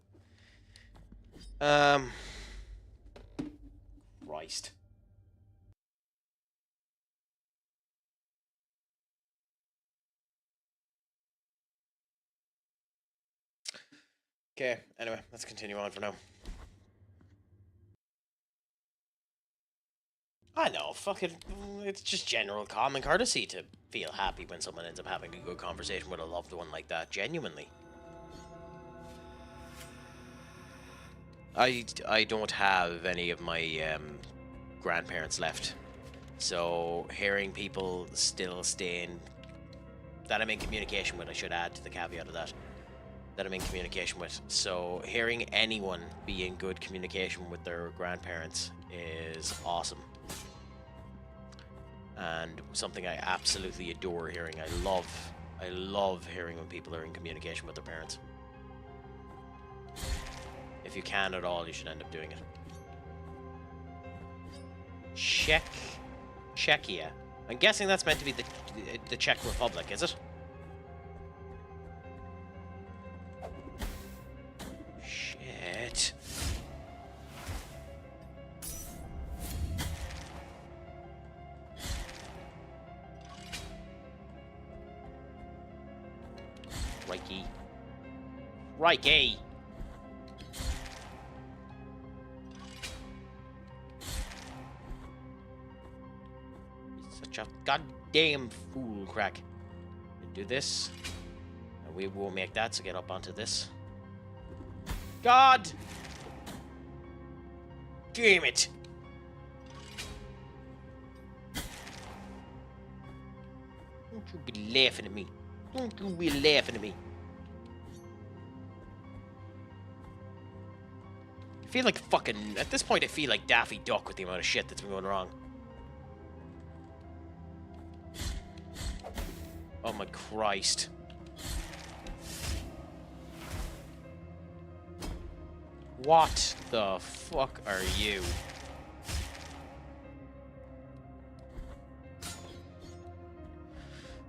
Christ. Okay, anyway, let's continue on for now. I know, fucking, it's just general common courtesy to feel happy when someone ends up having a good conversation with a loved one like that, genuinely. I don't have any of my grandparents left, so hearing people still staying, that I'm in communication with, I should add to the caveat of that I'm in communication with. So hearing anyone be in good communication with their grandparents is awesome. And something I absolutely adore hearing. I love hearing when people are in communication with their parents. If you can at all, you should end up doing it. Czechia. I'm guessing that's meant to be the Czech Republic, is it? Shit. Crikey. Crikey! Such a goddamn fool, crack. Do this. And we will make that to get up onto this. God! Damn it! Don't you be laughing at me. Don't you be laughing at me. I feel like fucking... At this point, I feel like Daffy Duck with the amount of shit that's been going wrong. Oh my Christ. What the fuck are you?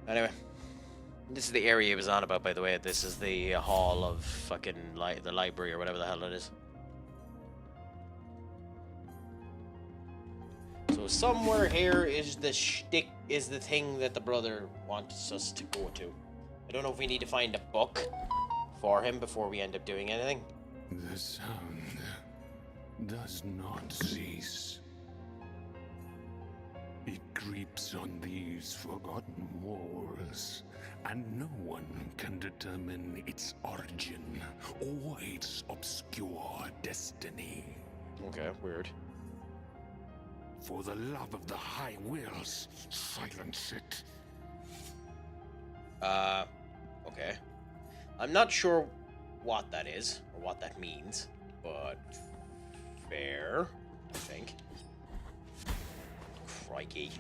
Anyway. This is the area he was on about, by the way. This is the hall of fucking the library or whatever the hell it is. So somewhere here is the shtick, is the thing that the brother wants us to go to. I don't know if we need to find a book for him before we end up doing anything. The sound does not cease. It creeps on these forgotten walls, and no one can determine its origin or its obscure destiny. Okay, weird. For the love of the High Wills, silence it. Okay. I'm not sure what that is, or what that means, but fair, I think. Crikey.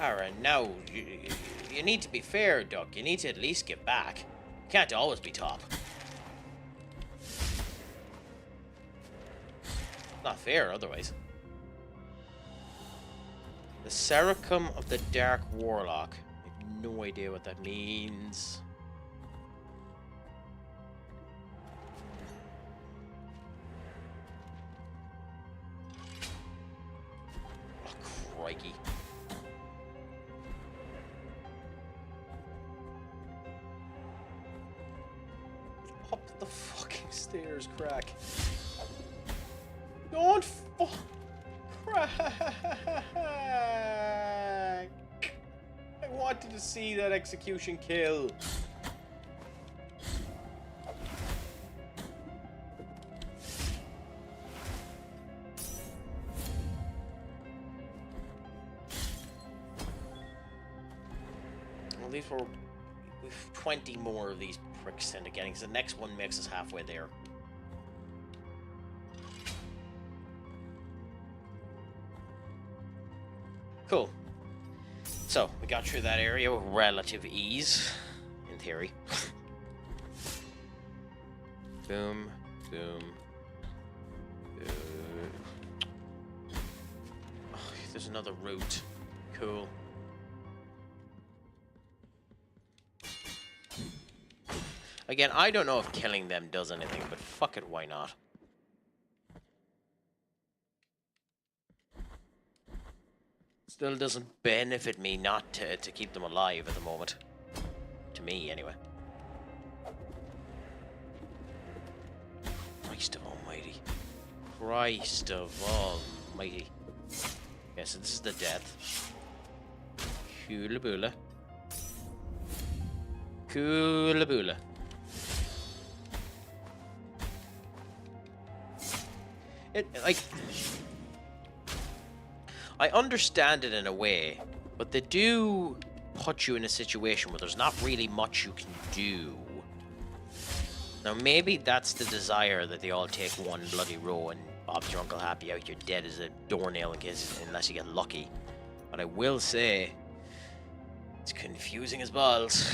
Alright, now, you need to be fair, Duck. You need to at least give back. You can't always be top. Not fair, otherwise. The Seracum of the Dark Warlock. I have no idea what that means. Oh, crikey. Up the fucking stairs, crack. Don't fuck, crack. I wanted to see that execution kill. Well, these were... We've 20 more of these pricks into getting, because the next one makes us halfway there. Cool. So, we got through that area with relative ease, in theory. Boom, boom, boom. Oh, there's another route. Cool. Again, I don't know if killing them does anything, but fuck it, why not? Still doesn't benefit me not to keep them alive at the moment. To me, anyway. Christ of Almighty. Christ of Almighty. Yeah, so this is the death. Kula boola. Kula boola. It, like... I understand it in a way, but they do put you in a situation where there's not really much you can do. Now, maybe that's the desire that they all take one bloody row and Bob's your Uncle Happy out, you're dead as a doornail in case, unless you get lucky. But I will say, it's confusing as balls.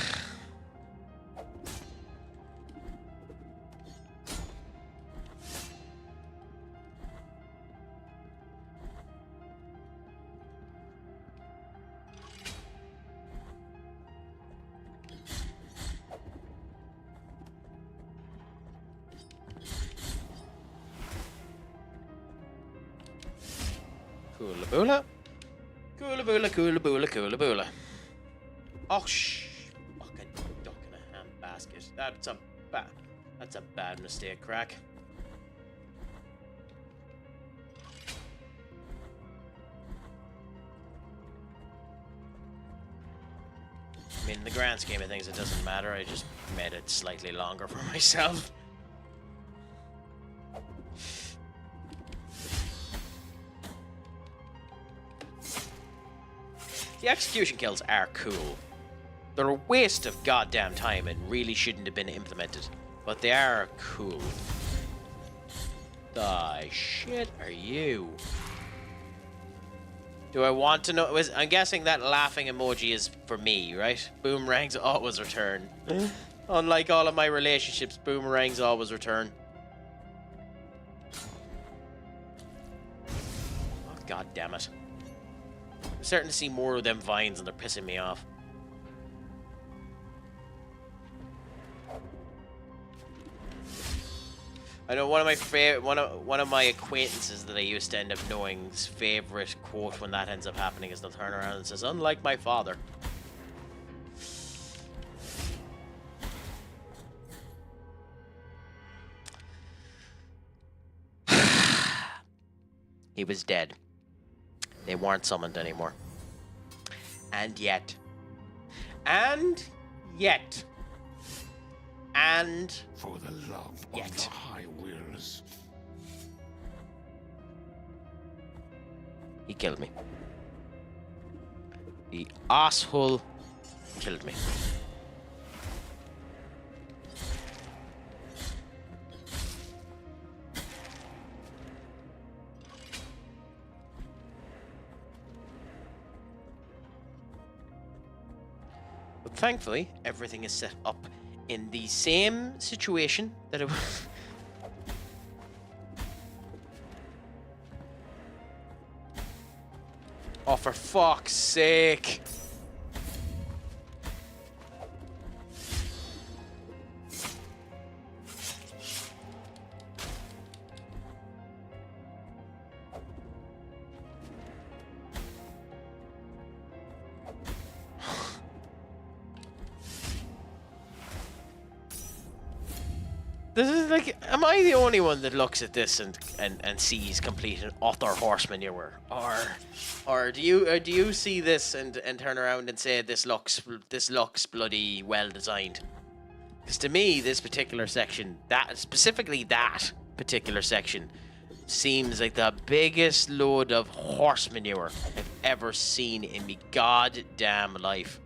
Coola boola. Coola boola, coola boola, coola boola. Oh, fucking duck in a ham basket. That's a bad mistake, crack. I mean, in the grand scheme of things, it doesn't matter. I just made it slightly longer for myself. The execution kills are cool. They're a waste of goddamn time and really shouldn't have been implemented. But they are cool. The shit are you? Do I want to know? I'm guessing that laughing emoji is for me, right? Boomerangs always return. Unlike all of my relationships, boomerangs always return. Oh, God damn it. I'm starting to see more of them vines and they're pissing me off. I know one of my one of my acquaintances that I used to end up knowing's favorite quote when that ends up happening is they'll turn around and says, "Unlike my father." He was dead. They weren't summoned anymore. And yet. For the love of the High Wills. He killed me. The asshole killed me. But thankfully, everything is set up in the same situation that it was. Oh, for fuck's sake. This is like, am I the only one that looks at this and sees complete and utter horse manure, or do you see this and turn around and say this looks bloody well designed? Because to me, this particular section, specifically that particular section, seems like the biggest load of horse manure I've ever seen in me goddamn life.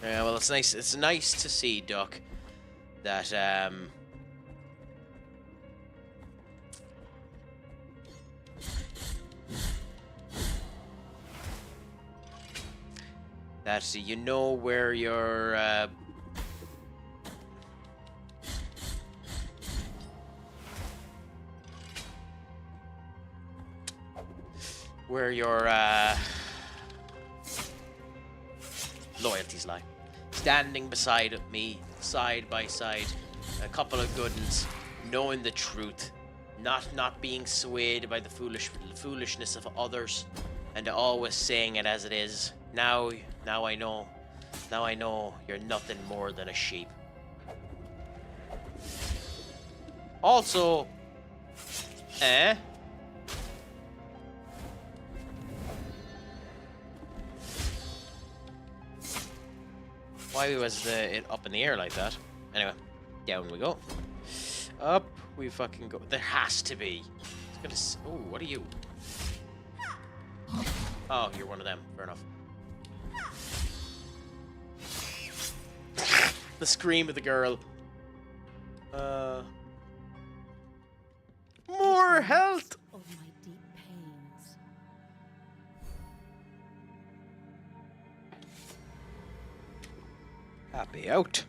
Yeah, well, it's nice. It's nice to see, Duck, that that you know where your loyalties lie. Standing beside me, side by side, a couple of good uns, knowing the truth, not being swayed by the foolishness of others, and always saying it as it is. Now I know you're nothing more than a sheep. Also, why was it up in the air like that? Anyway, down we go. Up we fucking go. There has to be. It's gonna. Oh, what are you? Oh, you're one of them. Fair enough. The scream of the girl. More health. Of my deep pains. Happy out.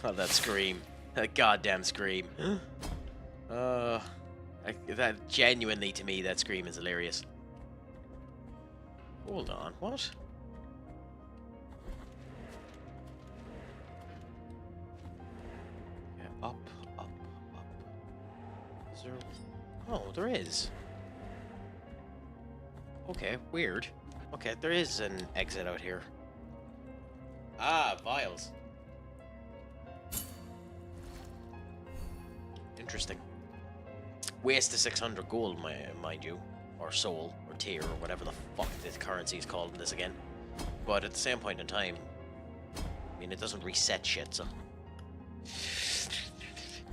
Oh, that scream. That goddamn scream. That genuinely, to me, that scream is hilarious. Hold on, what? Yeah, up, up, up. Is there... Oh, there is. Okay, weird. Okay, there is an exit out here. Ah, vials. Interesting. Waste of 600 gold, mind you. Or soul, or tier, or whatever the fuck this currency is called in this again. But at the same point in time, I mean, it doesn't reset shit, so... Let's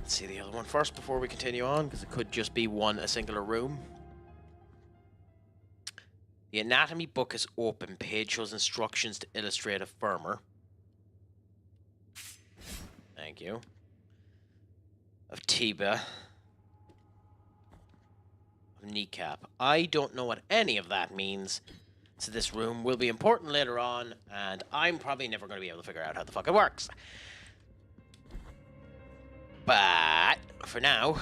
see the other one first before we continue on, because it could just be a singular room. The anatomy book is open. Page shows instructions to illustrate a firmer. Thank you. Of Tiba. Of kneecap. I don't know what any of that means. So this room will be important later on, and I'm probably never going to be able to figure out how the fuck it works. But for now...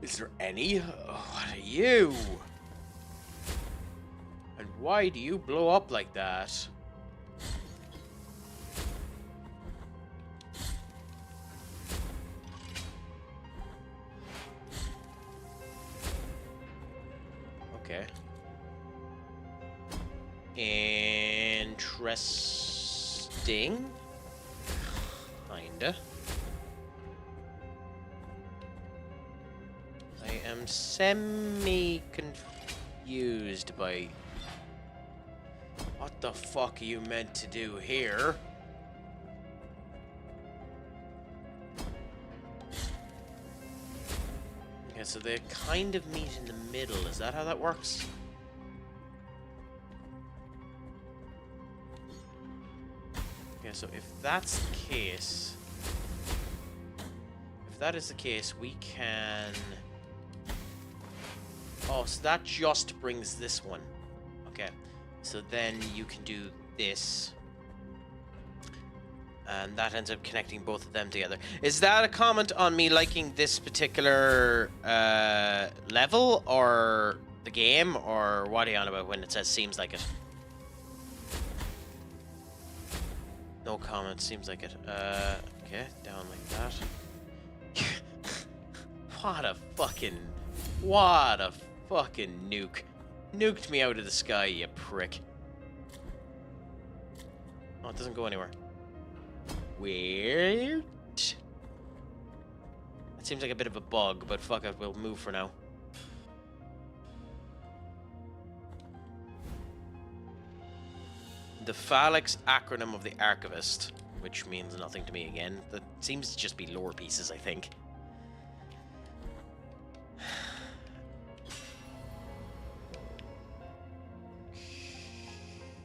Is there any? What are you? And why do you blow up like that? Okay. Interesting. Kinda. I am semi-confused by what the fuck are you meant to do here? Okay, so they kind of meet in the middle. Is that how that works? Okay, so if that's the case... If that is the case, we can... Oh, so that just brings this one. Okay. So then you can do this. And that ends up connecting both of them together. Is that a comment on me liking this particular level? Or the game? Or what are you on about when it says seems like it? No comment, seems like it. Okay, down like that. What a fucking nuke. Nuked me out of the sky, you prick. Oh, it doesn't go anywhere. Weird. That seems like a bit of a bug, but fuck it, we'll move for now. The Phalanx acronym of the Archivist, which means nothing to me again. That seems to just be lore pieces, I think.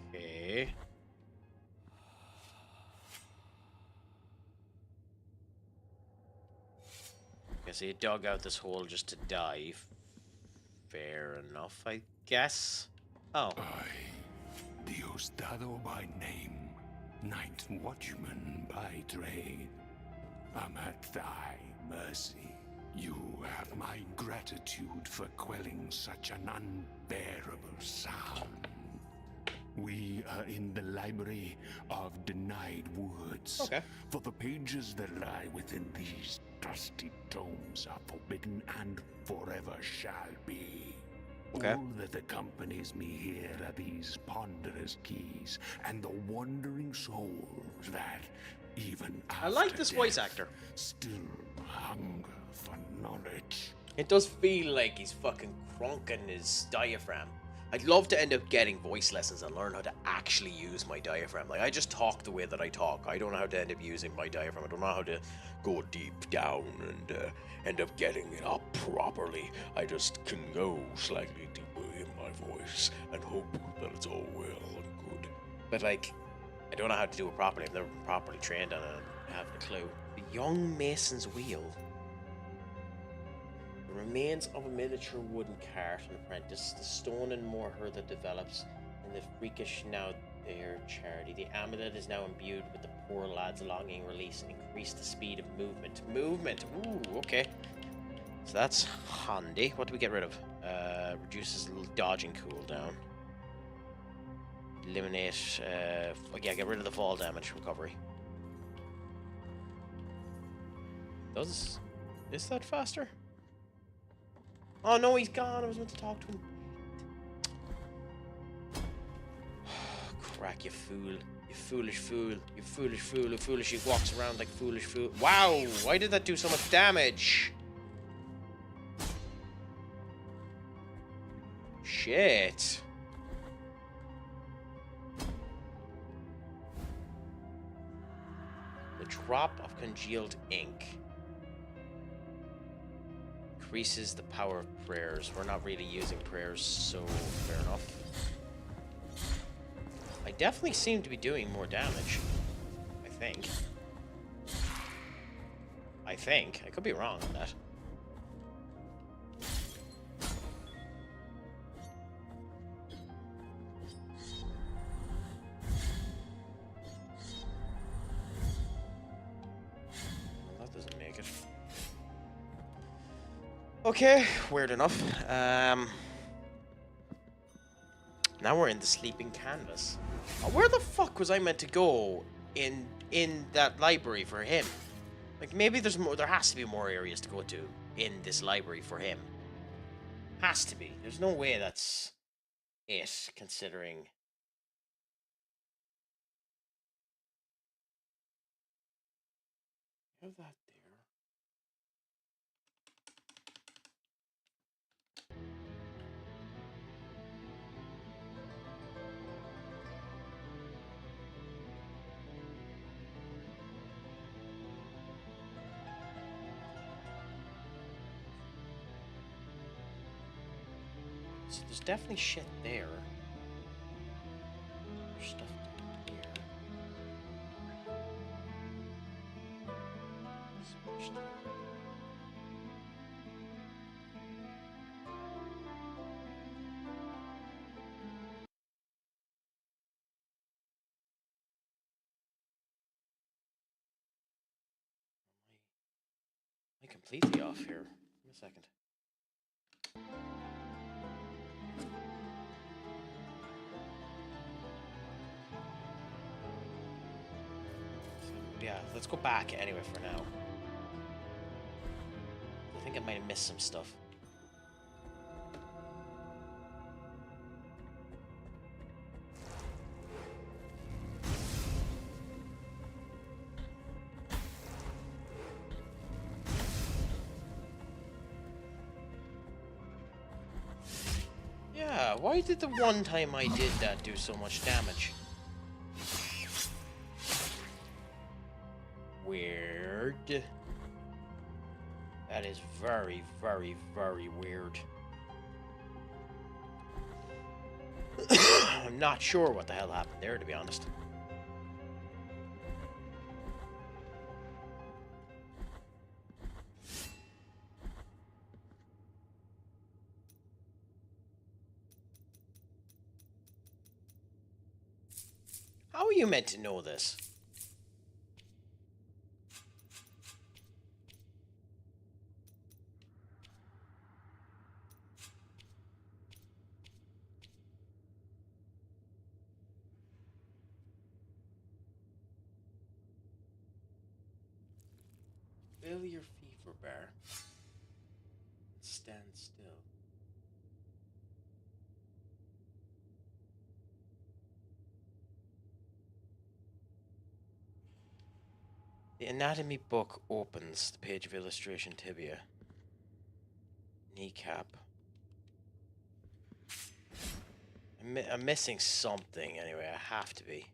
Okay. Okay, so you dug out this hole just to die. Fair enough, I guess. Oh. Diosdado by name, Night Watchman by trade. I'm at thy mercy. You have my gratitude for quelling such an unbearable sound. We are in the library of Denied Woods. Okay. For the pages that lie within these dusty tomes are forbidden and forever shall be. Okay. All that accompanies me here are these ponderous keys and the wandering souls that, even I like this voice actor. still hunger for knowledge. It does feel like he's fucking cronking his diaphragm. I'd love to end up getting voice lessons and learn how to actually use my diaphragm. Like, I just talk the way that I talk. I don't know how to end up using my diaphragm. I don't know how to go deep down and end up getting it up properly. I just can go slightly deeper in my voice and hope that it's all well and good. But, like, I don't know how to do it properly. I've never been properly trained on it. I have a clue. The Young Mason's Wheel. The remains of a miniature wooden cart and apprentice, the stone and mortar that develops, and the freakish now their charity. The amulet is now imbued with the poor lad's longing. Release. Increase the speed of movement. Movement! Ooh, okay. So that's handy. What do we get rid of? Reduces dodging cooldown. Eliminate... yeah, get rid of the fall damage recovery. Is that faster? Oh no, he's gone. I was meant to talk to him. Crack, you fool. You foolish fool. You foolish fool who foolishly walks around like foolish fool. Wow! Why did that do so much damage? Shit. The drop of congealed ink increases the power of prayers. We're not really using prayers, so fair enough. I definitely seem to be doing more damage. I think. I could be wrong on that. Well, that doesn't make it. Okay, weird enough. Now we're in the sleeping canvas. Where the fuck was I meant to go in that library for him? Like, maybe there's more. There has to be more areas to go to in this library for him. Has to be. There's no way that's it, considering. Have that there. So there's definitely shit there. There's stuff here. Smashed. Am I completely off here? Give me a second. Yeah, let's go back anyway for now. I think I might have missed some stuff. Yeah, why did the one time I did that do so much damage? Weird. That is very, very, very weird. I'm not sure what the hell happened there, to be honest. How are you meant to know this? Fill your fever bar. Stand still. The anatomy book opens. The page of illustration tibia. Kneecap. I'm missing something anyway. I have to be.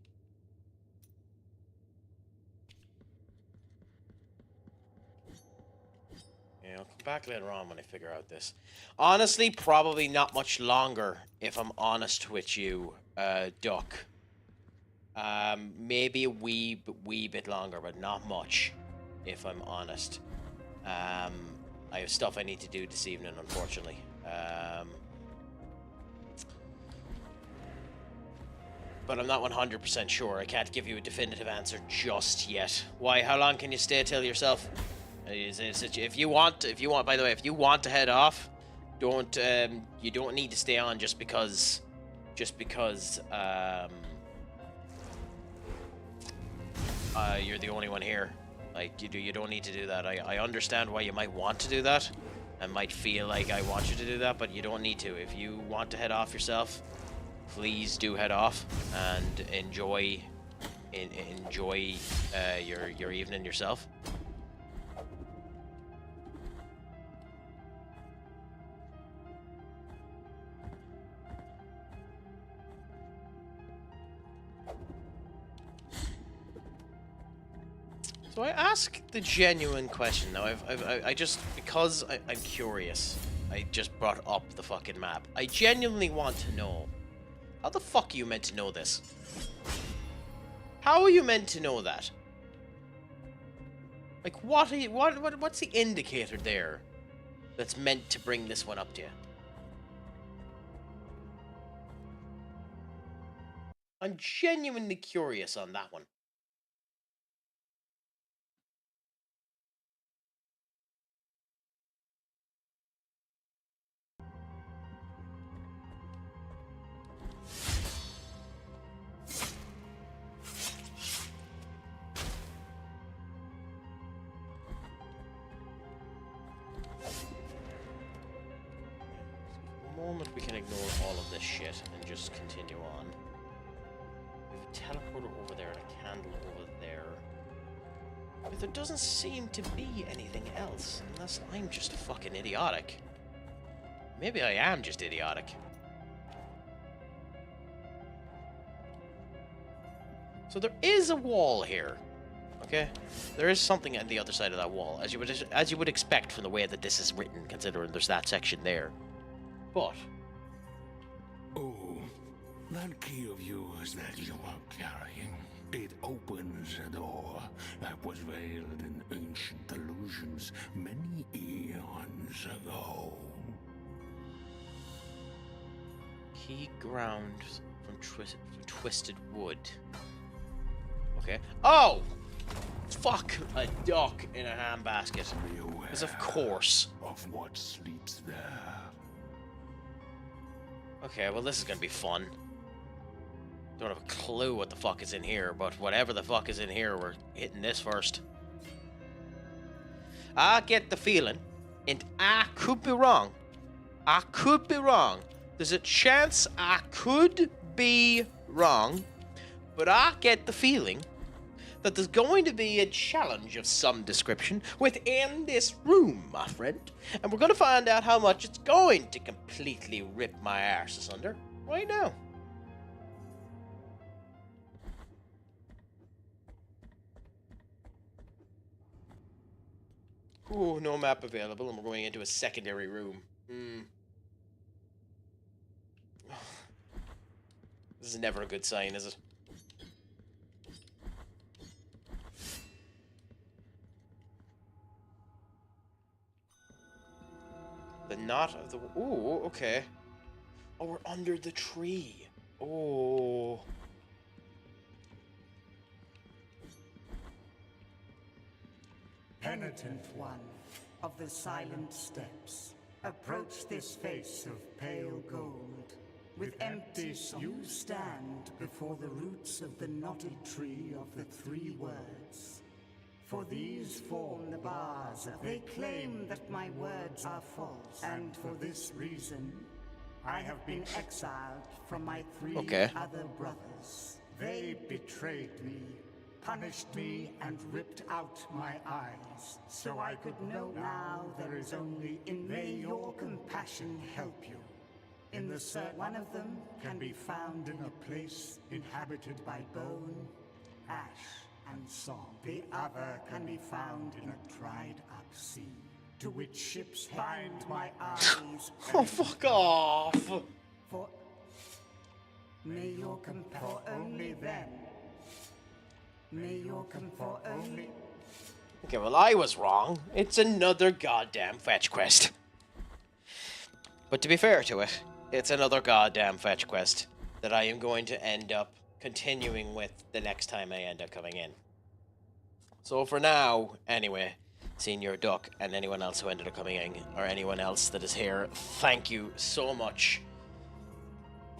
Yeah, I'll come back later on when I figure out this. Honestly, probably not much longer, if I'm honest with you, Duck. Maybe a wee bit longer, but not much, if I'm honest. I have stuff I need to do this evening, unfortunately. but I'm not 100% sure. I can't give you a definitive answer just yet. Why? How long can you stay till yourself? If you want, by the way, if you want to head off, don't, you don't need to stay on just because, you're the only one here. Like, you don't need to do that. I understand why you might want to do that. I might feel like I want you to do that, but you don't need to. If you want to head off yourself, please do head off and enjoy your evening yourself. So I ask the genuine question now. I just, because I'm curious, I just brought up the fucking map. I genuinely want to know, how the fuck are you meant to know this? How are you meant to know that? Like, what's the indicator there that's meant to bring this one up to you? I'm genuinely curious on that one. Moment we can ignore all of this shit and just continue on. We have a teleporter over there and a candle over there. But there doesn't seem to be anything else, unless I'm just fucking idiotic. Maybe I am just idiotic. So there is a wall here. Okay? There is something on the other side of that wall, as you would expect from the way that this is written, considering there's that section there. But oh, that key of yours that you are carrying, it opens a door that was veiled in ancient illusions many eons ago. Key ground from twisted wood. Okay. Oh! Fuck a duck in a handbasket. Because of course. Of what sleeps there. Okay, well this is gonna be fun. Don't have a clue what the fuck is in here, but whatever the fuck is in here, we're hitting this first. I get the feeling, and I could be wrong. There's a chance I could be wrong, but I get the feeling that there's going to be a challenge of some description within this room, my friend. And we're going to find out how much it's going to completely rip my arse asunder right now. Ooh, no map available, and we're going into a secondary room. This is never a good sign, is it? The knot of the... Ooh, okay. Oh, we're under the tree. Oh. Penitent One of the Silent Steps, approach this face of pale gold. With empty you stand before the roots of the knotted tree of the three words. For these form the bars of... They claim that my words are false, and for this reason, I have been exiled from my three other brothers. They betrayed me, punished me, and ripped out my eyes, so I could know. Now there is only in me. May your compassion help you. In the search, one of them can be found in a place inhabited by bone, ash, and song. The other can be found in a dried-up sea, to which ships bind my eyes. Oh, fuck off! For may your compassion only then. May your for only. Okay, well, I was wrong. It's another goddamn fetch quest. But to be fair to it, it's another goddamn fetch quest that I am going to end up continuing with the next time I end up coming in. So for now, anyway, Senior Duck and anyone else who ended up coming in, or anyone else that is here, thank you so much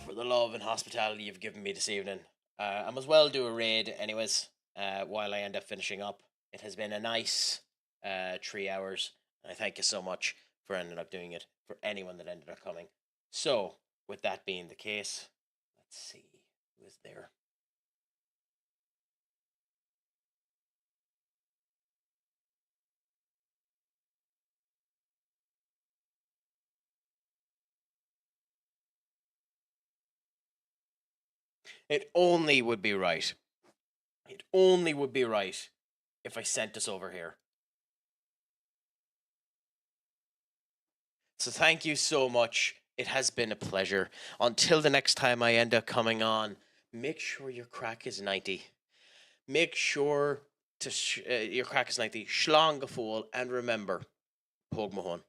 for the love and hospitality you've given me this evening. I must well do a raid anyways, while I end up finishing up. It has been a nice 3 hours, and I thank you so much for ending up doing it, for anyone that ended up coming. So, with that being the case, let's see who is there. It only would be right. It only would be right if I sent this over here. So thank you so much. It has been a pleasure. Until the next time I end up coming on, make sure your crack is 90. Make sure to your crack is 90. Schlong the fool, and remember, Pog Mahon.